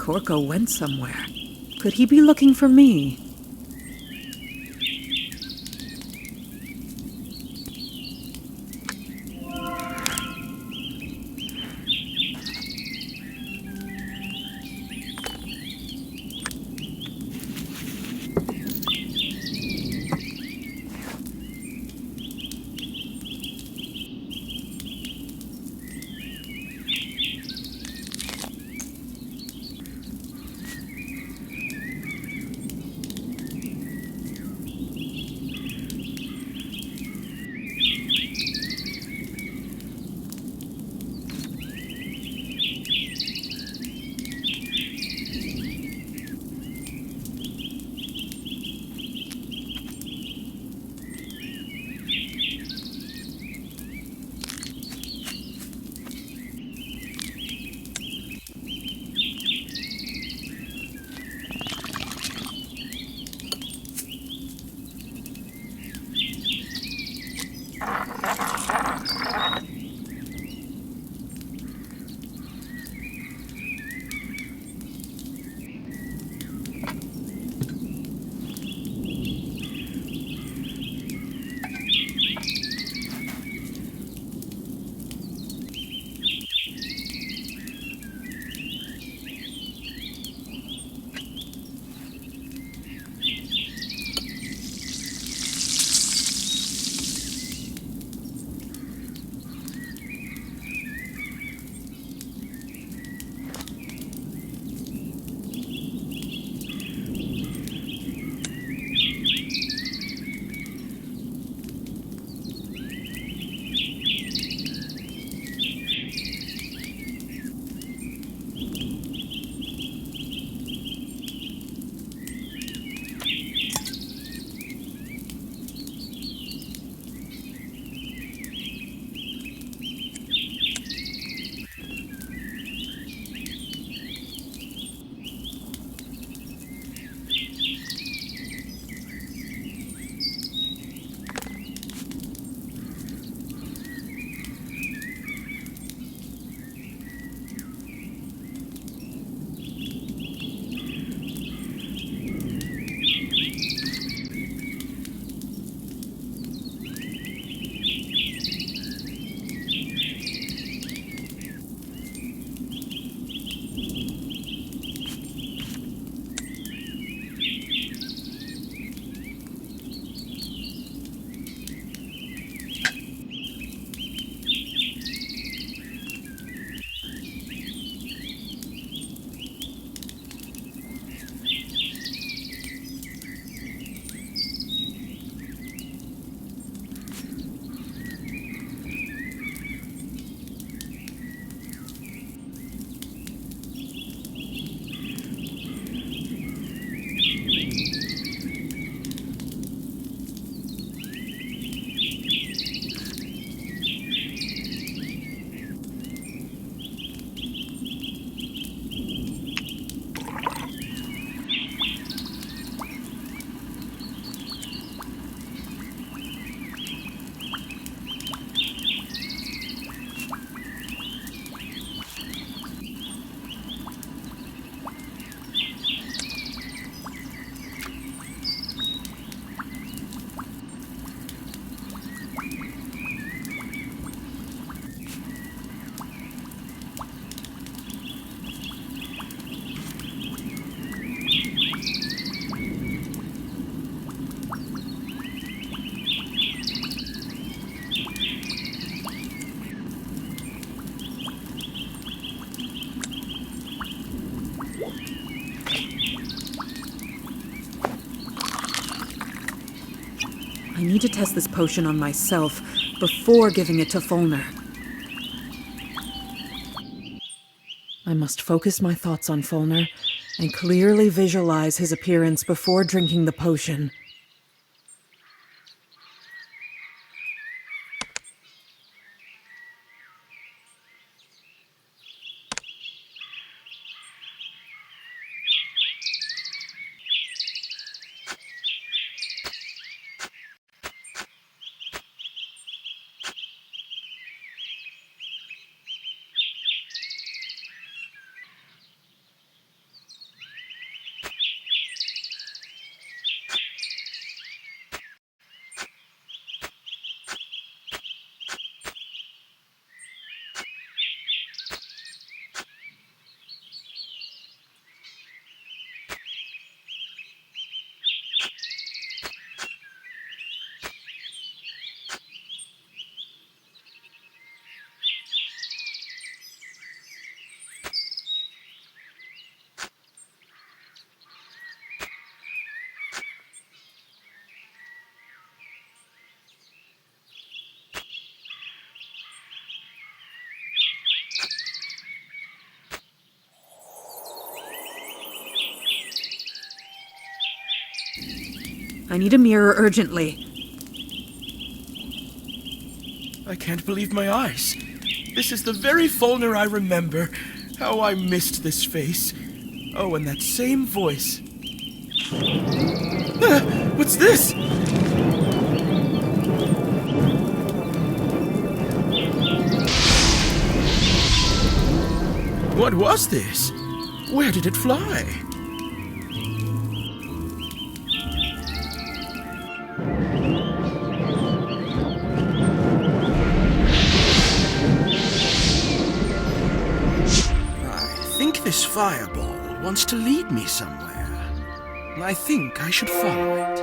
Corco went somewhere. Could he be looking for me? I need to test this potion on myself before giving it to Folnur. I must focus my thoughts on Folnur and clearly visualize his appearance before drinking the potion. I need a mirror urgently. I can't believe my eyes. This is the very Folnur I remember. How I missed this face. Oh, and that same voice. What's this? What was this? Where did it fly? I think this fireball wants to lead me somewhere. I think I should follow it.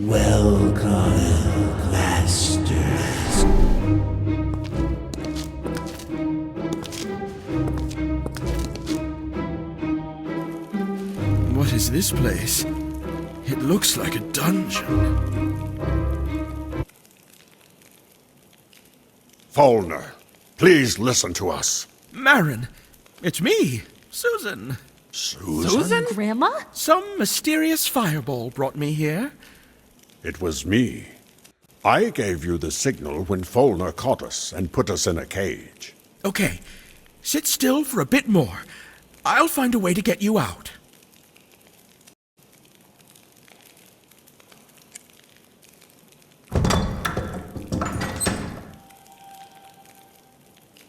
Welcome, masters. What is this place? It looks like a dungeon. Folnur, please listen to us. Marin, it's me, Susan. Susan? Grandma? Some mysterious fireball brought me here. It was me. I gave you the signal when Folnur caught us and put us in a cage. Okay, sit still for a bit more. I'll find a way to get you out.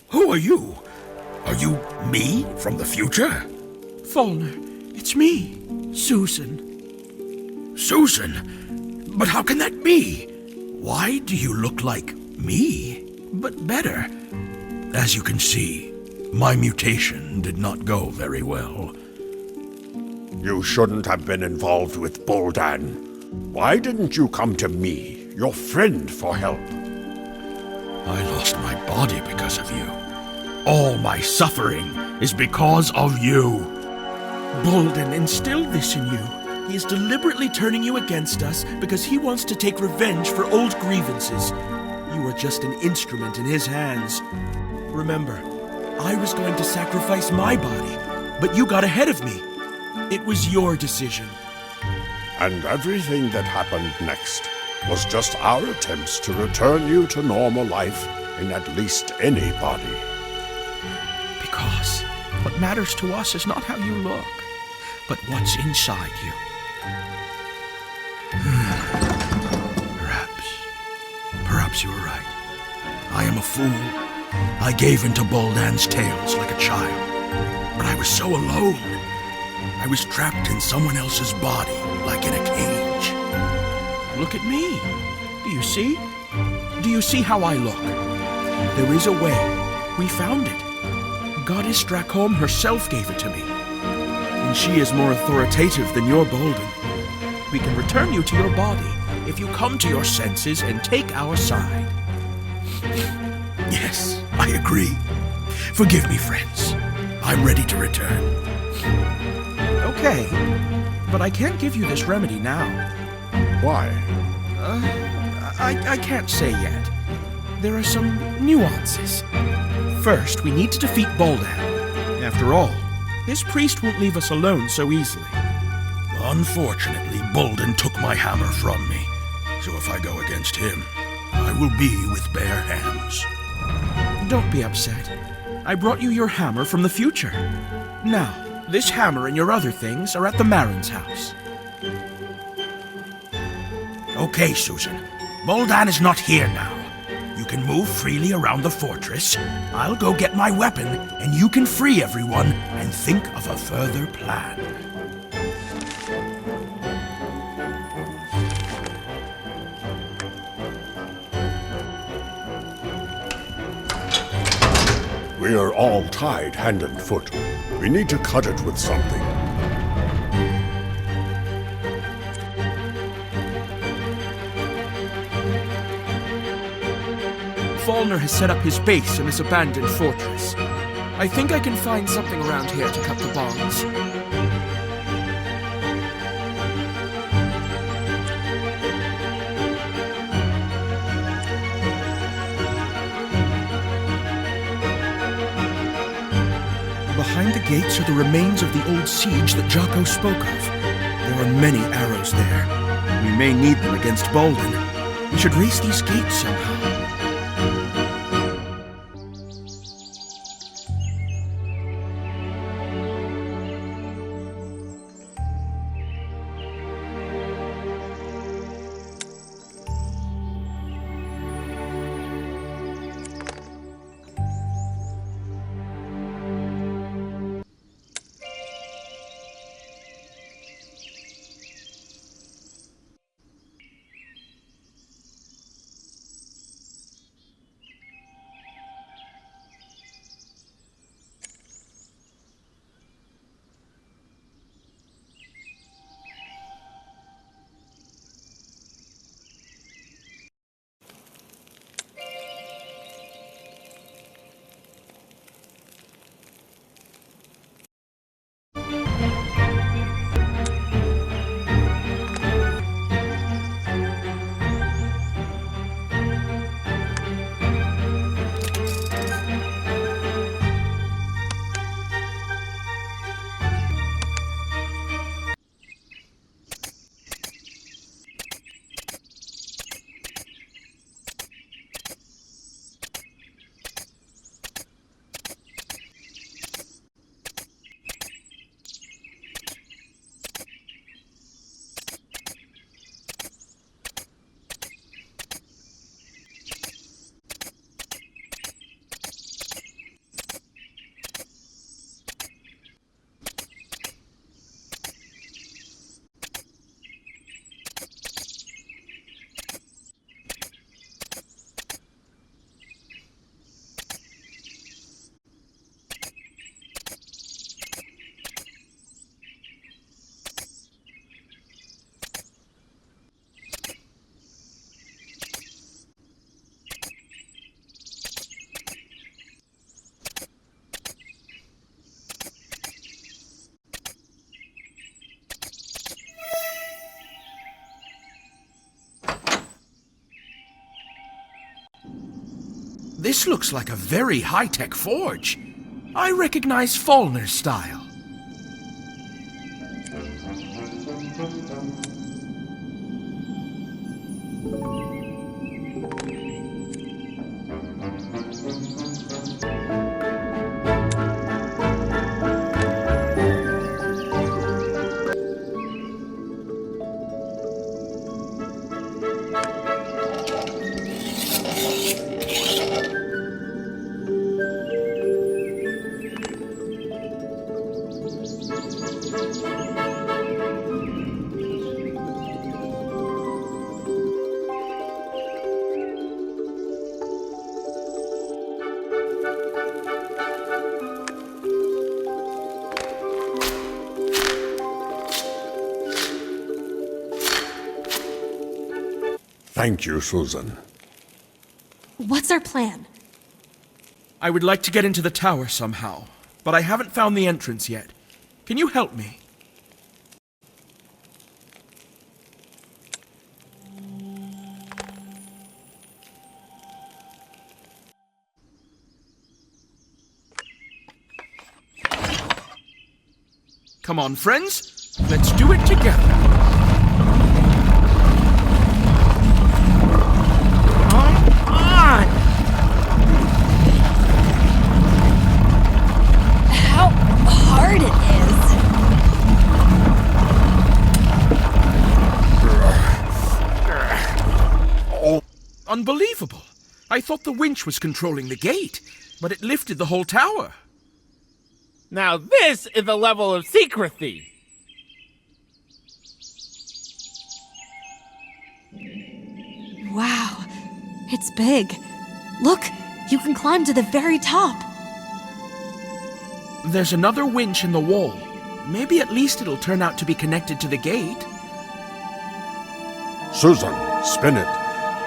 Who are you? Are you me from the future? Folnur, it's me, Susan. Susan? But how can that be? Why do you look like me, but better? As you can see, my mutation did not go very well. You shouldn't have been involved with Buldan. Why didn't you come to me, your friend, for help? I lost my body because of you. All my suffering is because of you. Buldan instilled this in you. He is deliberately turning you against us because he wants to take revenge for old grievances. You are just an instrument in his hands. Remember, I was going to sacrifice my body, but you got ahead of me. It was your decision. And everything that happened next was just our attempts to return you to normal life in at least any body. Because what matters to us is not how you look, but what's inside you. Perhaps you were right. I am a fool. I gave into Buldan's tales like a child. But I was so alone. I was trapped in someone else's body, like in a cage. Look at me. Do you see? Do you see how I look? There is a way. We found it. Goddess Dracholm herself gave it to me. And she is more authoritative than your Buldan. We can return you to your body if you come to your senses and take our side. Yes, I agree. Forgive me, friends. I'm ready to return. Okay, but I can't give you this remedy now. Why? I can't say yet. There are some nuances. First, we need to defeat Buldan. After all, his priest won't leave us alone so easily. Unfortunately, Buldan took my hammer from me. So if I go against him, I will be with bare hands. Don't be upset. I brought you your hammer from the future. Now, this hammer and your other things are at the Marin's house. Okay, Susan. Boldan is not here now. You can move freely around the fortress. I'll go get my weapon, and you can free everyone and think of a further plan. We are all tied hand and foot. We need to cut it with something. Folnur has set up his base in this abandoned fortress. I think I can find something around here to cut the bonds. Behind the gates are the remains of the old siege that Jocko spoke of. There are many arrows there. We may need them against Boldan. We should race these gates somehow. This looks like a very high-tech forge. I recognize Folnur's style. Thank you, Susan. What's our plan? I would like to get into the tower somehow, but I haven't found the entrance yet. Can you help me? Come on, friends. Let's do it together. Unbelievable. I thought the winch was controlling the gate, but it lifted the whole tower. Now this is a level of secrecy. Wow, it's big. Look, you can climb to the very top. There's another winch in the wall. Maybe at least it'll turn out to be connected to the gate. Susan, spin it.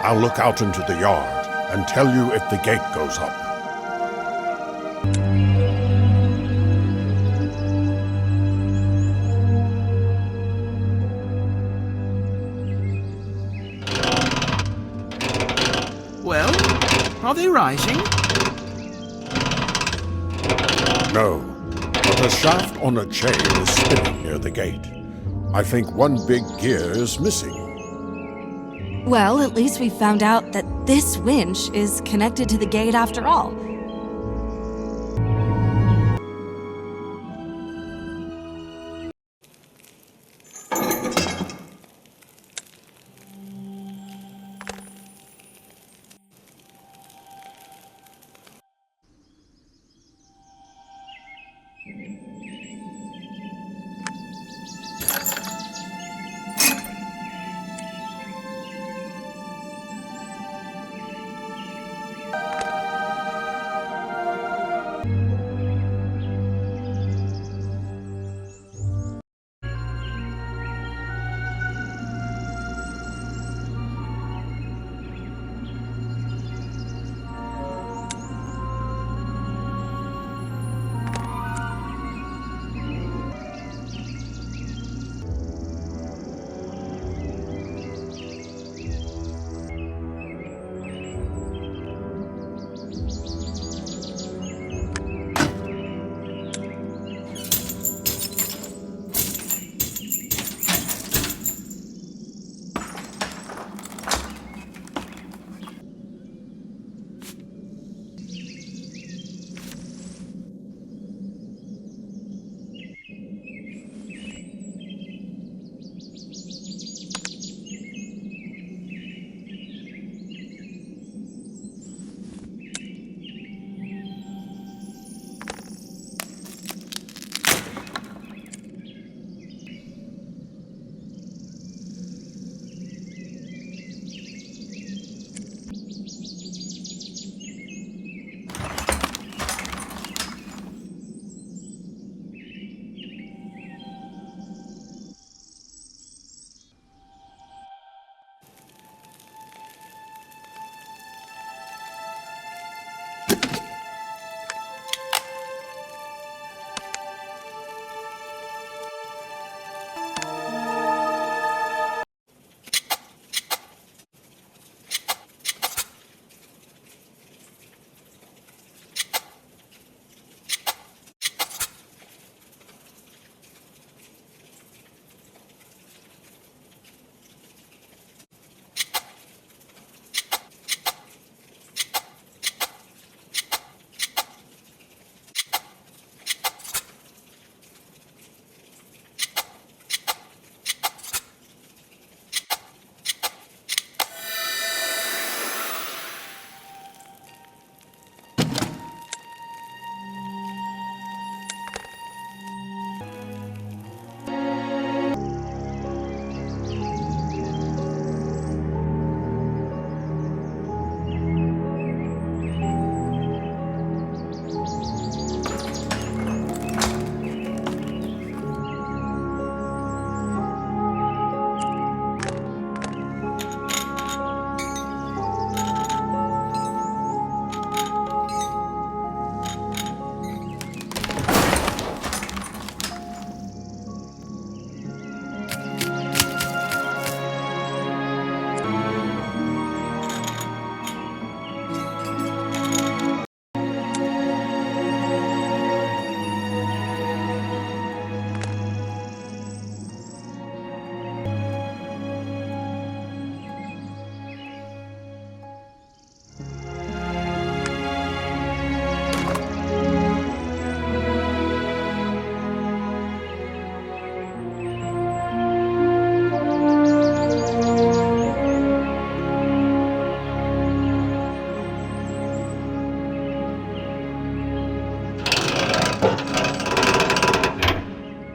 I'll look out into the yard and tell you if the gate goes up. Well, are they rising? No, but a shaft on a chain is spinning near the gate. I think one big gear is missing. Well, at least we found out that this winch is connected to the gate after all.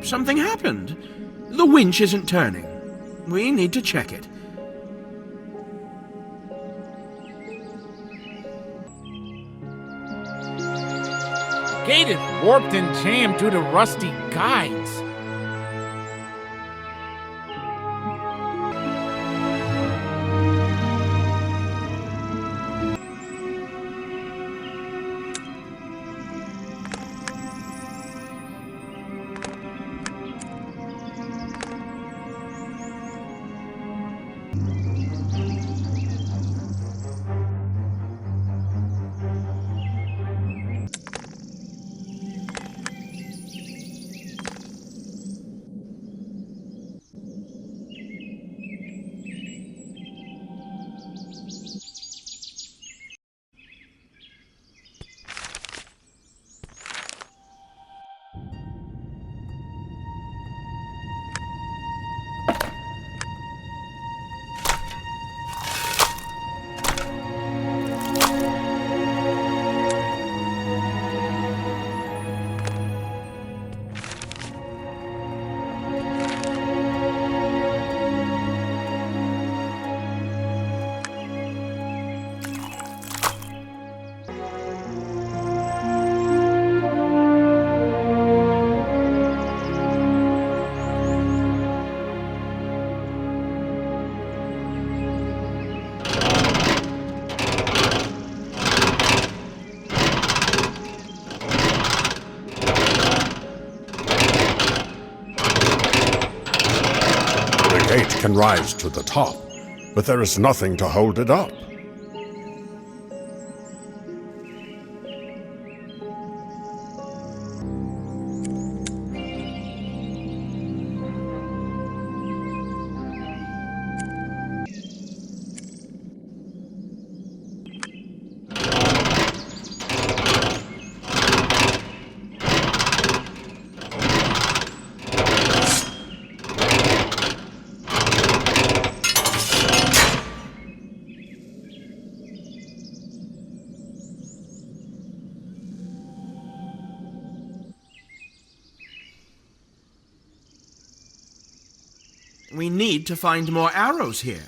Something happened. The winch isn't turning. We need to check it. The gate is warped and jammed due to rusty guides. The gate can rise to the top, but there is nothing to hold it up. We need to find more arrows here.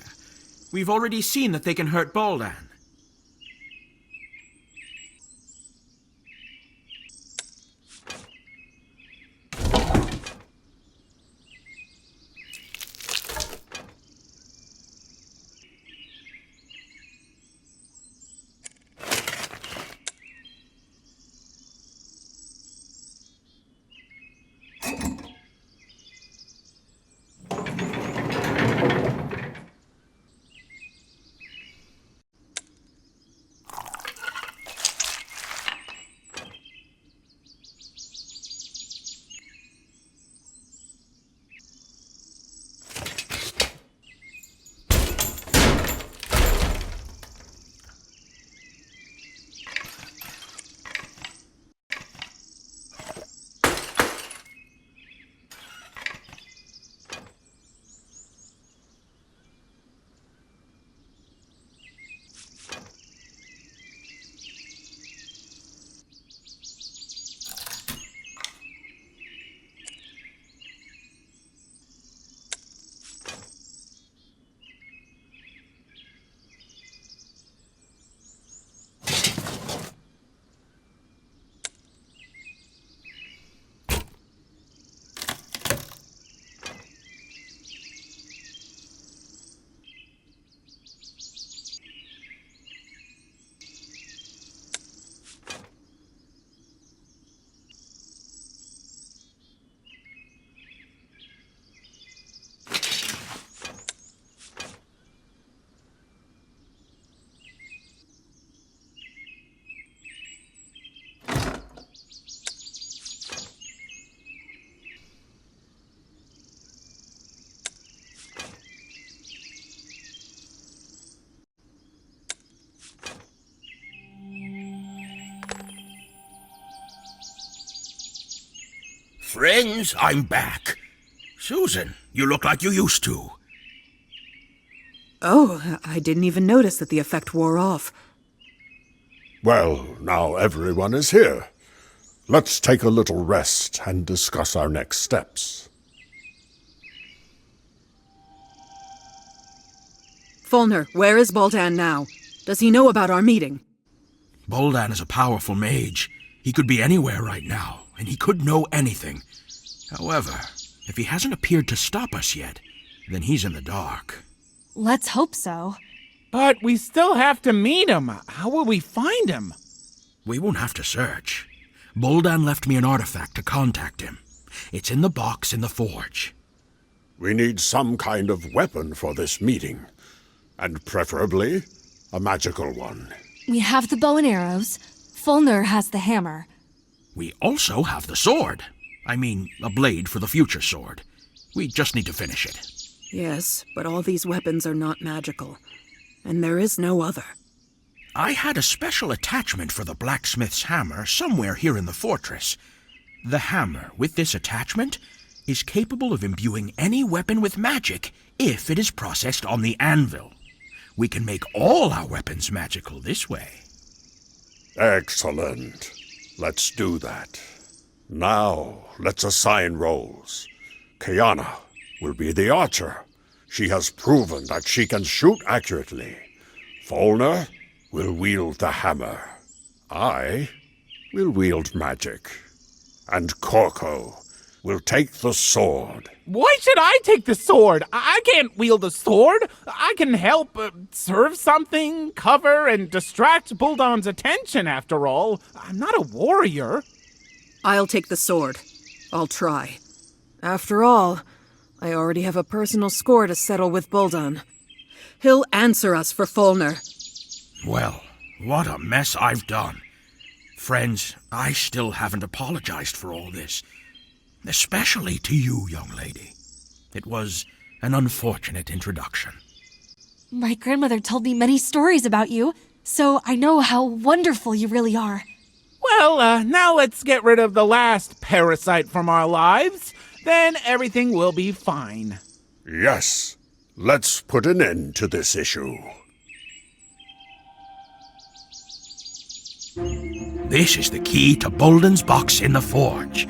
We've already seen that they can hurt Boldan. Friends, I'm back. Susan, you look like you used to. Oh, I didn't even notice that the effect wore off. Well, now everyone is here. Let's take a little rest and discuss our next steps. Folnur, where is Baldan now? Does he know about our meeting? Boldan is a powerful mage. He could be anywhere right now, and he could know anything. However, if he hasn't appeared to stop us yet, then he's in the dark. Let's hope so. But we still have to meet him. How will we find him? We won't have to search. Boldan left me an artifact to contact him. It's in the box in the forge. We need some kind of weapon for this meeting, and preferably a magical one. We have the bow and arrows. Folnur has the hammer. We also have the sword. I mean, a blade for the future sword. We just need to finish it. Yes, but all these weapons are not magical, and there is no other. I had a special attachment for the blacksmith's hammer somewhere here in the fortress. The hammer, with this attachment, is capable of imbuing any weapon with magic if it is processed on the anvil. We can make all our weapons magical this way. Excellent. Let's do that. Now, let's assign roles. Kiana will be the archer. She has proven that she can shoot accurately. Folnur will wield the hammer. I will wield magic. And Corco will take the sword. Why should I take the sword? I can't wield a sword. I can help serve something, cover, and distract Buldan's attention, after all. I'm not a warrior. I'll take the sword. I'll try. After all, I already have a personal score to settle with Buldan. He'll answer us for Folnur. Well, what a mess I've done. Friends, I still haven't apologized for all this. Especially to you, young lady. It was an unfortunate introduction. My grandmother told me many stories about you, so I know how wonderful you really are. Well, now let's get rid of the last parasite from our lives. Then everything will be fine. Yes, let's put an end to this issue. This is the key to Boldan's box in the forge.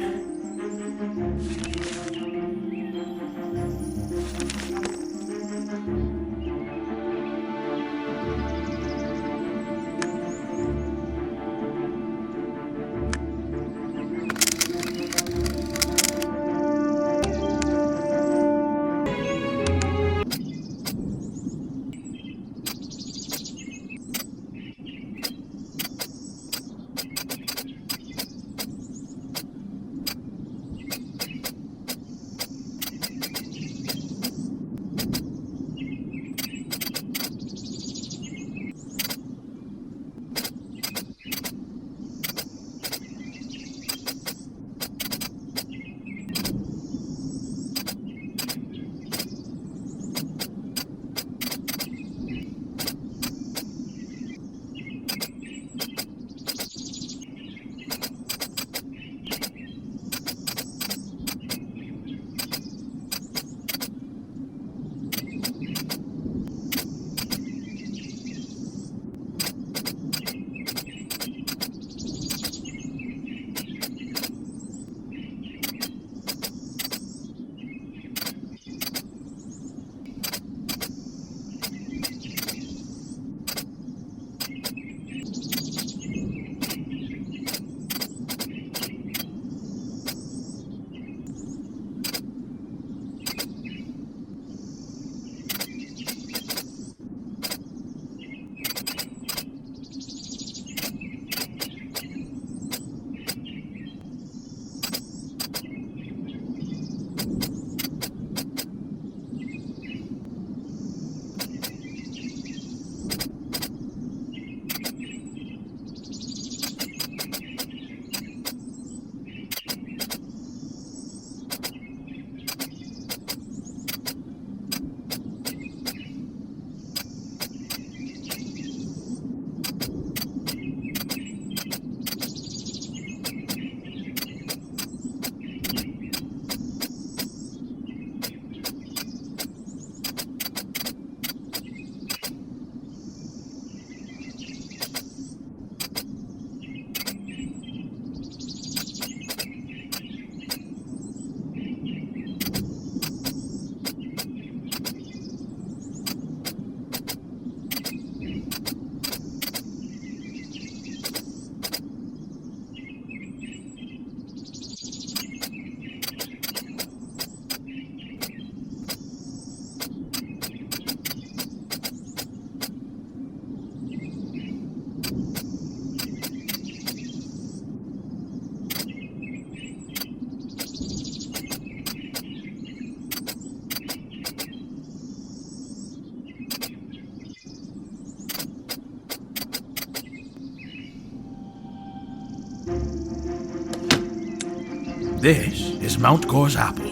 This is Mount Gore's apple.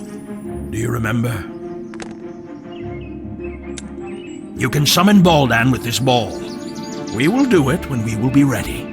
Do you remember? You can summon Baldan with this ball. We will do it when we will be ready.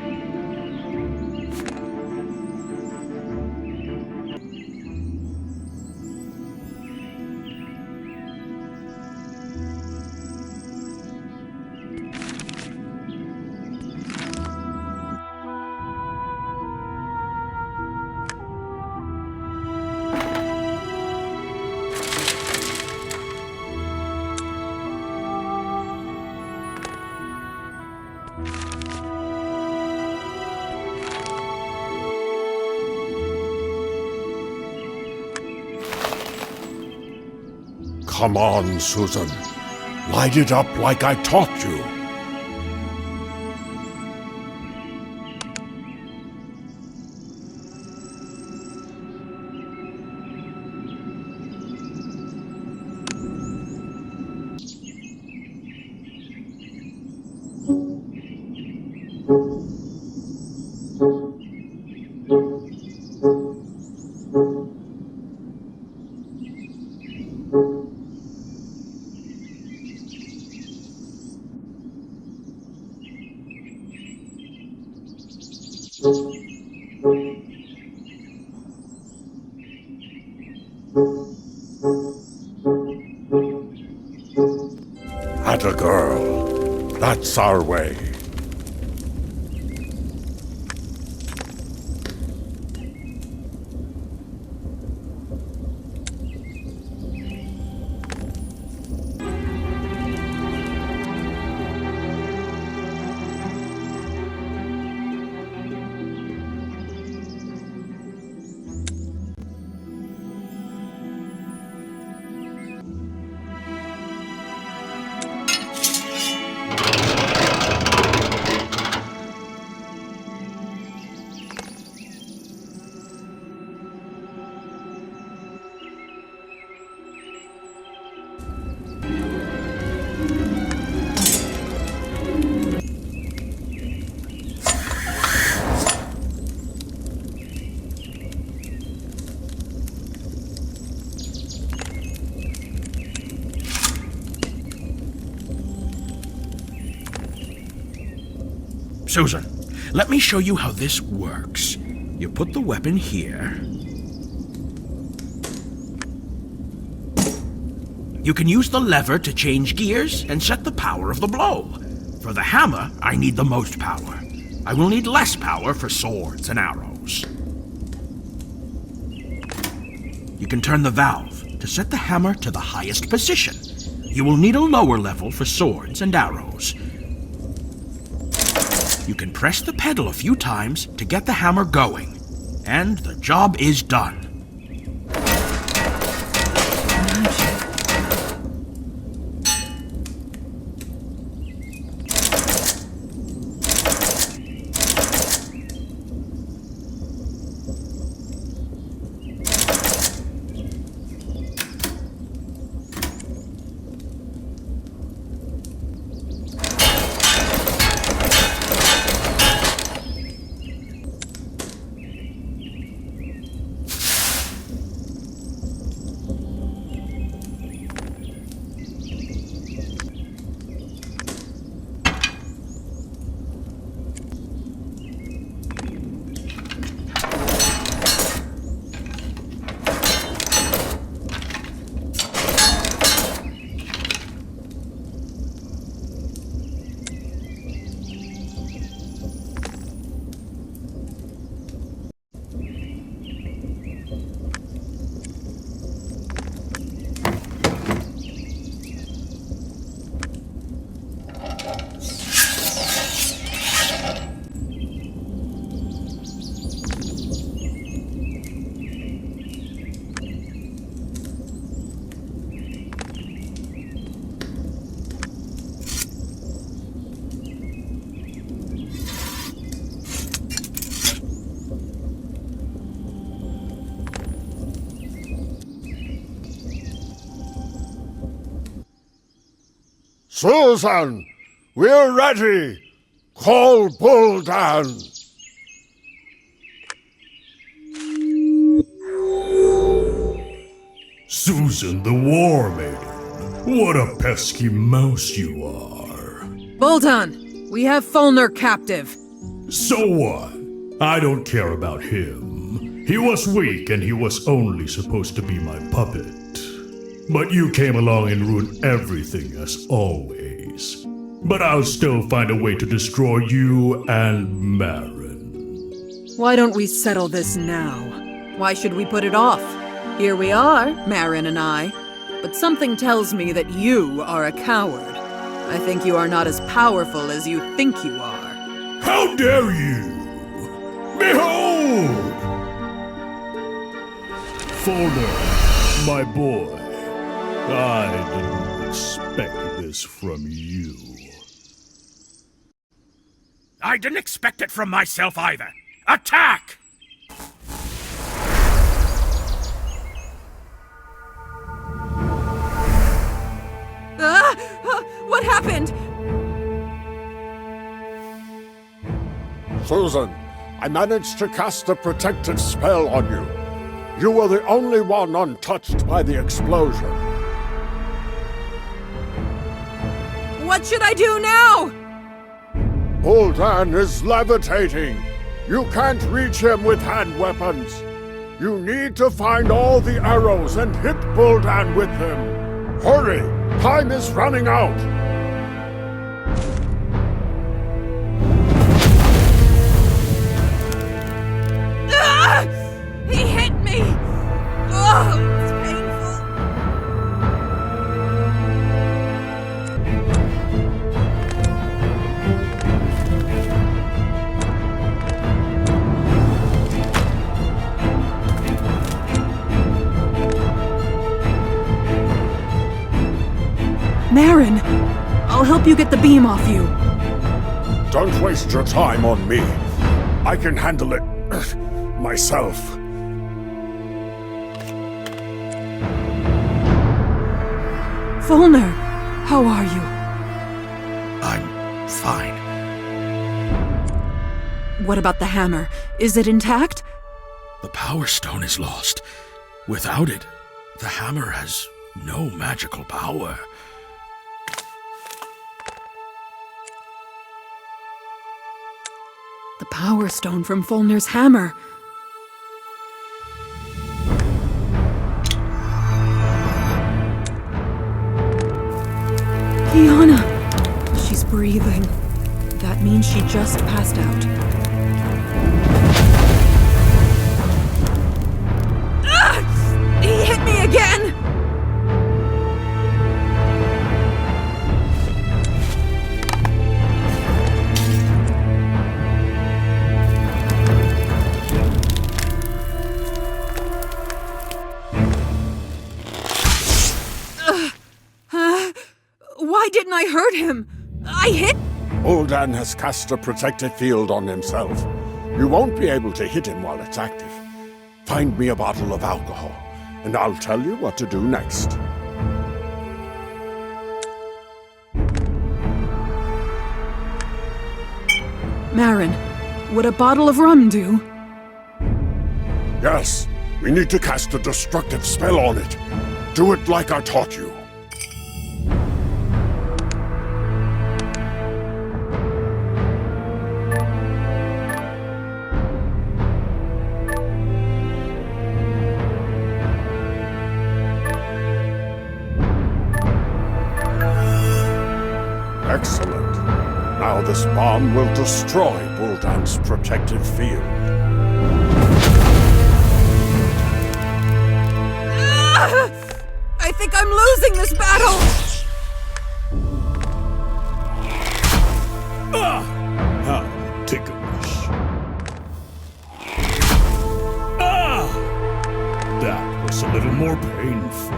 Come on, Susan. Light it up like I taught you. Atta girl. That's our way. Susan, let me show you how this works. You put the weapon here. You can use the lever to change gears and set the power of the blow. For the hammer, I need the most power. I will need less power for swords and arrows. You can turn the valve to set the hammer to the highest position. You will need a lower level for swords and arrows. You can press the pedal a few times to get the hammer going, and the job is done. Susan, we're ready. Call Buldan. Susan the War Maiden. What a pesky mouse you are. Boldan, we have Folnur captive. So what? I don't care about him. He was weak and he was only supposed to be my puppet. But you came along and ruined everything as always. But I'll still find a way to destroy you and Marin. Why don't we settle this now? Why should we put it off? Here we are, Marin and I. But something tells me that you are a coward. I think you are not as powerful as you think you are. How dare you! Behold! Folnur, my boy, I didn't expect this from you. I didn't expect it from myself either. Attack! What happened? Susan, I managed to cast a protective spell on you. You were the only one untouched by the explosion. What should I do now? Buldan is levitating. You can't reach him with hand weapons. You need to find all the arrows and hit Buldan with them. Hurry! Time is running out! He hit me! Oh, it's painful. Marin, I'll help you get the beam off you. Don't waste your time on me. I can handle it myself. Folnur, how are you? I'm fine. What about the hammer? Is it intact? The Power Stone is lost. Without it, the hammer has no magical power. The Power Stone from Folnur's hammer. Kiana! She's breathing. That means she just passed out. Ah! He hit me again! Why didn't I hurt him? I hit... Buldan has cast a protective field on himself. You won't be able to hit him while it's active. Find me a bottle of alcohol, and I'll tell you what to do next. Marin, would a bottle of rum do? Yes, we need to cast a destructive spell on it. Do it like I taught you. Excellent. Now this bomb will destroy Buldan's protective field. I think I'm losing this battle! How ticklish. That was a little more painful.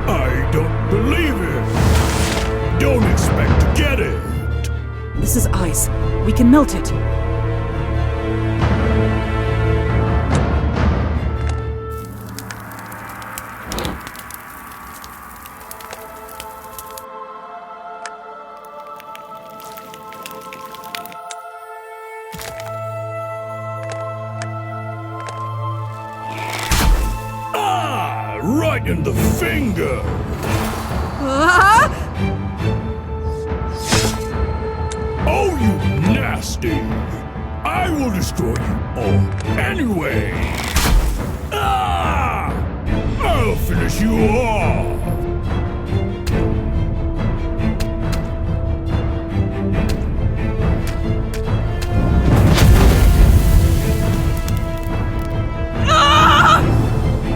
I don't believe it! Don't expect to get it! This is ice. We can melt it. right in the finger. Oh, you nasty! I will destroy you all anyway! Ah! I'll finish you off!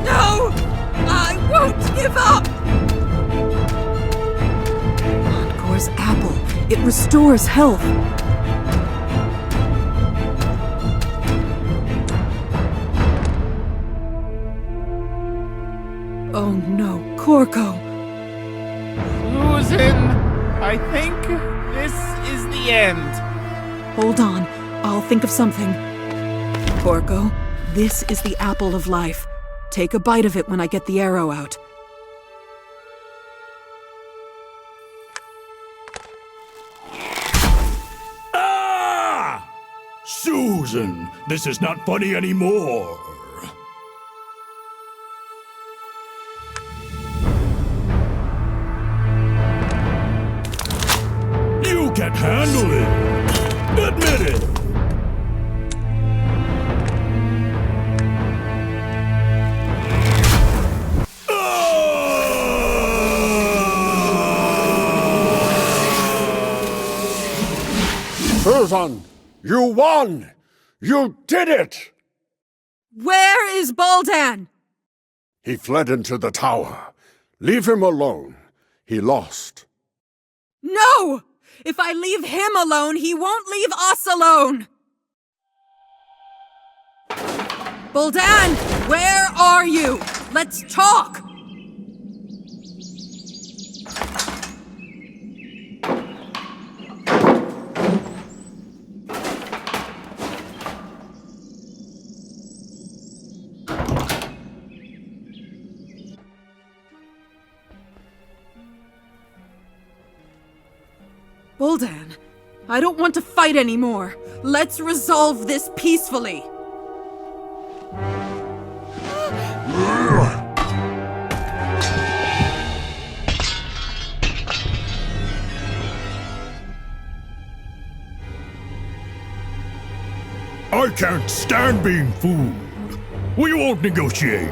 No! I won't give up! Encore's apple. It restores health. Oh no, Corco! Susan, I think this is the end. Hold on, I'll think of something. Corco, this is the apple of life. Take a bite of it when I get the arrow out. Ah! Susan, this is not funny anymore. You can't handle it. Admit it. Susan, you won! You did it! Where is Baldan? He fled into the tower. Leave him alone. He lost. No! If I leave him alone, he won't leave us alone! Baldan, where are you? Let's talk! Buldan, I don't want to fight anymore. Let's resolve this peacefully. I can't stand being fooled. We won't negotiate.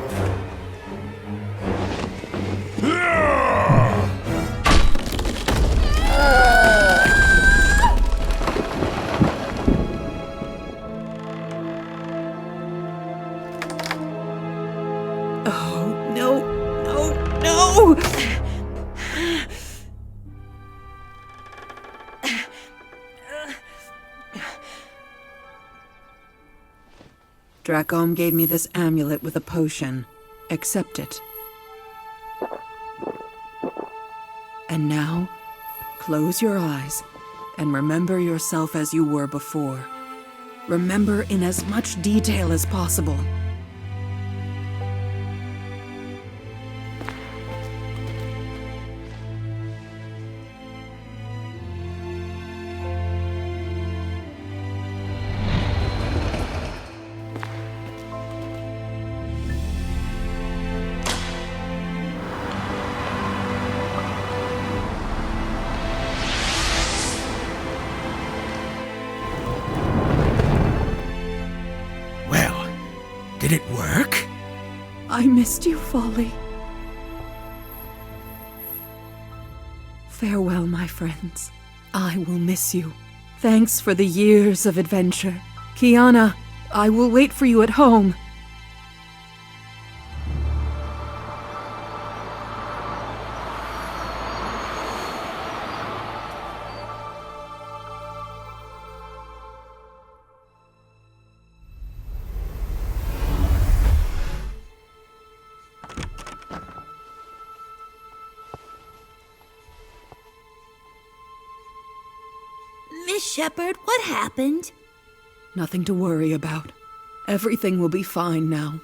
Oh, no, no, no! Dracom gave me this amulet with a potion. Accept it. And now, close your eyes and remember yourself as you were before. Remember in as much detail as possible. Did it work? I missed you, Folly. Farewell, my friends. I will miss you. Thanks for the years of adventure. Kiana, I will wait for you at home. Miss Shepherd, what happened? Nothing to worry about. Everything will be fine now.